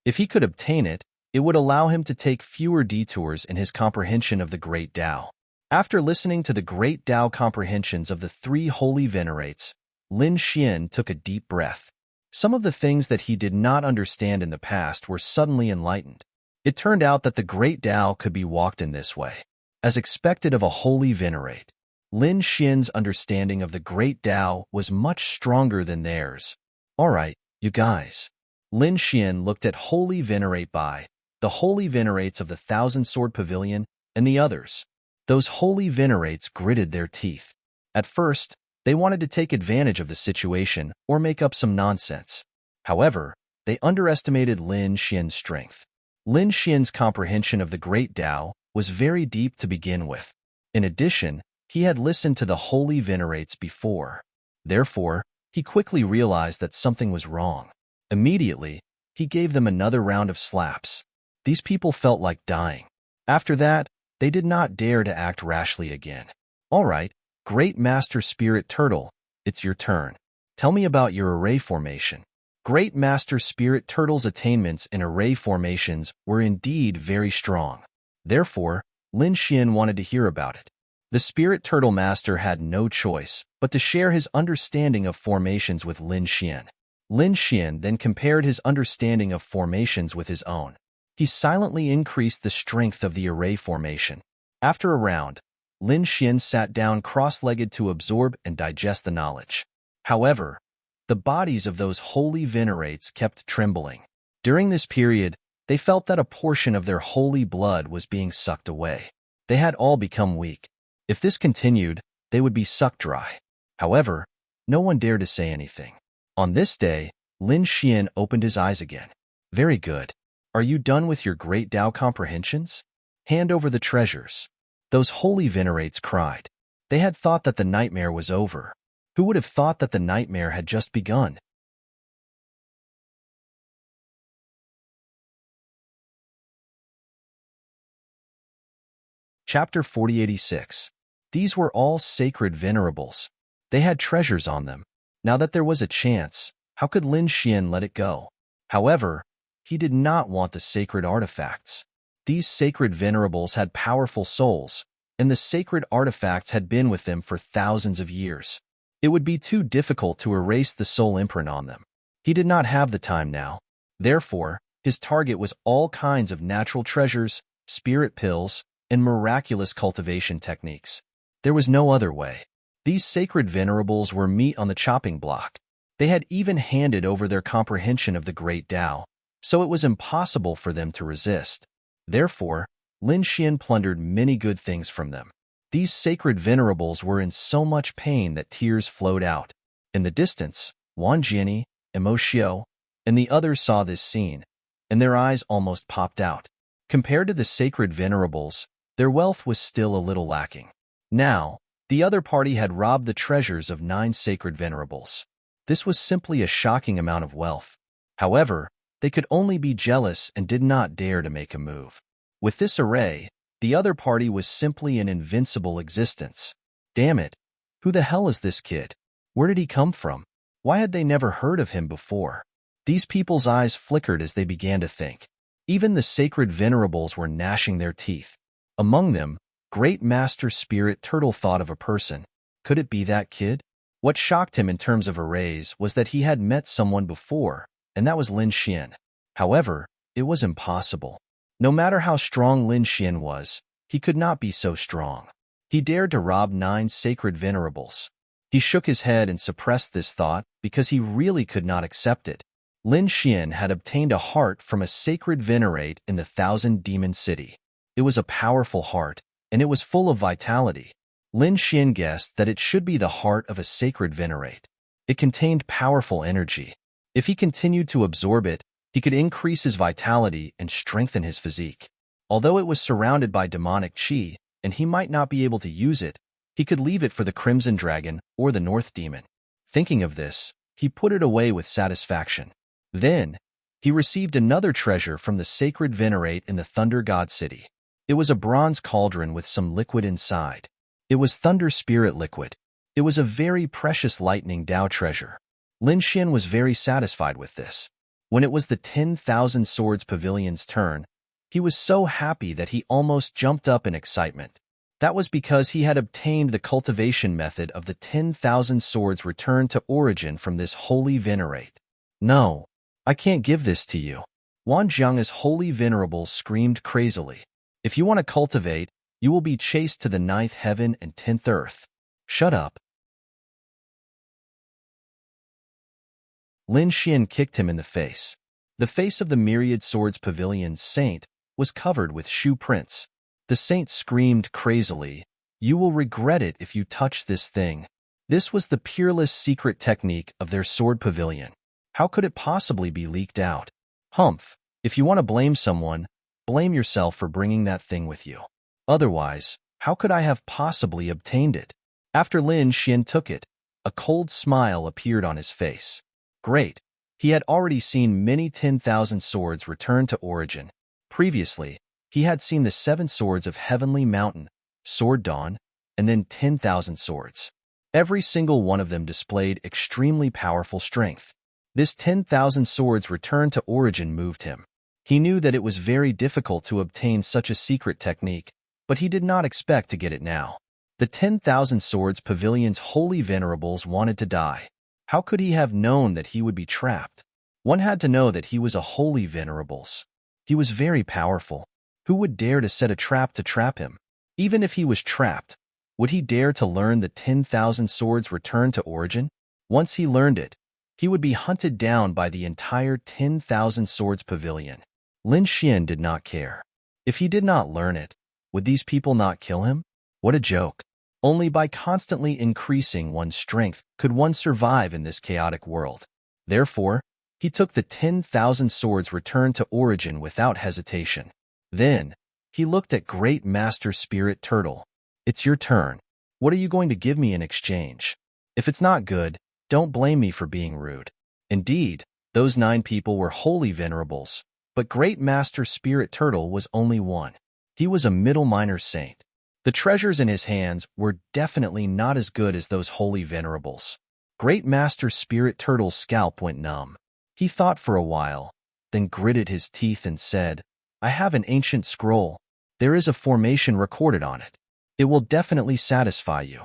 If he could obtain it, it would allow him to take fewer detours in his comprehension of the Great Tao. After listening to the Great Tao comprehensions of the 3 holy venerates, Lin Xian took a deep breath. Some of the things that he did not understand in the past were suddenly enlightened. It turned out that the Great Tao could be walked in this way. As expected of a holy venerate, Lin Xian's understanding of the Great Tao was much stronger than theirs. All right, you guys. Lin Xian looked at Holy Venerate Bai, the holy venerates of the Thousand Sword Pavilion, and the others. Those holy venerates gritted their teeth. At first, they wanted to take advantage of the situation or make up some nonsense. However, they underestimated Lin Xian's strength. Lin Xian's comprehension of the Great Tao was very deep to begin with. In addition, he had listened to the holy venerates before. Therefore, he quickly realized that something was wrong. Immediately, he gave them another round of slaps. These people felt like dying. After that, they did not dare to act rashly again. All right, Great Master Spirit Turtle, it's your turn. Tell me about your array formation. Great Master Spirit Turtle's attainments in array formations were indeed very strong. Therefore, Lin Xian wanted to hear about it. The Spirit Turtle Master had no choice but to share his understanding of formations with Lin Xian. Lin Xian then compared his understanding of formations with his own. He silently increased the strength of the array formation. After a round, Lin Xian sat down cross-legged to absorb and digest the knowledge. However, the bodies of those holy venerates kept trembling. During this period, they felt that a portion of their holy blood was being sucked away. They had all become weak. If this continued, they would be sucked dry. However, no one dared to say anything. On this day, Lin Xian opened his eyes again. Very good. Are you done with your great Tao comprehensions? Hand over the treasures. Those holy venerates cried. They had thought that the nightmare was over. Who would have thought that the nightmare had just begun? Chapter 4086. These were all sacred venerables. They had treasures on them. Now that there was a chance, how could Lin Xian let it go? However, he did not want the sacred artifacts. These sacred venerables had powerful souls, and the sacred artifacts had been with them for thousands of years. It would be too difficult to erase the soul imprint on them. He did not have the time now. Therefore, his target was all kinds of natural treasures, spirit pills, and miraculous cultivation techniques. There was no other way. These sacred venerables were meat on the chopping block. They had even handed over their comprehension of the great Tao, so it was impossible for them to resist. Therefore, Lin Xian plundered many good things from them. These sacred venerables were in so much pain that tears flowed out. In the distance, Wang Jianyi, Emoshio, and the others saw this scene, and their eyes almost popped out. Compared to the sacred venerables, their wealth was still a little lacking. Now, the other party had robbed the treasures of 9 sacred venerables. This was simply a shocking amount of wealth. However, they could only be jealous and did not dare to make a move. With this array, the other party was simply an invincible existence. Damn it! Who the hell is this kid? Where did he come from? Why had they never heard of him before? These people's eyes flickered as they began to think. Even the sacred venerables were gnashing their teeth. Among them, Great Master Spirit Turtle thought of a person. Could it be that kid? What shocked him in terms of arrays was that he had met someone before, and that was Lin Xian. However, it was impossible. No matter how strong Lin Xian was, he could not be so strong. He dared to rob 9 sacred venerables. He shook his head and suppressed this thought because he really could not accept it. Lin Xian had obtained a heart from a sacred venerate in the 1,000-demon city. It was a powerful heart, and it was full of vitality. Lin Xian guessed that it should be the heart of a sacred venerate. It contained powerful energy. If he continued to absorb it, he could increase his vitality and strengthen his physique. Although it was surrounded by demonic qi, and he might not be able to use it, he could leave it for the Crimson Dragon or the North Demon. Thinking of this, he put it away with satisfaction. Then, he received another treasure from the sacred venerate in the Thunder God City. It was a bronze cauldron with some liquid inside. It was Thunder Spirit liquid. It was a very precious lightning Tao treasure. Lin Xian was very satisfied with this. When it was the 10,000 Swords Pavilion's turn, he was so happy that he almost jumped up in excitement. That was because he had obtained the cultivation method of the 10,000 swords returned to origin from this holy venerate. No, I can't give this to you. Wan Jiang's holy venerable screamed crazily. If you want to cultivate, you will be chased to the 9th heaven and 10th earth. Shut up. Lin Xian kicked him in the face. The face of the Myriad Swords Pavilion's saint was covered with shoe prints. The saint screamed crazily, "You will regret it if you touch this thing." This was the peerless secret technique of their sword pavilion. How could it possibly be leaked out? Humph, if you want to blame someone, blame yourself for bringing that thing with you. Otherwise, how could I have possibly obtained it? After Lin Xian took it, a cold smile appeared on his face. Great. He had already seen many 10,000 swords return to origin. Previously, he had seen the 7 swords of Heavenly Mountain, Sword Dawn, and then 10,000 swords. Every single one of them displayed extremely powerful strength. This 10,000 swords return to origin moved him. He knew that it was very difficult to obtain such a secret technique, but he did not expect to get it now. The 10,000 Swords Pavilion's holy venerables wanted to die. How could he have known that he would be trapped? One had to know that he was a holy venerables. He was very powerful. Who would dare to set a trap to trap him? Even if he was trapped, would he dare to learn the 10,000 swords return to origin? Once he learned it, he would be hunted down by the entire 10,000 Swords Pavilion. Lin Xian did not care. If he did not learn it, would these people not kill him? What a joke. Only by constantly increasing one's strength could one survive in this chaotic world. Therefore, he took the 10,000 swords returned to origin without hesitation. Then, he looked at Great Master Spirit Turtle. It's your turn. What are you going to give me in exchange? If it's not good, don't blame me for being rude. Indeed, those 9 people were holy venerables, but Great Master Spirit Turtle was only one. He was a middle minor saint. The treasures in his hands were definitely not as good as those holy venerables. Great Master Spirit Turtle's scalp went numb. He thought for a while, then gritted his teeth and said, I have an ancient scroll. There is a formation recorded on it. It will definitely satisfy you.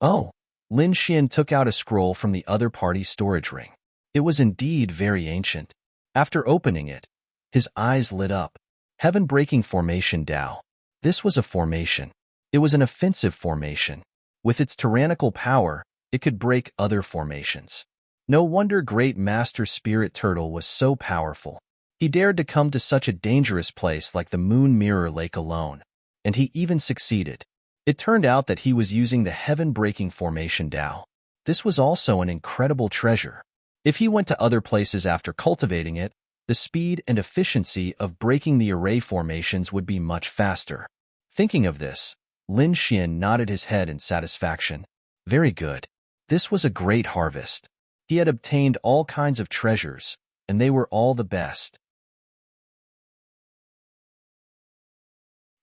Oh, Lin Xian took out a scroll from the other party's storage ring. It was indeed very ancient. After opening it, his eyes lit up. Heaven-breaking formation Tao. This was a formation. It was an offensive formation. With its tyrannical power, it could break other formations. No wonder Great Master Spirit Turtle was so powerful. He dared to come to such a dangerous place like the Moon Mirror Lake alone. And he even succeeded. It turned out that he was using the heaven-breaking formation Tao. This was also an incredible treasure. If he went to other places after cultivating it, the speed and efficiency of breaking the array formations would be much faster. Thinking of this, Lin Xian nodded his head in satisfaction. Very good. This was a great harvest. He had obtained all kinds of treasures, and they were all the best.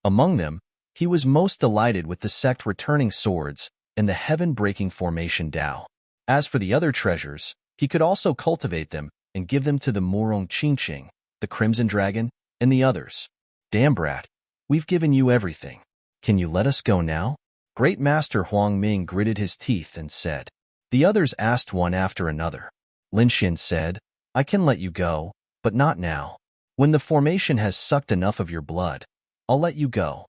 Among them, he was most delighted with the sect returning swords and the heaven-breaking formation Tao. As for the other treasures, he could also cultivate them and give them to the Morong Qingqing, the Crimson Dragon, and the others. Damn brat, we've given you everything. Can you let us go now? Great Master Huang Ming gritted his teeth and said. The others asked one after another. Lin Xian said, I can let you go, but not now. When the formation has sucked enough of your blood, I'll let you go.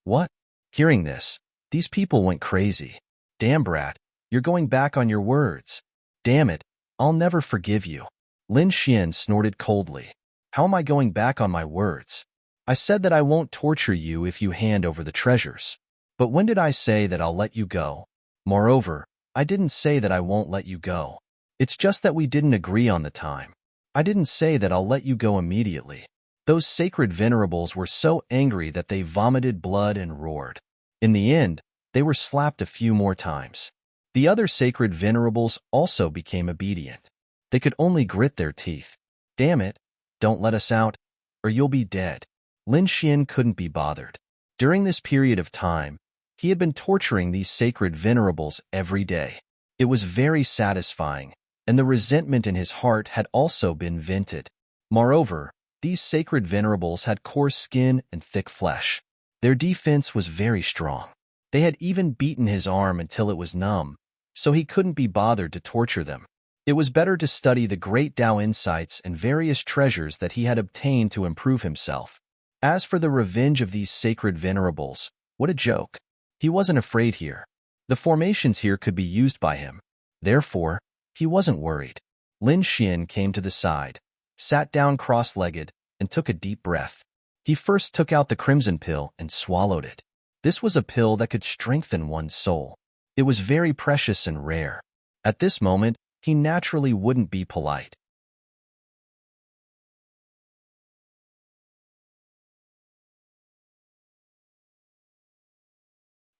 What? Hearing this, these people went crazy. Damn brat, you're going back on your words. Damn it, I'll never forgive you. Lin Xian snorted coldly. How am I going back on my words? I said that I won't torture you if you hand over the treasures. But when did I say that I'll let you go? Moreover, I didn't say that I won't let you go. It's just that we didn't agree on the time. I didn't say that I'll let you go immediately. Those sacred venerables were so angry that they vomited blood and roared. In the end, they were slapped a few more times. The other sacred venerables also became obedient. They could only grit their teeth. Damn it, don't let us out, or you'll be dead. Lin Xian couldn't be bothered. During this period of time, he had been torturing these sacred venerables every day. It was very satisfying, and the resentment in his heart had also been vented. Moreover, these sacred venerables had coarse skin and thick flesh. Their defense was very strong. They had even beaten his arm until it was numb, so he couldn't be bothered to torture them. It was better to study the great Tao insights and various treasures that he had obtained to improve himself. As for the revenge of these sacred venerables, what a joke. He wasn't afraid here. The formations here could be used by him. Therefore, he wasn't worried. Lin Xian came to the side, sat down cross-legged, and took a deep breath. He first took out the crimson pill and swallowed it. This was a pill that could strengthen one's soul. It was very precious and rare. At this moment, he naturally wouldn't be polite.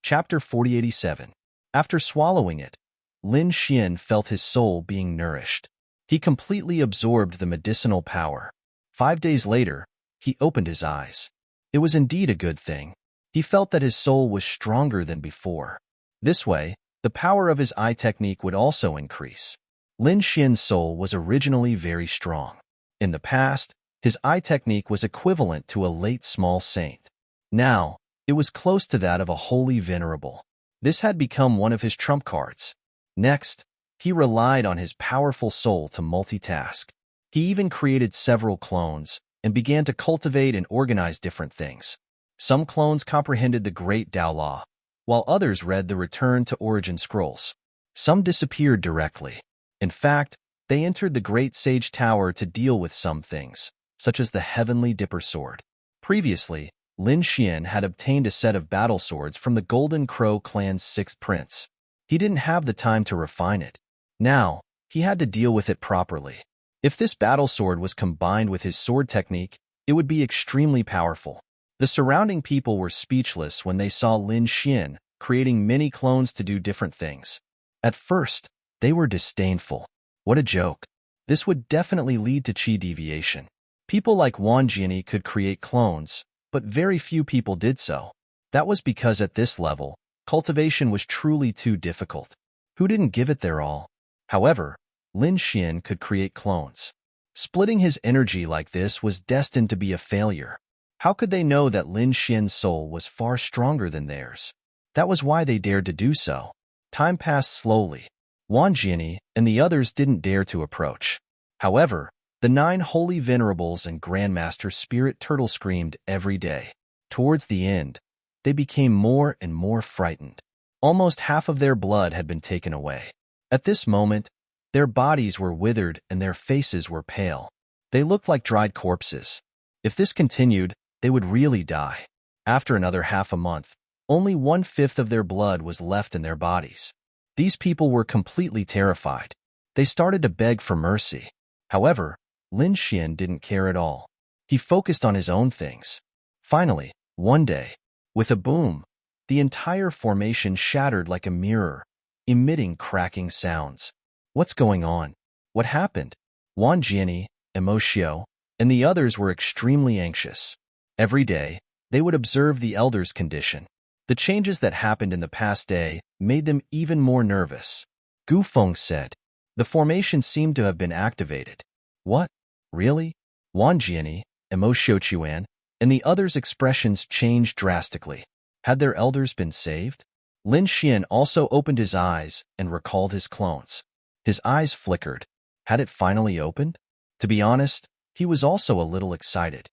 Chapter 4087. After swallowing it, Lin Xian felt his soul being nourished. He completely absorbed the medicinal power. 5 days later, he opened his eyes. It was indeed a good thing. He felt that his soul was stronger than before. This way, the power of his eye technique would also increase. Lin Xian's soul was originally very strong. In the past, his eye technique was equivalent to a late small saint. Now, it was close to that of a holy venerable. This had become one of his trump cards. Next, he relied on his powerful soul to multitask. He even created several clones and began to cultivate and organize different things. Some clones comprehended the Great Tao Law, while others read the Return to Origin scrolls. Some disappeared directly. In fact, they entered the Great Sage Tower to deal with some things, such as the Heavenly Dipper Sword. Previously, Lin Xian had obtained a set of battle swords from the Golden Crow clan's 6th prince. He didn't have the time to refine it. Now, he had to deal with it properly. If this battle sword was combined with his sword technique, it would be extremely powerful. The surrounding people were speechless when they saw Lin Xian creating many clones to do different things. At first, they were disdainful. What a joke. This would definitely lead to qi deviation. People like Wang Jiani could create clones, but very few people did so. That was because at this level, cultivation was truly too difficult. Who didn't give it their all? However, Lin Xian could create clones. Splitting his energy like this was destined to be a failure. How could they know that Lin Xian's soul was far stronger than theirs? That was why they dared to do so. Time passed slowly. Wang Jiani and the others didn't dare to approach. However, the 9 holy venerables and Grandmaster Spirit Turtle screamed every day. Towards the end, they became more and more frightened. Almost half of their blood had been taken away. At this moment, their bodies were withered and their faces were pale. They looked like dried corpses. If this continued, they would really die. After another half a month, only 1/5 of their blood was left in their bodies. These people were completely terrified. They started to beg for mercy. However, Lin Xian didn't care at all. He focused on his own things. Finally, one day, with a boom, the entire formation shattered like a mirror, emitting cracking sounds. What's going on? What happened? Wang Jiani, Emocio, and the others were extremely anxious. Every day, they would observe the elder's condition. The changes that happened in the past day made them even more nervous. Gu Feng said, "The formation seemed to have been activated." What? Really? Wang Jiani, Emocio Chuan, and the others' expressions changed drastically. Had their elders been saved? Lin Xian also opened his eyes and recalled his clones. His eyes flickered. Had it finally opened? To be honest, he was also a little excited.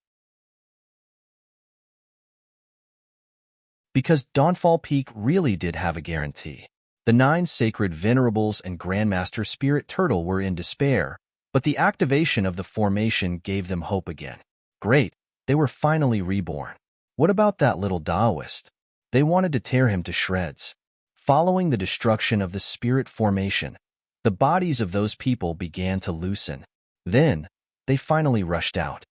Because Dawnfall Peak really did have a guarantee. The 9 sacred venerables and Grandmaster Spirit Turtle were in despair, but the activation of the formation gave them hope again. Great, they were finally reborn. What about that little Taoist? They wanted to tear him to shreds. Following the destruction of the spirit formation, the bodies of those people began to loosen. Then, they finally rushed out.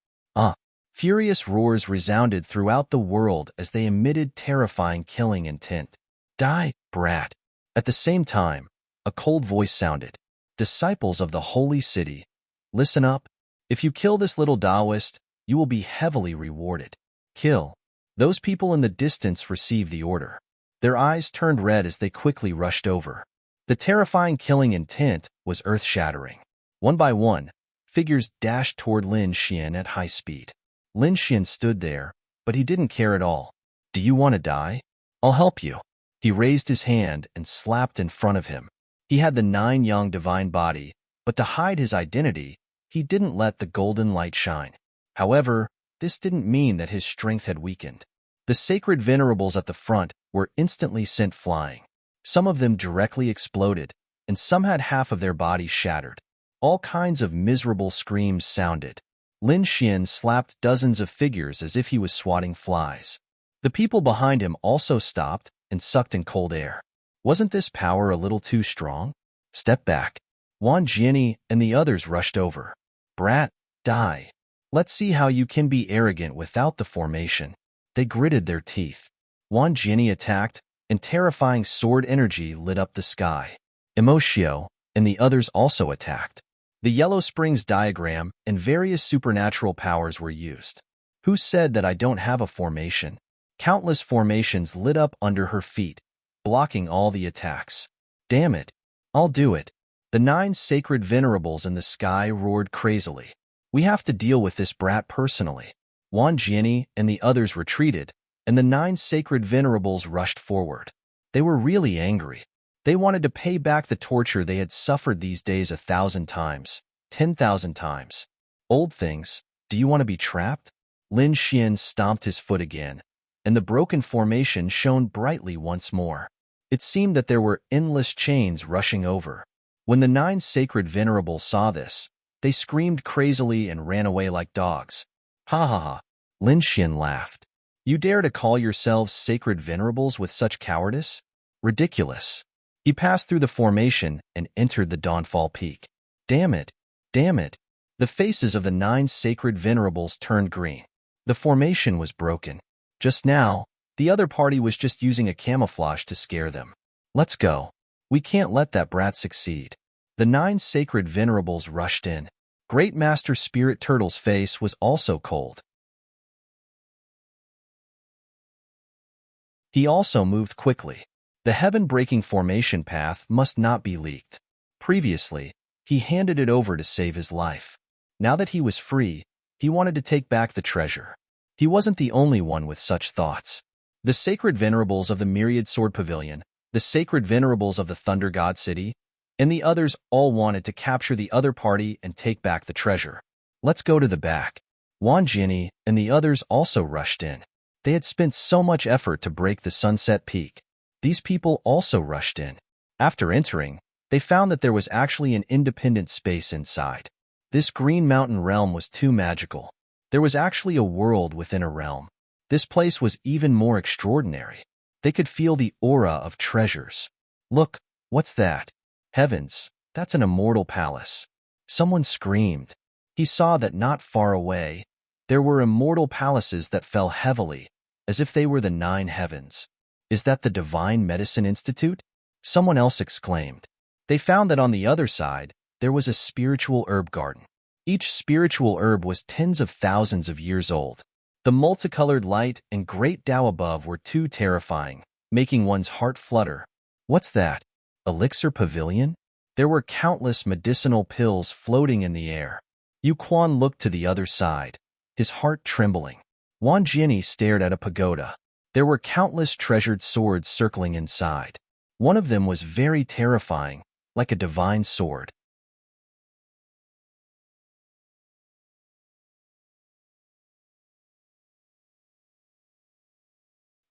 Furious roars resounded throughout the world as they emitted terrifying killing intent. Die, brat. At the same time, a cold voice sounded. Disciples of the holy city, listen up. If you kill this little Taoist, you will be heavily rewarded. Kill. Those people in the distance received the order. Their eyes turned red as they quickly rushed over. The terrifying killing intent was earth-shattering. One by one, figures dashed toward Lin Xian at high speed. Lin Xian stood there, but he didn't care at all. Do you want to die? I'll help you. He raised his hand and slapped in front of him. He had the 9 yang divine body, but to hide his identity, he didn't let the golden light shine. However, this didn't mean that his strength had weakened. The sacred venerables at the front were instantly sent flying. Some of them directly exploded, and some had half of their bodies shattered. All kinds of miserable screams sounded. Lin Xian slapped dozens of figures as if he was swatting flies. The people behind him also stopped and sucked in cold air. Wasn't this power a little too strong? Step back. Wang Jiani and the others rushed over. Brat, die. Let's see how you can be arrogant without the formation. They gritted their teeth. Wang Jiani attacked, and terrifying sword energy lit up the sky. Emotio and the others also attacked. The Yellow Springs diagram and various supernatural powers were used. Who said that I don't have a formation? Countless formations lit up under her feet, blocking all the attacks. Damn it. I'll do it. The 9 sacred venerables in the sky roared crazily. We have to deal with this brat personally. Wan Jiani and the others retreated, and the 9 sacred venerables rushed forward. They were really angry. They wanted to pay back the torture they had suffered these days 1,000 times, 10,000 times. Old things, do you want to be trapped? Lin Xian stomped his foot again, and the broken formation shone brightly once more. It seemed that there were endless chains rushing over. When the 9 sacred venerables saw this, they screamed crazily and ran away like dogs. Ha ha ha, Lin Xian laughed. You dare to call yourselves sacred venerables with such cowardice? Ridiculous. He passed through the formation and entered the Dawnfall Peak. Damn it, damn it. The faces of the 9 sacred venerables turned green. The formation was broken. Just now, the other party was just using a camouflage to scare them. Let's go. We can't let that brat succeed. The 9 sacred venerables rushed in. Great Master Spirit Turtle's face was also cold. He also moved quickly. The heaven-breaking formation path must not be leaked. Previously, he handed it over to save his life. Now that he was free, he wanted to take back the treasure. He wasn't the only one with such thoughts. The sacred venerables of the Myriad Sword Pavilion, the sacred venerables of the Thunder God City, and the others all wanted to capture the other party and take back the treasure. Let's go to the back. Wan Jiani and the others also rushed in. They had spent so much effort to break the Sunset Peak. These people also rushed in. After entering, they found that there was actually an independent space inside. This Green Mountain realm was too magical. There was actually a world within a realm. This place was even more extraordinary. They could feel the aura of treasures. Look, what's that? Heavens, that's an immortal palace. Someone screamed. He saw that not far away, there were immortal palaces that fell heavily, as if they were the 9 heavens. Is that the Divine Medicine Institute? Someone else exclaimed. They found that on the other side, there was a spiritual herb garden. Each spiritual herb was tens of thousands of years old. The multicolored light and great Tao above were too terrifying, making one's heart flutter. What's that? Elixir Pavilion? There were countless medicinal pills floating in the air. Yu Quan looked to the other side, his heart trembling. Wan Jiani stared at a pagoda. There were countless treasured swords circling inside. One of them was very terrifying, like a divine sword.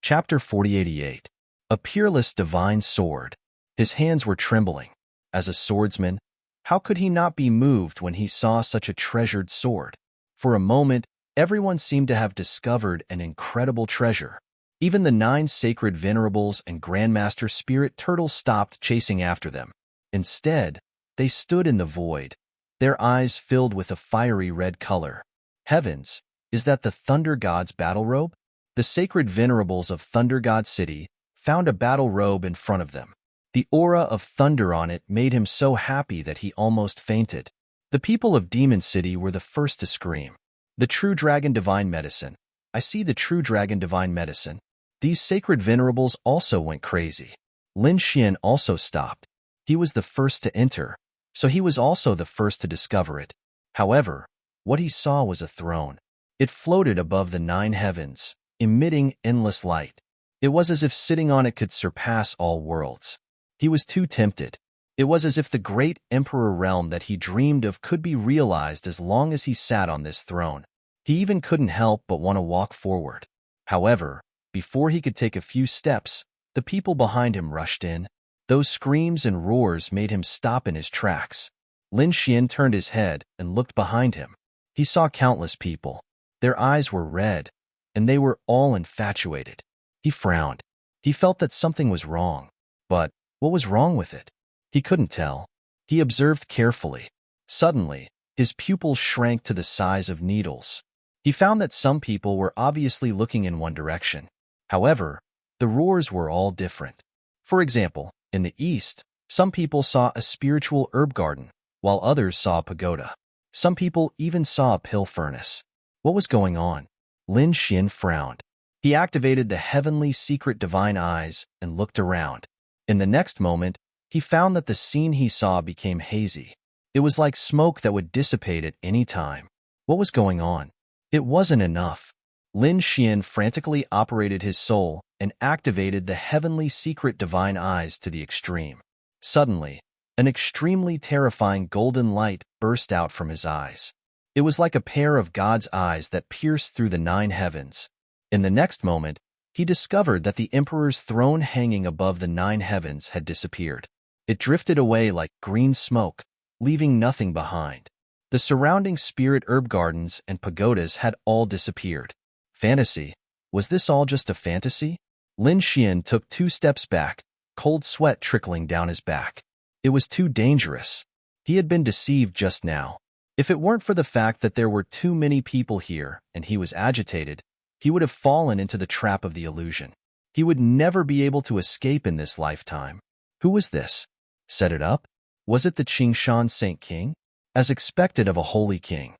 Chapter 4088. A peerless divine sword. His hands were trembling. As a swordsman, how could he not be moved when he saw such a treasured sword? For a moment, everyone seemed to have discovered an incredible treasure. Even the 9 sacred venerables and Grandmaster Spirit Turtle stopped chasing after them. Instead, they stood in the void, their eyes filled with a fiery red color. Heavens, is that the Thunder God's battle robe? The sacred venerables of Thunder God City found a battle robe in front of them. The aura of thunder on it made him so happy that he almost fainted. The people of Demon City were the first to scream. The true dragon divine medicine. I see the true dragon divine medicine. These sacred venerables also went crazy. Lin Xian also stopped. He was the first to enter, so he was also the first to discover it. However, what he saw was a throne. It floated above the 9 heavens, emitting endless light. It was as if sitting on it could surpass all worlds. He was too tempted. It was as if the great emperor realm that he dreamed of could be realized as long as he sat on this throne. He even couldn't help but want to walk forward. However, before he could take a few steps, the people behind him rushed in. Those screams and roars made him stop in his tracks. Lin Xian turned his head and looked behind him. He saw countless people. Their eyes were red, and they were all infatuated. He frowned. He felt that something was wrong. But what was wrong with it? He couldn't tell. He observed carefully. Suddenly, his pupils shrank to the size of needles. He found that some people were obviously looking in one direction. However, The roars were all different. For example, in the east, some people saw a spiritual herb garden, while others saw a pagoda. Some people even saw a pill furnace. What was going on? Lin Xian frowned. He activated the heavenly secret divine eyes and looked around. In the next moment, he found that the scene he saw became hazy. It was like smoke that would dissipate at any time. What was going on? It wasn't enough. Lin Xian frantically operated his soul and activated the heavenly secret divine eyes to the extreme. Suddenly, an extremely terrifying golden light burst out from his eyes. It was like a pair of God's eyes that pierced through the 9 heavens. In the next moment, he discovered that the emperor's throne hanging above the 9 heavens had disappeared. It drifted away like green smoke, leaving nothing behind. The surrounding spirit herb gardens and pagodas had all disappeared. Fantasy? Was this all just a fantasy? Lin Xian took 2 steps back, cold sweat trickling down his back. It was too dangerous. He had been deceived just now. If it weren't for the fact that there were too many people here and he was agitated, he would have fallen into the trap of the illusion. He would never be able to escape in this lifetime. Who was this? Set it up? Was it the Qingshan Saint King? As expected of a holy king.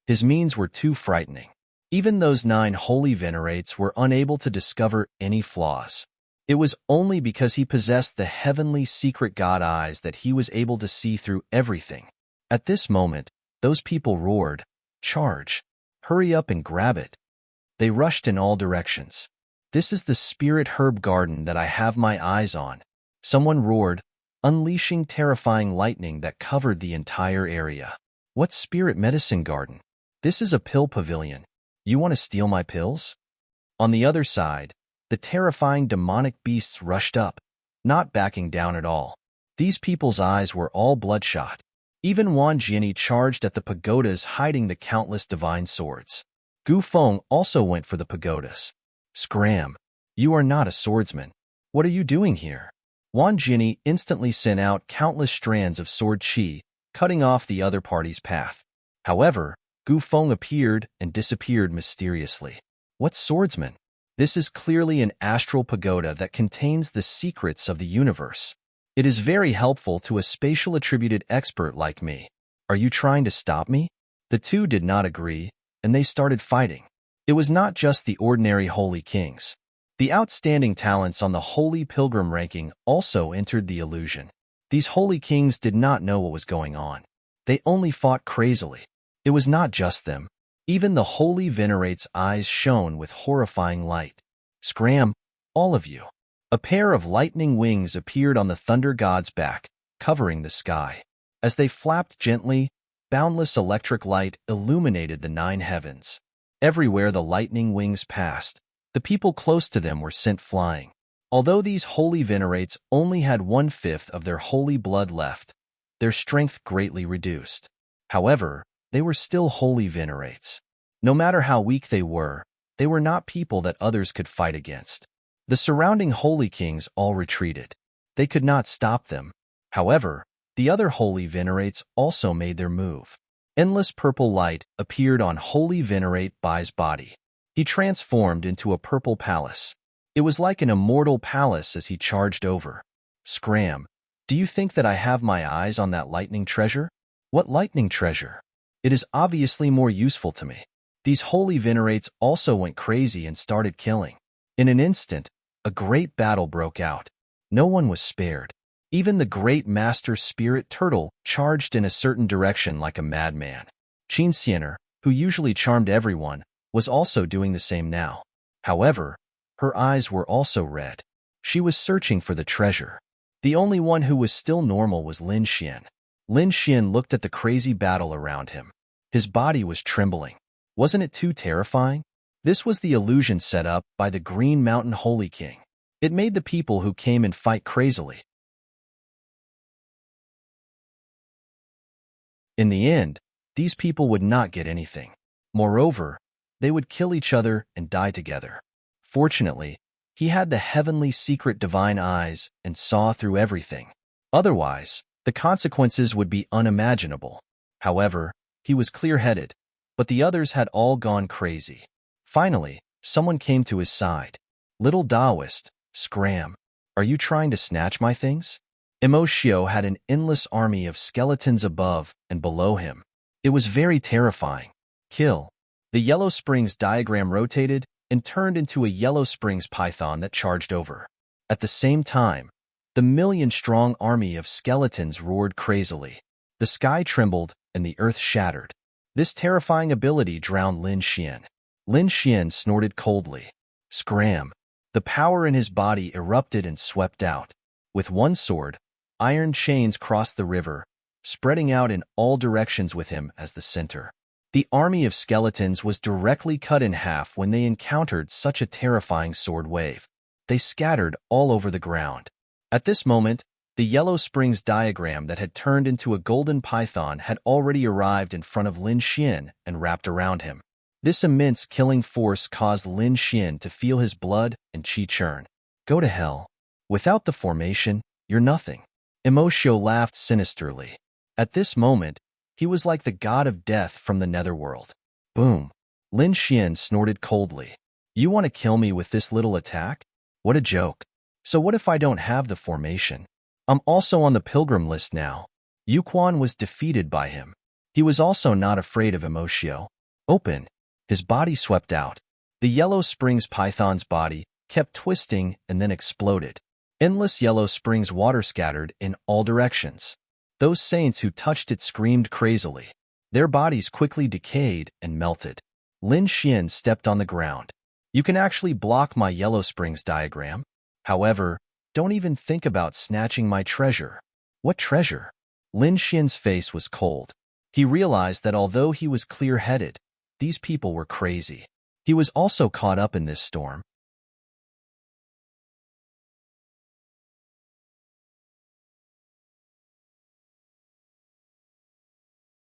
His means were too frightening. Even those 9 holy venerates were unable to discover any flaws. It was only because he possessed the heavenly secret God eyes that he was able to see through everything. At this moment, those people roared, "Charge! Hurry up and grab it!" They rushed in all directions. "This is the spirit herb garden that I have my eyes on," someone roared, unleashing terrifying lightning that covered the entire area. "What spirit medicine garden? This is a pill pavilion. You want to steal my pills?" On the other side, the terrifying demonic beasts rushed up, not backing down at all. These people's eyes were all bloodshot. Even Wang Jiani charged at the pagodas hiding the countless divine swords. Gu Feng also went for the pagodas. "Scram! You are not a swordsman. What are you doing here?" Wang Jiani instantly sent out countless strands of sword qi, cutting off the other party's path. However, Gu Feng appeared and disappeared mysteriously. What swordsman? This is clearly an astral pagoda that contains the secrets of the universe. It is very helpful to a spatial attributed expert like me. Are you trying to stop me? The two did not agree, and they started fighting. It was not just the ordinary holy kings. The outstanding talents on the holy pilgrim ranking also entered the illusion. These holy kings did not know what was going on. They only fought crazily. It was not just them. Even the holy venerate's eyes shone with horrifying light. "Scram, all of you." A pair of lightning wings appeared on the thunder god's back, covering the sky. As they flapped gently, boundless electric light illuminated the 9 heavens. Everywhere the lightning wings passed, the people close to them were sent flying. Although these holy venerates only had 1/5 of their holy blood left, their strength greatly reduced. However, they were still holy venerates. No matter how weak they were not people that others could fight against. The surrounding holy kings all retreated. They could not stop them. However, the other holy venerates also made their move. Endless purple light appeared on holy venerate Bai's body. He transformed into a purple palace. It was like an immortal palace as he charged over. "Scram, do you think that I have my eyes on that lightning treasure?" "What lightning treasure? It is obviously more useful to me." These holy venerates also went crazy and started killing. In an instant, a great battle broke out. No one was spared. Even the great master spirit turtle charged in a certain direction like a madman. Qin Xianer, who usually charmed everyone, was also doing the same now. However, her eyes were also red. She was searching for the treasure. The only one who was still normal was Lin Xian. Lin Xian looked at the crazy battle around him. His body was trembling. Wasn't it too terrifying? This was the illusion set up by the Green Mountain Holy King. It made the people who came and fight crazily. In the end, these people would not get anything. Moreover, they would kill each other and die together. Fortunately, he had the heavenly secret divine eyes and saw through everything. Otherwise, the consequences would be unimaginable. However, he was clear-headed, but the others had all gone crazy. Finally, someone came to his side. Little Taoist, scram. Are you trying to snatch my things? Emoshio had an endless army of skeletons above and below him. It was very terrifying. Kill. The Yellow Springs diagram rotated and turned into a Yellow Springs python that charged over. At the same time, the million-strong army of skeletons roared crazily. The sky trembled and the earth shattered. This terrifying ability drowned Lin Xian. Lin Xian snorted coldly. Scram. The power in his body erupted and swept out. With one sword, iron chains crossed the river, spreading out in all directions with him as the center. The army of skeletons was directly cut in half when they encountered such a terrifying sword wave. They scattered all over the ground. At this moment, the Yellow Springs diagram that had turned into a golden python had already arrived in front of Lin Xian and wrapped around him. This immense killing force caused Lin Xian to feel his blood and qi churn. Go to hell. Without the formation, you're nothing. Emoshio laughed sinisterly. At this moment, he was like the god of death from the netherworld. Boom. Lin Xian snorted coldly. You want to kill me with this little attack? What a joke. So what if I don't have the formation? I'm also on the pilgrim list now. Yu Quan was defeated by him. He was also not afraid of Emoshio. Open. His body swept out. The Yellow Springs python's body kept twisting and then exploded. Endless Yellow Springs water scattered in all directions. Those saints who touched it screamed crazily. Their bodies quickly decayed and melted. Lin Xian stepped on the ground. You can actually block my Yellow Springs diagram. However, don't even think about snatching my treasure. What treasure? Lin Xian's face was cold. He realized that although he was clear-headed, these people were crazy. He was also caught up in this storm.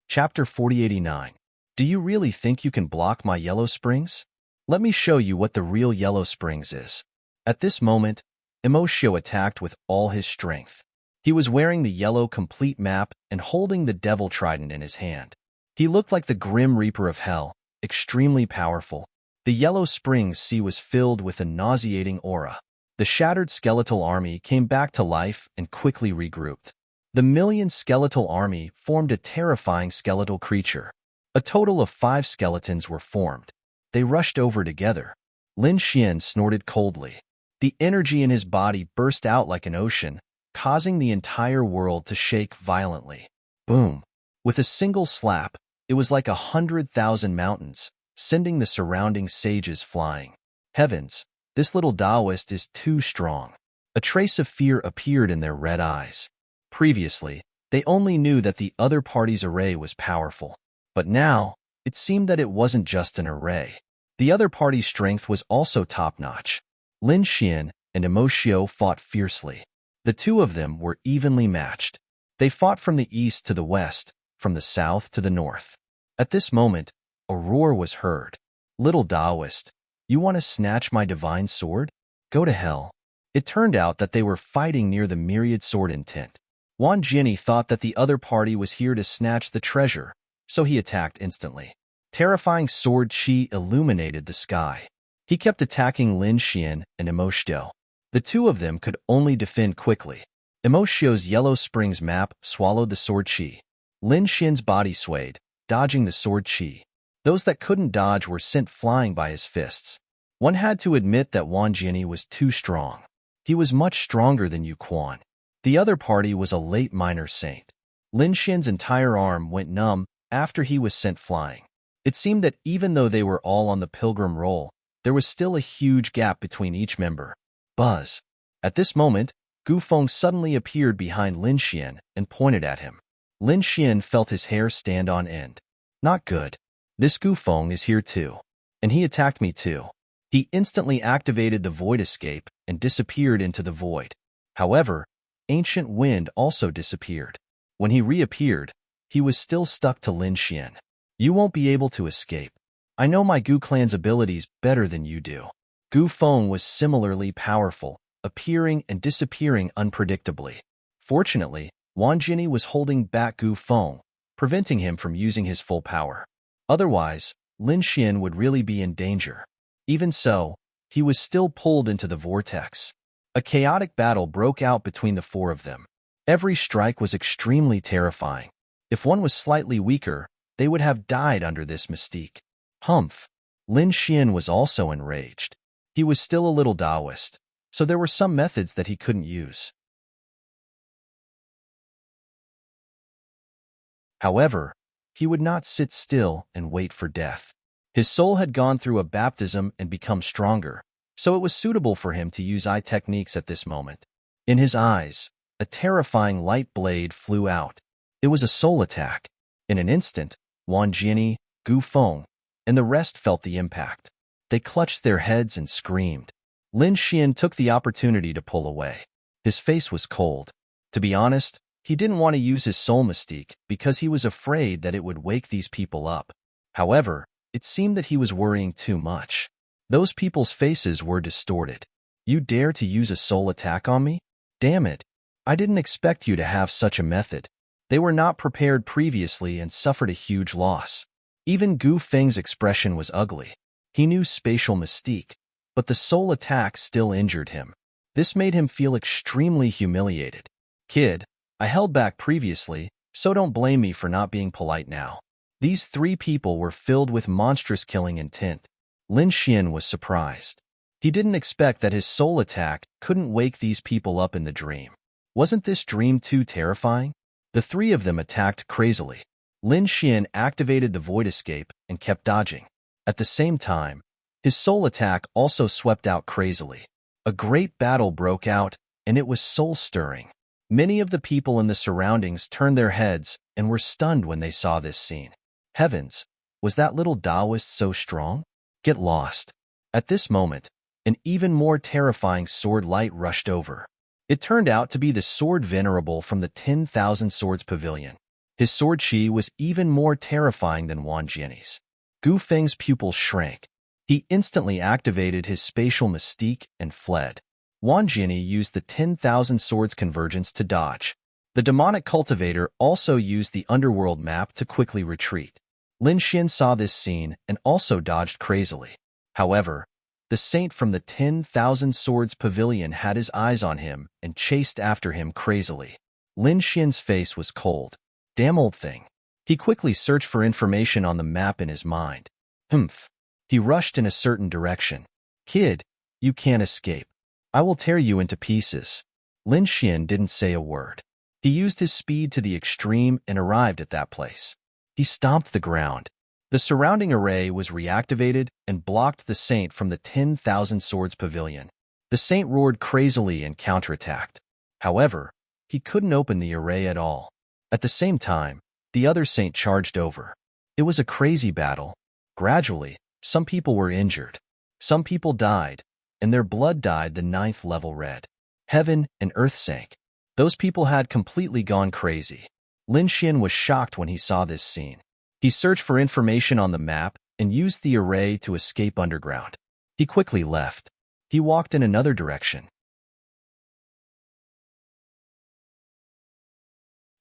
Chapter 4089. Do you really think you can block my Yellow Springs? Let me show you what the real Yellow Springs is. At this moment, Emoshio attacked with all his strength. He was wearing the yellow complete map and holding the devil trident in his hand. He looked like the grim reaper of hell, extremely powerful. The Yellow Springs sea was filled with a nauseating aura. The shattered skeletal army came back to life and quickly regrouped. The million skeletal army formed a terrifying skeletal creature. A total of 5 skeletons were formed. They rushed over together. Lin Xian snorted coldly. The energy in his body burst out like an ocean, causing the entire world to shake violently. Boom! With a single slap, it was like 100,000 mountains, sending the surrounding sages flying. Heavens, this little Taoist is too strong. A trace of fear appeared in their red eyes. Previously, they only knew that the other party's array was powerful. But now, it seemed that it wasn't just an array. The other party's strength was also top-notch. Lin Xian and Emoshio fought fiercely. The two of them were evenly matched. They fought from the east to the west, from the south to the north. At this moment, a roar was heard. Little Taoist, you want to snatch my divine sword? Go to hell. It turned out that they were fighting near the myriad sword intent. Wan Jianyi thought that the other party was here to snatch the treasure, so he attacked instantly. Terrifying sword qi illuminated the sky. He kept attacking Lin Xian and Emoshio. The two of them could only defend quickly. Emoshio's Yellow Springs map swallowed the sword qi. Lin Xian's body swayed, dodging the sword qi. Those that couldn't dodge were sent flying by his fists. One had to admit that Wan Jianyi was too strong. He was much stronger than Yu Quan. The other party was a late minor saint. Lin Xian's entire arm went numb after he was sent flying. It seemed that even though they were all on the pilgrim roll, there was still a huge gap between each member. Buzz. At this moment, Gu Feng suddenly appeared behind Lin Xian and pointed at him. Lin Xian felt his hair stand on end. Not good. This Gu Feng is here too. And he attacked me too. He instantly activated the void escape and disappeared into the void. However, ancient wind also disappeared. When he reappeared, he was still stuck to Lin Xian. You won't be able to escape. I know my Gu clan's abilities better than you do. Gu Feng was similarly powerful, appearing and disappearing unpredictably. Fortunately, Wan Jianyi was holding back Gu Feng, preventing him from using his full power. Otherwise, Lin Xian would really be in danger. Even so, he was still pulled into the vortex. A chaotic battle broke out between the four of them. Every strike was extremely terrifying. If one was slightly weaker, they would have died under this mystique. Humph! Lin Xian was also enraged. He was still a little Taoist, so there were some methods that he couldn't use. However, he would not sit still and wait for death. His soul had gone through a baptism and become stronger, so it was suitable for him to use eye techniques at this moment. In his eyes, a terrifying light blade flew out. It was a soul attack. In an instant, Wang Jiani, Gu Feng, and the rest felt the impact. They clutched their heads and screamed. Lin Xian took the opportunity to pull away. His face was cold. To be honest, he didn't want to use his soul mystique because he was afraid that it would wake these people up. However, it seemed that he was worrying too much. Those people's faces were distorted. You dare to use a soul attack on me? Damn it. I didn't expect you to have such a method. They were not prepared previously and suffered a huge loss. Even Gu Feng's expression was ugly. He knew spatial mystique, but the soul attack still injured him. This made him feel extremely humiliated. Kid, I held back previously, so don't blame me for not being polite now. These three people were filled with monstrous killing intent. Lin Xian was surprised. He didn't expect that his soul attack couldn't wake these people up in the dream. Wasn't this dream too terrifying? The three of them attacked crazily. Lin Xian activated the void escape and kept dodging. At the same time, his soul attack also swept out crazily. A great battle broke out, and it was soul-stirring. Many of the people in the surroundings turned their heads and were stunned when they saw this scene. Heavens, was that little Taoist so strong? Get lost. At this moment, an even more terrifying sword light rushed over. It turned out to be the sword venerable from the 10,000 Swords Pavilion. His sword chi was even more terrifying than Wang Jiani's. Gu Feng's pupils shrank. He instantly activated his spatial mystique and fled. Wang Jiani used the 10,000 Swords Convergence to dodge. The demonic cultivator also used the underworld map to quickly retreat. Lin Xian saw this scene and also dodged crazily. However, the saint from the 10,000 Swords Pavilion had his eyes on him and chased after him crazily. Lin Xian's face was cold. Damn old thing. He quickly searched for information on the map in his mind. Humph. He rushed in a certain direction. Kid, you can't escape. I will tear you into pieces. Lin Xian didn't say a word. He used his speed to the extreme and arrived at that place. He stomped the ground. The surrounding array was reactivated and blocked the saint from the 10,000 Swords Pavilion. The saint roared crazily and counterattacked. However, he couldn't open the array at all. At the same time, the other saint charged over. It was a crazy battle. Gradually, some people were injured. Some people died, and their blood dyed the 9th level red. Heaven and earth sank. Those people had completely gone crazy. Lin Xian was shocked when he saw this scene. He searched for information on the map and used the array to escape underground. He quickly left. He walked in another direction.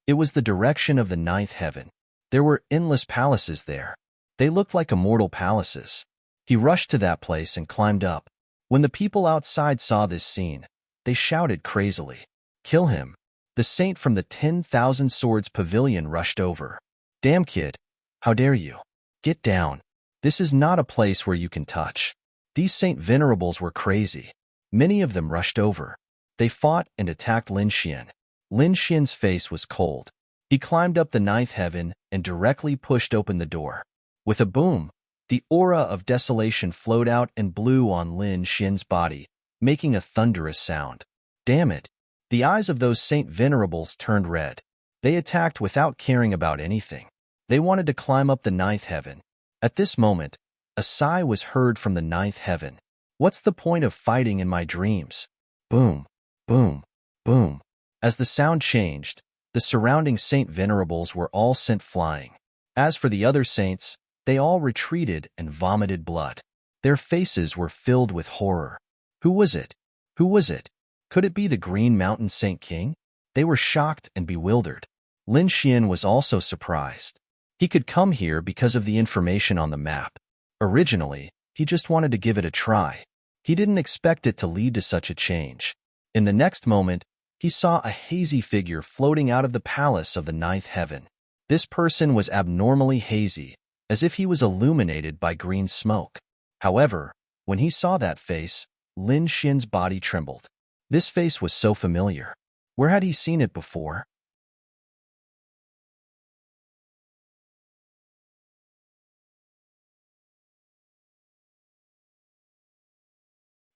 It was the direction of the 9th heaven. There were endless palaces there. They looked like immortal palaces. He rushed to that place and climbed up. When the people outside saw this scene, they shouted crazily, "Kill him!" The saint from the 10,000 Swords Pavilion rushed over. "Damn kid, how dare you? Get down. This is not a place where you can touch." These saint venerables were crazy. Many of them rushed over. They fought and attacked Lin Xian. Lin Xian's face was cold. He climbed up the 9th heaven and directly pushed open the door. With a boom, the aura of desolation flowed out and blew on Lin Xian's body, making a thunderous sound. Damn it! The eyes of those saint venerables turned red. They attacked without caring about anything. They wanted to climb up the 9th heaven. At this moment, a sigh was heard from the 9th heaven. What's the point of fighting in my dreams? Boom, boom, boom. As the sound changed, the surrounding saint venerables were all sent flying. As for the other saints, they all retreated and vomited blood. Their faces were filled with horror. Who was it? Who was it? Could it be the Green Mountain Saint King? They were shocked and bewildered. Lin Xian was also surprised. He could come here because of the information on the map. Originally, He just wanted to give it a try. He didn't expect it to lead to such a change. In the next moment, he saw a hazy figure floating out of the palace of the ninth heaven. This person was abnormally hazy, as if he was illuminated by green smoke. However, when he saw that face, Lin Xian's body trembled. This face was so familiar. Where had he seen it before?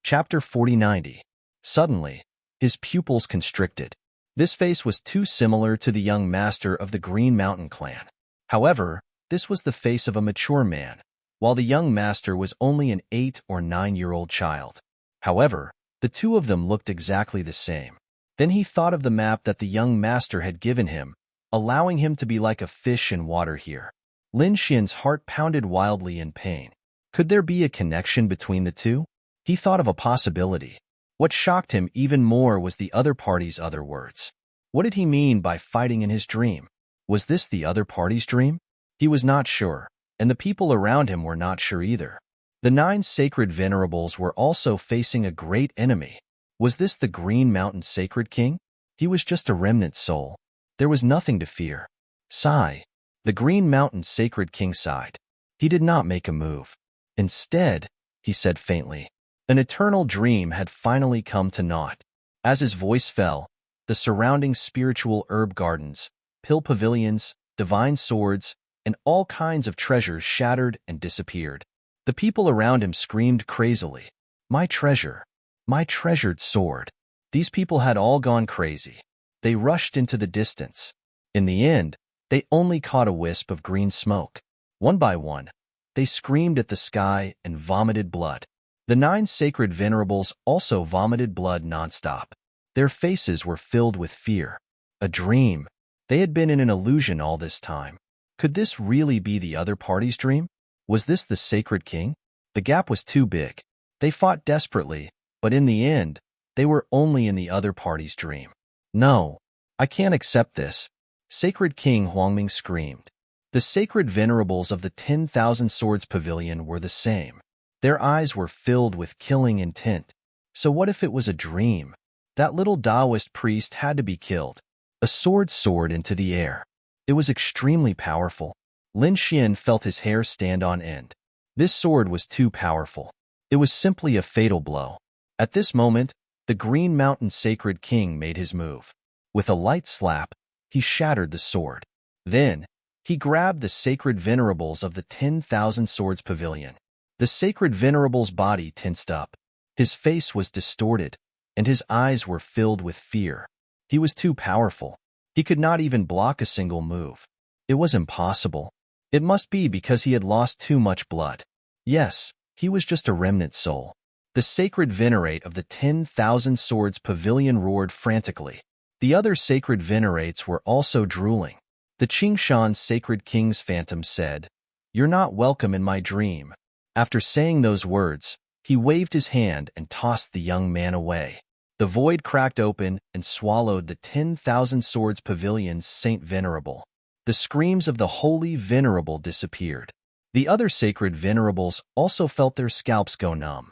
Chapter 4090. Suddenly, his pupils constricted. This face was too similar to the young master of the Green Mountain clan. However, this was the face of a mature man, while the young master was only an 8 or 9-year-old child. However, the two of them looked exactly the same. Then he thought of the map that the young master had given him, allowing him to be like a fish in water here. Lin Xian's heart pounded wildly in pain. Could there be a connection between the two? He thought of a possibility. What shocked him even more was the other party's other words. What did he mean by fighting in his dream? Was this the other party's dream? He was not sure, and the people around him were not sure either. The 9 sacred venerables were also facing a great enemy. Was this the Green Mountain Sacred King? He was just a remnant soul. There was nothing to fear. Sigh. The Green Mountain Sacred King sighed. He did not make a move. Instead, he said faintly, an eternal dream had finally come to naught. As his voice fell, the surrounding spiritual herb gardens, pill pavilions, divine swords, and all kinds of treasures shattered and disappeared. The people around him screamed crazily, "My treasure! My treasured sword!" These people had all gone crazy. They rushed into the distance. In the end, they only caught a wisp of green smoke. One by one, they screamed at the sky and vomited blood. The 9 sacred venerables also vomited blood nonstop. Their faces were filled with fear. A dream. They had been in an illusion all this time. Could this really be the other party's dream? Was this the Sacred King? The gap was too big. They fought desperately, but in the end, they were only in the other party's dream. No, I can't accept this. Sacred King Huangming screamed. The sacred venerables of the 10,000 Swords Pavilion were the same. Their eyes were filled with killing intent. So what if it was a dream? That little Taoist priest had to be killed. A sword soared into the air. It was extremely powerful. Lin Xian felt his hair stand on end. This sword was too powerful. It was simply a fatal blow. At this moment, the Green Mountain Sacred King made his move. With a light slap, he shattered the sword. Then, he grabbed the sacred venerables of the 10,000 Swords Pavilion. The sacred venerable's body tensed up. His face was distorted, and his eyes were filled with fear. He was too powerful. He could not even block a single move. It was impossible. It must be because he had lost too much blood. Yes, he was just a remnant soul. The sacred venerate of the 10,000 Swords Pavilion roared frantically. The other sacred venerates were also drooling. The Qingshan Sacred King's phantom said, "You're not welcome in my dream." After saying those words, he waved his hand and tossed the young man away. The void cracked open and swallowed the 10,000 Swords Pavilion's Saint Venerable. The screams of the Holy Venerable disappeared. The other sacred venerables also felt their scalps go numb.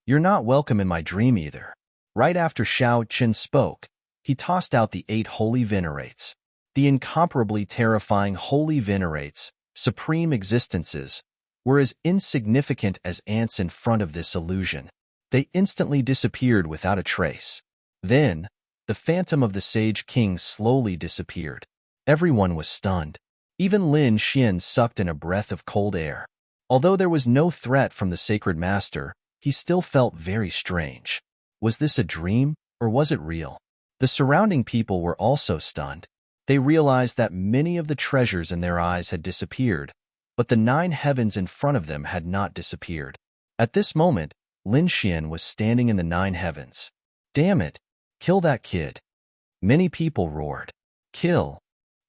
"You're not welcome in my dream either." Right after Xiao Qin spoke, he tossed out the 8 holy venerates. The incomparably terrifying holy venerates, supreme existences, were as insignificant as ants in front of this illusion. They instantly disappeared without a trace. Then, the phantom of the Sage King slowly disappeared. Everyone was stunned. Even Lin Xian sucked in a breath of cold air. Although there was no threat from the sacred master, he still felt very strange. Was this a dream, or was it real? The surrounding people were also stunned. They realized that many of the treasures in their eyes had disappeared, but the 9 heavens in front of them had not disappeared. At this moment, Lin Xian was standing in the 9 heavens. "Damn it! Kill that kid!" Many people roared. "Kill!"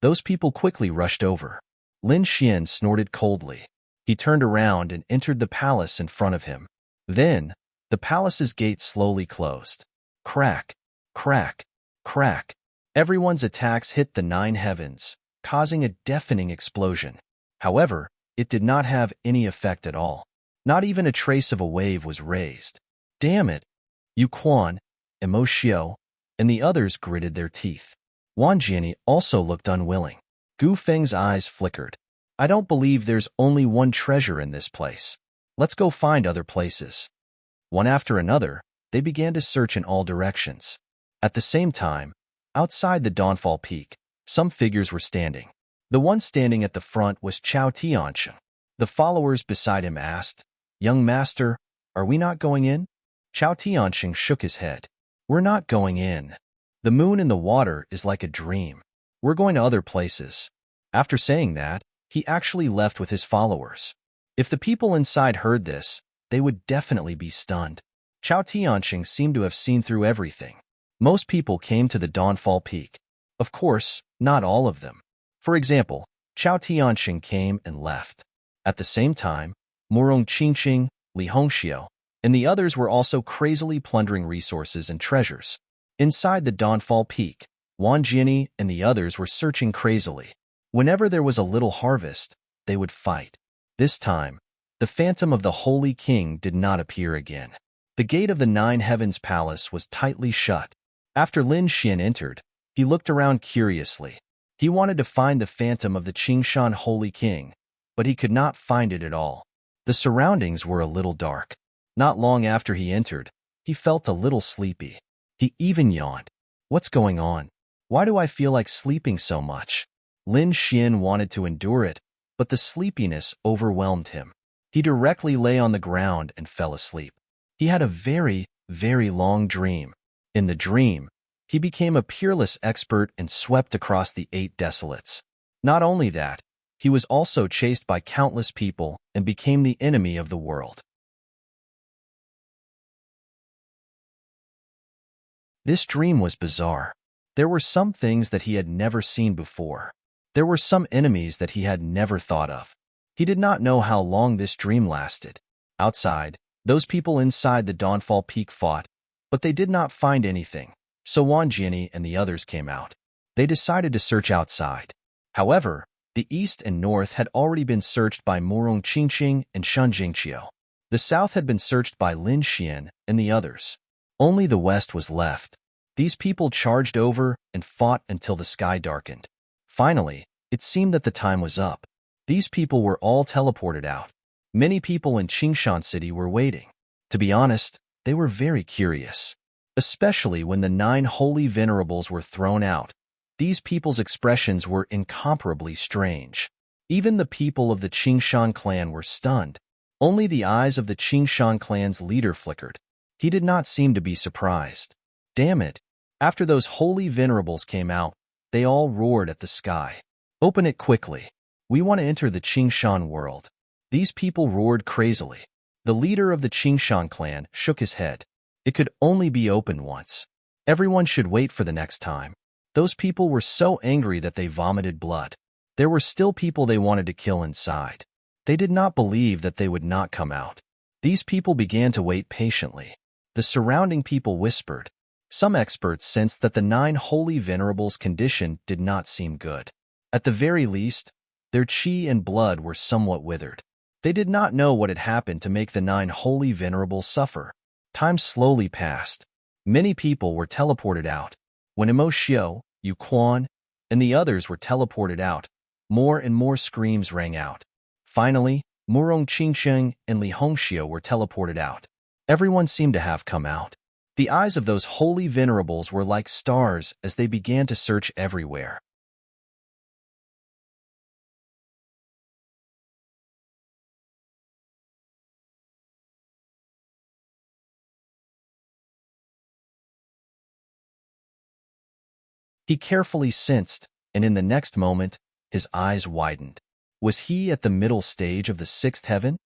Those people quickly rushed over. Lin Xian snorted coldly. He turned around and entered the palace in front of him. Then, the palace's gate slowly closed. Crack, crack, crack. Everyone's attacks hit the 9 heavens, causing a deafening explosion. However, it did not have any effect at all. Not even a trace of a wave was raised. Damn it! Yu Quan, Emoshio, and the others gritted their teeth. Wang Jiani also looked unwilling. Gu Feng's eyes flickered. I don't believe there's only one treasure in this place. Let's go find other places. One after another, they began to search in all directions. At the same time, outside the Dawnfall Peak, some figures were standing. The one standing at the front was Chao Tiansheng. The followers beside him asked, "Young master, are we not going in?" Chao Tiansheng shook his head. "We're not going in. The moon in the water is like a dream. We're going to other places." After saying that, he actually left with his followers. If the people inside heard this, they would definitely be stunned. Chao Tiansheng seemed to have seen through everything. Most people came to the Dawnfall Peak. Of course, not all of them. For example, Chao Tiansheng came and left. At the same time, Murong Qingqing, Li Hongxiu, and the others were also crazily plundering resources and treasures. Inside the Dawnfall Peak, Wang Jiani and the others were searching crazily. Whenever there was a little harvest, they would fight. This time, the phantom of the Holy King did not appear again. The gate of the Nine Heavens Palace was tightly shut. After Lin Xian entered, he looked around curiously. He wanted to find the phantom of the Qingshan Holy King, but he could not find it at all. The surroundings were a little dark. Not long after he entered, he felt a little sleepy. He even yawned. What's going on? Why do I feel like sleeping so much? Lin Xian wanted to endure it, but the sleepiness overwhelmed him. He directly lay on the ground and fell asleep. He had a very, very long dream. In the dream, he became a peerless expert and swept across the 8 desolates. Not only that, he was also chased by countless people and became the enemy of the world. This dream was bizarre. There were some things that he had never seen before. There were some enemies that he had never thought of. He did not know how long this dream lasted. Outside, those people inside the Dawnfall Peak fought, but they did not find anything, so Wang Jiani and the others came out. They decided to search outside. However, the east and north had already been searched by Murong Qingqing and Shan Jingqiu. The south had been searched by Lin Xian and the others. Only the west was left. These people charged over and fought until the sky darkened. Finally, it seemed that the time was up. These people were all teleported out. Many people in Qingshan City were waiting. To be honest, they were very curious. Especially when the 9 holy venerables were thrown out. These people's expressions were incomparably strange. Even the people of the Qingshan clan were stunned. Only the eyes of the Qingshan clan's leader flickered. He did not seem to be surprised. Damn it! After those holy venerables came out, they all roared at the sky. Open it quickly. We want to enter the Qingshan world. These people roared crazily. The leader of the Qingshan clan shook his head. It could only be opened once. Everyone should wait for the next time. Those people were so angry that they vomited blood. There were still people they wanted to kill inside. They did not believe that they would not come out. These people began to wait patiently. The surrounding people whispered. Some experts sensed that the 9 holy venerables' condition did not seem good. At the very least, their chi and blood were somewhat withered. They did not know what had happened to make the 9 holy venerables suffer. Time slowly passed. Many people were teleported out. When Emoshio, Yu Quan, and the others were teleported out, more and more screams rang out. Finally, Murong Qingqing and Li Hongxiu were teleported out. Everyone seemed to have come out. The eyes of those holy venerables were like stars as they began to search everywhere. He carefully sensed, and in the next moment, his eyes widened. Was he at the middle stage of the 6th heaven?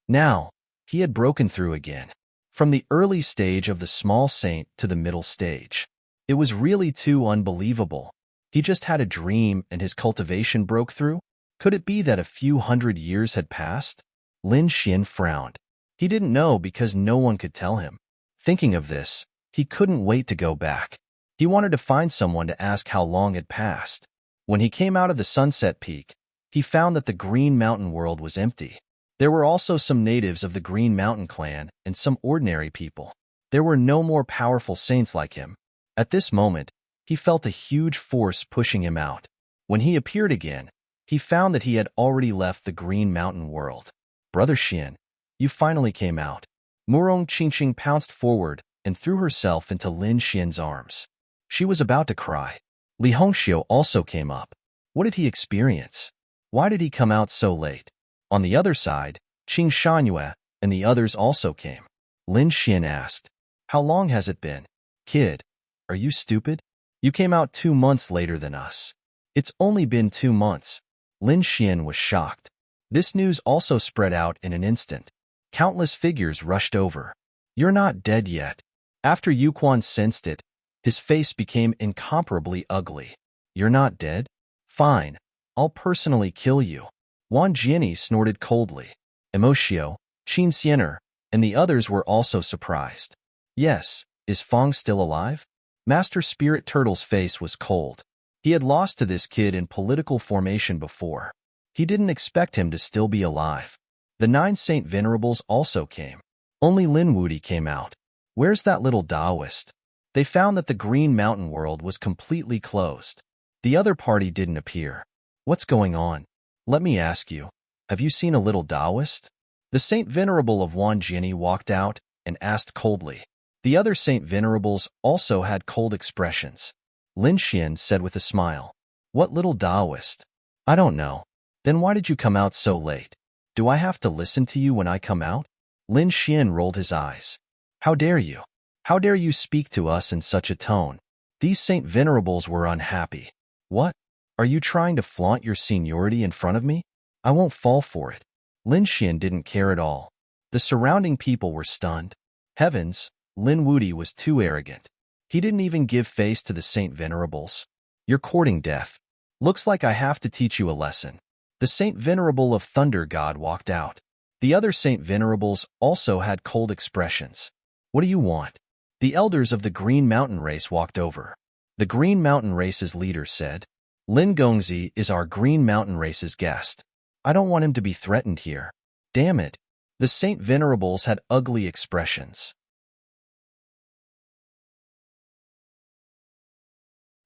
Now, he had broken through again. From the early stage of the small saint to the middle stage. It was really too unbelievable. He just had a dream and his cultivation broke through? Could it be that a few hundred years had passed? Lin Xian frowned. He didn't know because no one could tell him. Thinking of this, he couldn't wait to go back. He wanted to find someone to ask how long had passed. When he came out of the sunset peak, he found that the Green Mountain world was empty. There were also some natives of the Green Mountain clan and some ordinary people. There were no more powerful saints like him. At this moment, he felt a huge force pushing him out. When he appeared again, he found that he had already left the Green Mountain world. Brother Xian, you finally came out. Murong Qingqing pounced forward and threw herself into Lin Xian's arms. She was about to cry. Li Hongxiu also came up. What did he experience? Why did he come out so late? On the other side, Qing Shanyue and the others also came. Lin Xian asked, "How long has it been? Kid, are you stupid? You came out 2 months later than us." "It's only been 2 months." Lin Xian was shocked. This news also spread out in an instant. Countless figures rushed over. "You're not dead yet." After Yuquan sensed it, his face became incomparably ugly. "You're not dead? Fine, I'll personally kill you." Wang Jiani snorted coldly. Emotio, Qin Xiener, and the others were also surprised. "Yes, is Fang still alive?" Master Spirit Turtle's face was cold. He had lost to this kid in political formation before. He didn't expect him to still be alive. The 9 Saint Venerables also came. Only Lin Wudi came out. Where's that little Taoist? They found that the Green Mountain world was completely closed. The other party didn't appear. What's going on? Let me ask you, have you seen a little Taoist? The Saint Venerable of Wanjini walked out and asked coldly. The other Saint Venerables also had cold expressions. Lin Xian said with a smile, "What little Taoist? I don't know. Then why did you come out so late? Do I have to listen to you when I come out?" Lin Xian rolled his eyes. "How dare you? How dare you speak to us in such a tone?" These Saint Venerables were unhappy. "What? Are you trying to flaunt your seniority in front of me? I won't fall for it." Lin Xian didn't care at all. The surrounding people were stunned. Heavens, Lin Wudi was too arrogant. He didn't even give face to the Saint Venerables. "You're courting death. Looks like I have to teach you a lesson." The Saint Venerable of Thunder God walked out. The other Saint Venerables also had cold expressions. "What do you want?" The elders of the Green Mountain race walked over. The Green Mountain race's leader said, "Lin Gongzi is our Green Mountain race's guest. I don't want him to be threatened here." Damn it. The Saint Venerables had ugly expressions.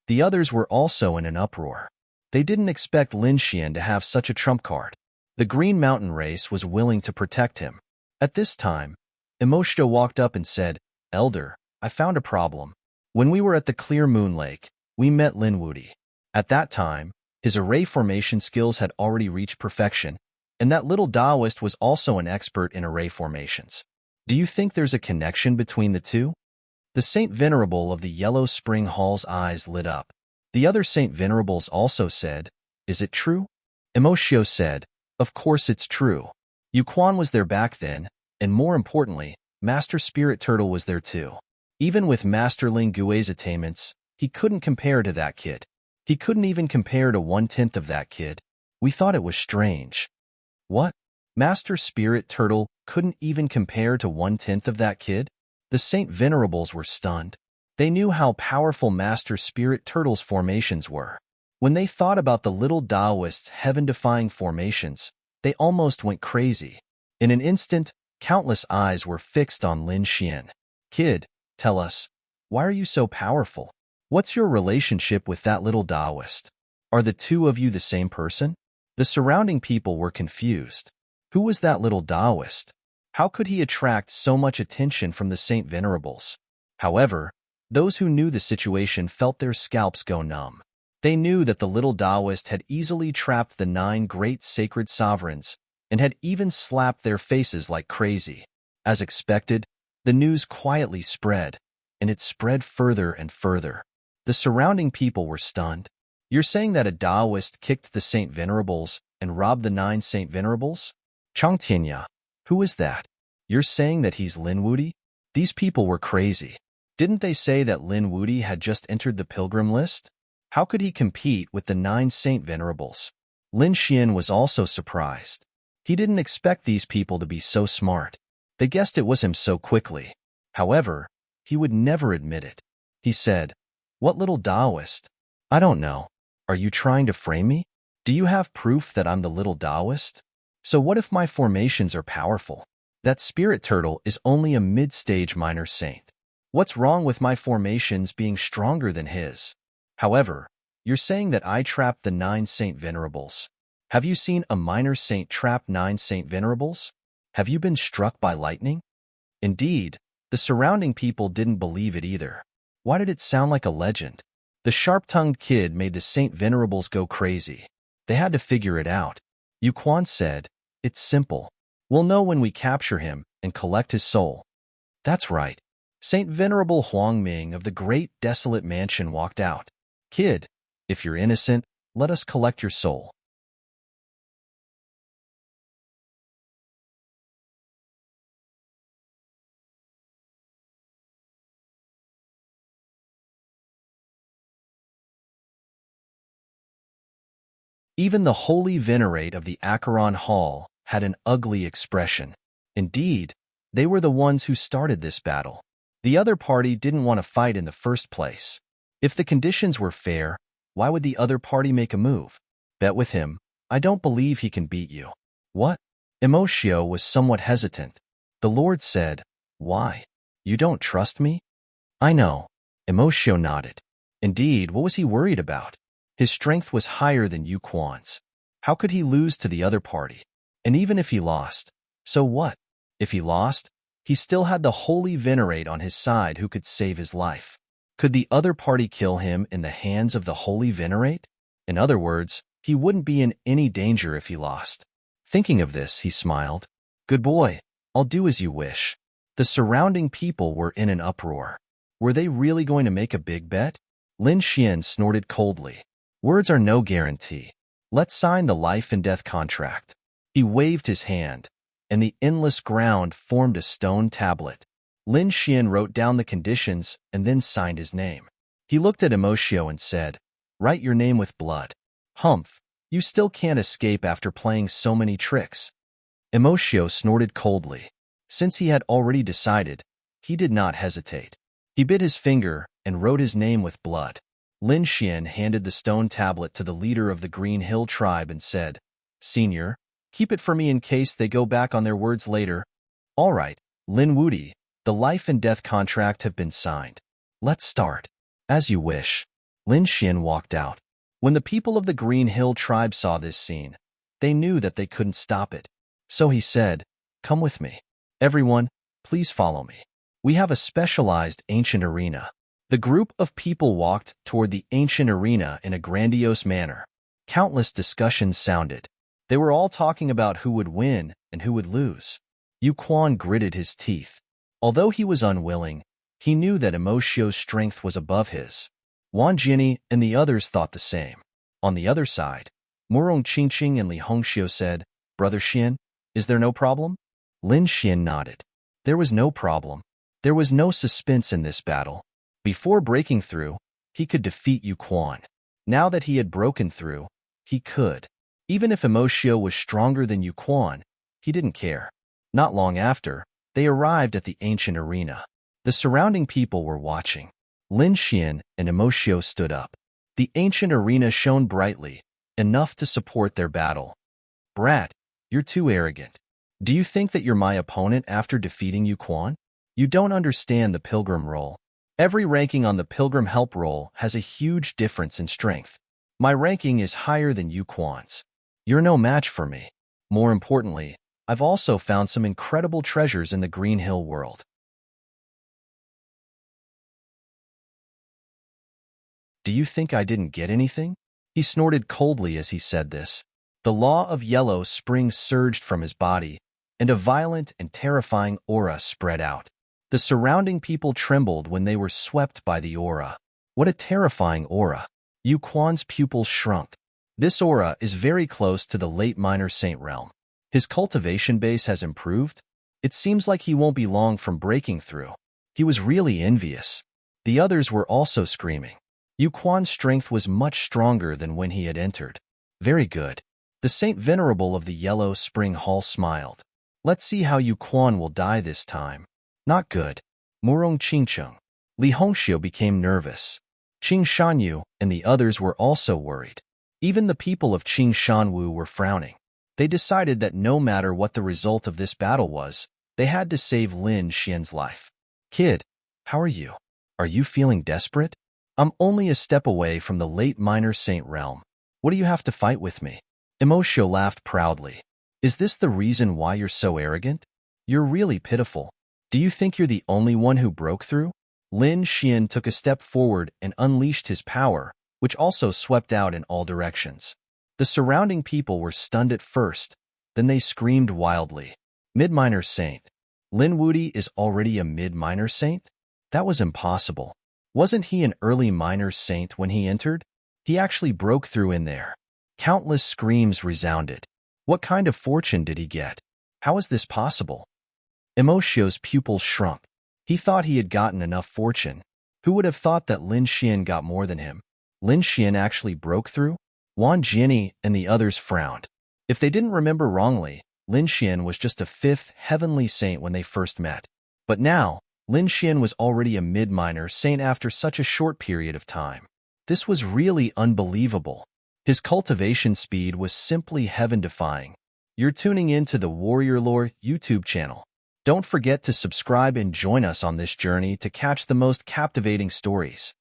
The others were also in an uproar. They didn't expect Lin Xian to have such a trump card. The Green Mountain race was willing to protect him. At this time, Emoshito walked up and said, "Elder, I found a problem. When we were at the Clear Moon Lake, we met Lin Wudi. At that time, his array formation skills had already reached perfection, and that little Taoist was also an expert in array formations. Do you think there's a connection between the two?" The Saint Venerable of the Yellow Spring Hall's eyes lit up. The other Saint Venerables also said, "Is it true?" Emoshio said, "Of course it's true. Yuquan was there back then, and more importantly, Master Spirit Turtle was there too. Even with Master Ling Gui's attainments, he couldn't compare to that kid. He couldn't even compare to 1/10 of that kid. We thought it was strange." "What? Master Spirit Turtle couldn't even compare to 1/10 of that kid?" The Saint Venerables were stunned. They knew how powerful Master Spirit Turtle's formations were. When they thought about the little Taoist's heaven-defying formations, they almost went crazy. In an instant, countless eyes were fixed on Lin Xian. "Kid, tell us, why are you so powerful? What's your relationship with that little Taoist? Are the two of you the same person?" The surrounding people were confused. Who was that little Taoist? How could he attract so much attention from the Saint Venerables? However, those who knew the situation felt their scalps go numb. They knew that the little Taoist had easily trapped the 9 great sacred sovereigns and had even slapped their faces like crazy. As expected, the news quietly spread, and it spread further and further. The surrounding people were stunned. "You're saying that a Taoist kicked the Saint Venerables and robbed the 9 Saint Venerables? Chongtianya, who is that? You're saying that he's Lin Wudi?" These people were crazy. Didn't they say that Lin Wudi had just entered the pilgrim list? How could he compete with the 9 Saint Venerables? Lin Xian was also surprised. He didn't expect these people to be so smart. They guessed it was him so quickly. However, he would never admit it. He said, "What little Taoist? I don't know. Are you trying to frame me? Do you have proof that I'm the little Taoist? So what if my formations are powerful? That spirit turtle is only a mid-stage minor saint. What's wrong with my formations being stronger than his? However, you're saying that I trapped the 9 Saint Venerables. Have you seen a minor saint trap 9 Saint Venerables? Have you been struck by lightning? Indeed, the surrounding people didn't believe it either. Why did it sound like a legend? The sharp-tongued kid made the Saint Venerables go crazy. They had to figure it out. Yu Quan said, "It's simple. We'll know when we capture him and collect his soul." That's right. Saint Venerable Huang Ming of the great desolate mansion walked out. "Kid, if you're innocent, let us collect your soul." Even the holy venerate of the Acheron Hall had an ugly expression. Indeed, they were the ones who started this battle. The other party didn't want to fight in the first place. If the conditions were fair, why would the other party make a move? Bet with him. I don't believe he can beat you. What? Emotio was somewhat hesitant. The Lord said, "Why? You don't trust me?" "I know." Emotio nodded. Indeed, what was he worried about? His strength was higher than Yu Quan's. How could he lose to the other party? And even if he lost, so what? If he lost, he still had the holy venerate on his side who could save his life. Could the other party kill him in the hands of the holy venerate? In other words, he wouldn't be in any danger if he lost. Thinking of this, he smiled. "Good boy, I'll do as you wish." The surrounding people were in an uproar. Were they really going to make a big bet? Lin Xian snorted coldly. "Words are no guarantee. Let's sign the life and death contract." He waved his hand, and the endless ground formed a stone tablet. Lin Xian wrote down the conditions and then signed his name. He looked at Emotio and said, "Write your name with blood." "Humph, you still can't escape after playing so many tricks." Emotio snorted coldly. Since he had already decided, he did not hesitate. He bit his finger and wrote his name with blood. Lin Xian handed the stone tablet to the leader of the Green Hill tribe and said, "Senior, keep it for me in case they go back on their words later." "All right, Lin Wudi, the life and death contract have been signed. Let's start." "As you wish." Lin Xian walked out. When the people of the Green Hill tribe saw this scene, they knew that they couldn't stop it. So he said, "Come with me. Everyone, please follow me. We have a specialized ancient arena." The group of people walked toward the ancient arena in a grandiose manner. Countless discussions sounded. They were all talking about who would win and who would lose. Yu Quan gritted his teeth. Although he was unwilling, he knew that Emotio's strength was above his. Wang Jinni and the others thought the same. On the other side, Murong Qingqing and Li Hongxiu said, "Brother Xian, is there no problem?" Lin Xian nodded. There was no problem. There was no suspense in this battle. Before breaking through, he could defeat Yu Quan. Now that he had broken through, he could. Even if Emotio was stronger than Yu Quan, he didn't care. Not long after, they arrived at the ancient arena. The surrounding people were watching. Lin Xian and Emotio stood up. The ancient arena shone brightly, enough to support their battle. "Brat, you're too arrogant. Do you think that you're my opponent after defeating Yu Quan? You don't understand the pilgrim roll. Every ranking on the Pilgrim Help roll has a huge difference in strength. My ranking is higher than Yu Quan's. You're no match for me. More importantly, I've also found some incredible treasures in the Green Hill world." "Do you think I didn't get anything?" He snorted coldly as he said this. The law of yellow spring surged from his body, and a violent and terrifying aura spread out. The surrounding people trembled when they were swept by the aura. What a terrifying aura. Yu Quan's pupils shrunk. This aura is very close to the late minor saint realm. His cultivation base has improved. It seems like he won't be long from breaking through. He was really envious. The others were also screaming. Yu Quan's strength was much stronger than when he had entered. Very good. The Saint Venerable of the Yellow Spring Hall smiled. Let's see how Yu Quan will die this time. Not good. Murong Qingcheng. Li Hongxiu became nervous. Qing Shanyu and the others were also worried. Even the people of Qing Shanwu were frowning. They decided that no matter what the result of this battle was, they had to save Lin Xian's life. Kid, how are you? Are you feeling desperate? I'm only a step away from the late minor saint realm. What do you have to fight with me? Emoshio laughed proudly. Is this the reason why you're so arrogant? You're really pitiful. Do you think you're the only one who broke through? Lin Xian took a step forward and unleashed his power, which also swept out in all directions. The surrounding people were stunned at first, then they screamed wildly. Mid-minor saint. Lin Wudi is already a mid-minor saint? That was impossible. Wasn't he an early minor saint when he entered? He actually broke through in there. Countless screams resounded. What kind of fortune did he get? How is this possible? Emoshio's pupils shrunk. He thought he had gotten enough fortune. Who would have thought that Lin Xian got more than him? Lin Xian actually broke through? Wan Jianyi and the others frowned. If they didn't remember wrongly, Lin Xian was just a fifth heavenly saint when they first met. But now, Lin Xian was already a mid-minor saint after such a short period of time. This was really unbelievable. His cultivation speed was simply heaven-defying. You're tuning in to the Warrior Lore YouTube channel. Don't forget to subscribe and join us on this journey to catch the most captivating stories.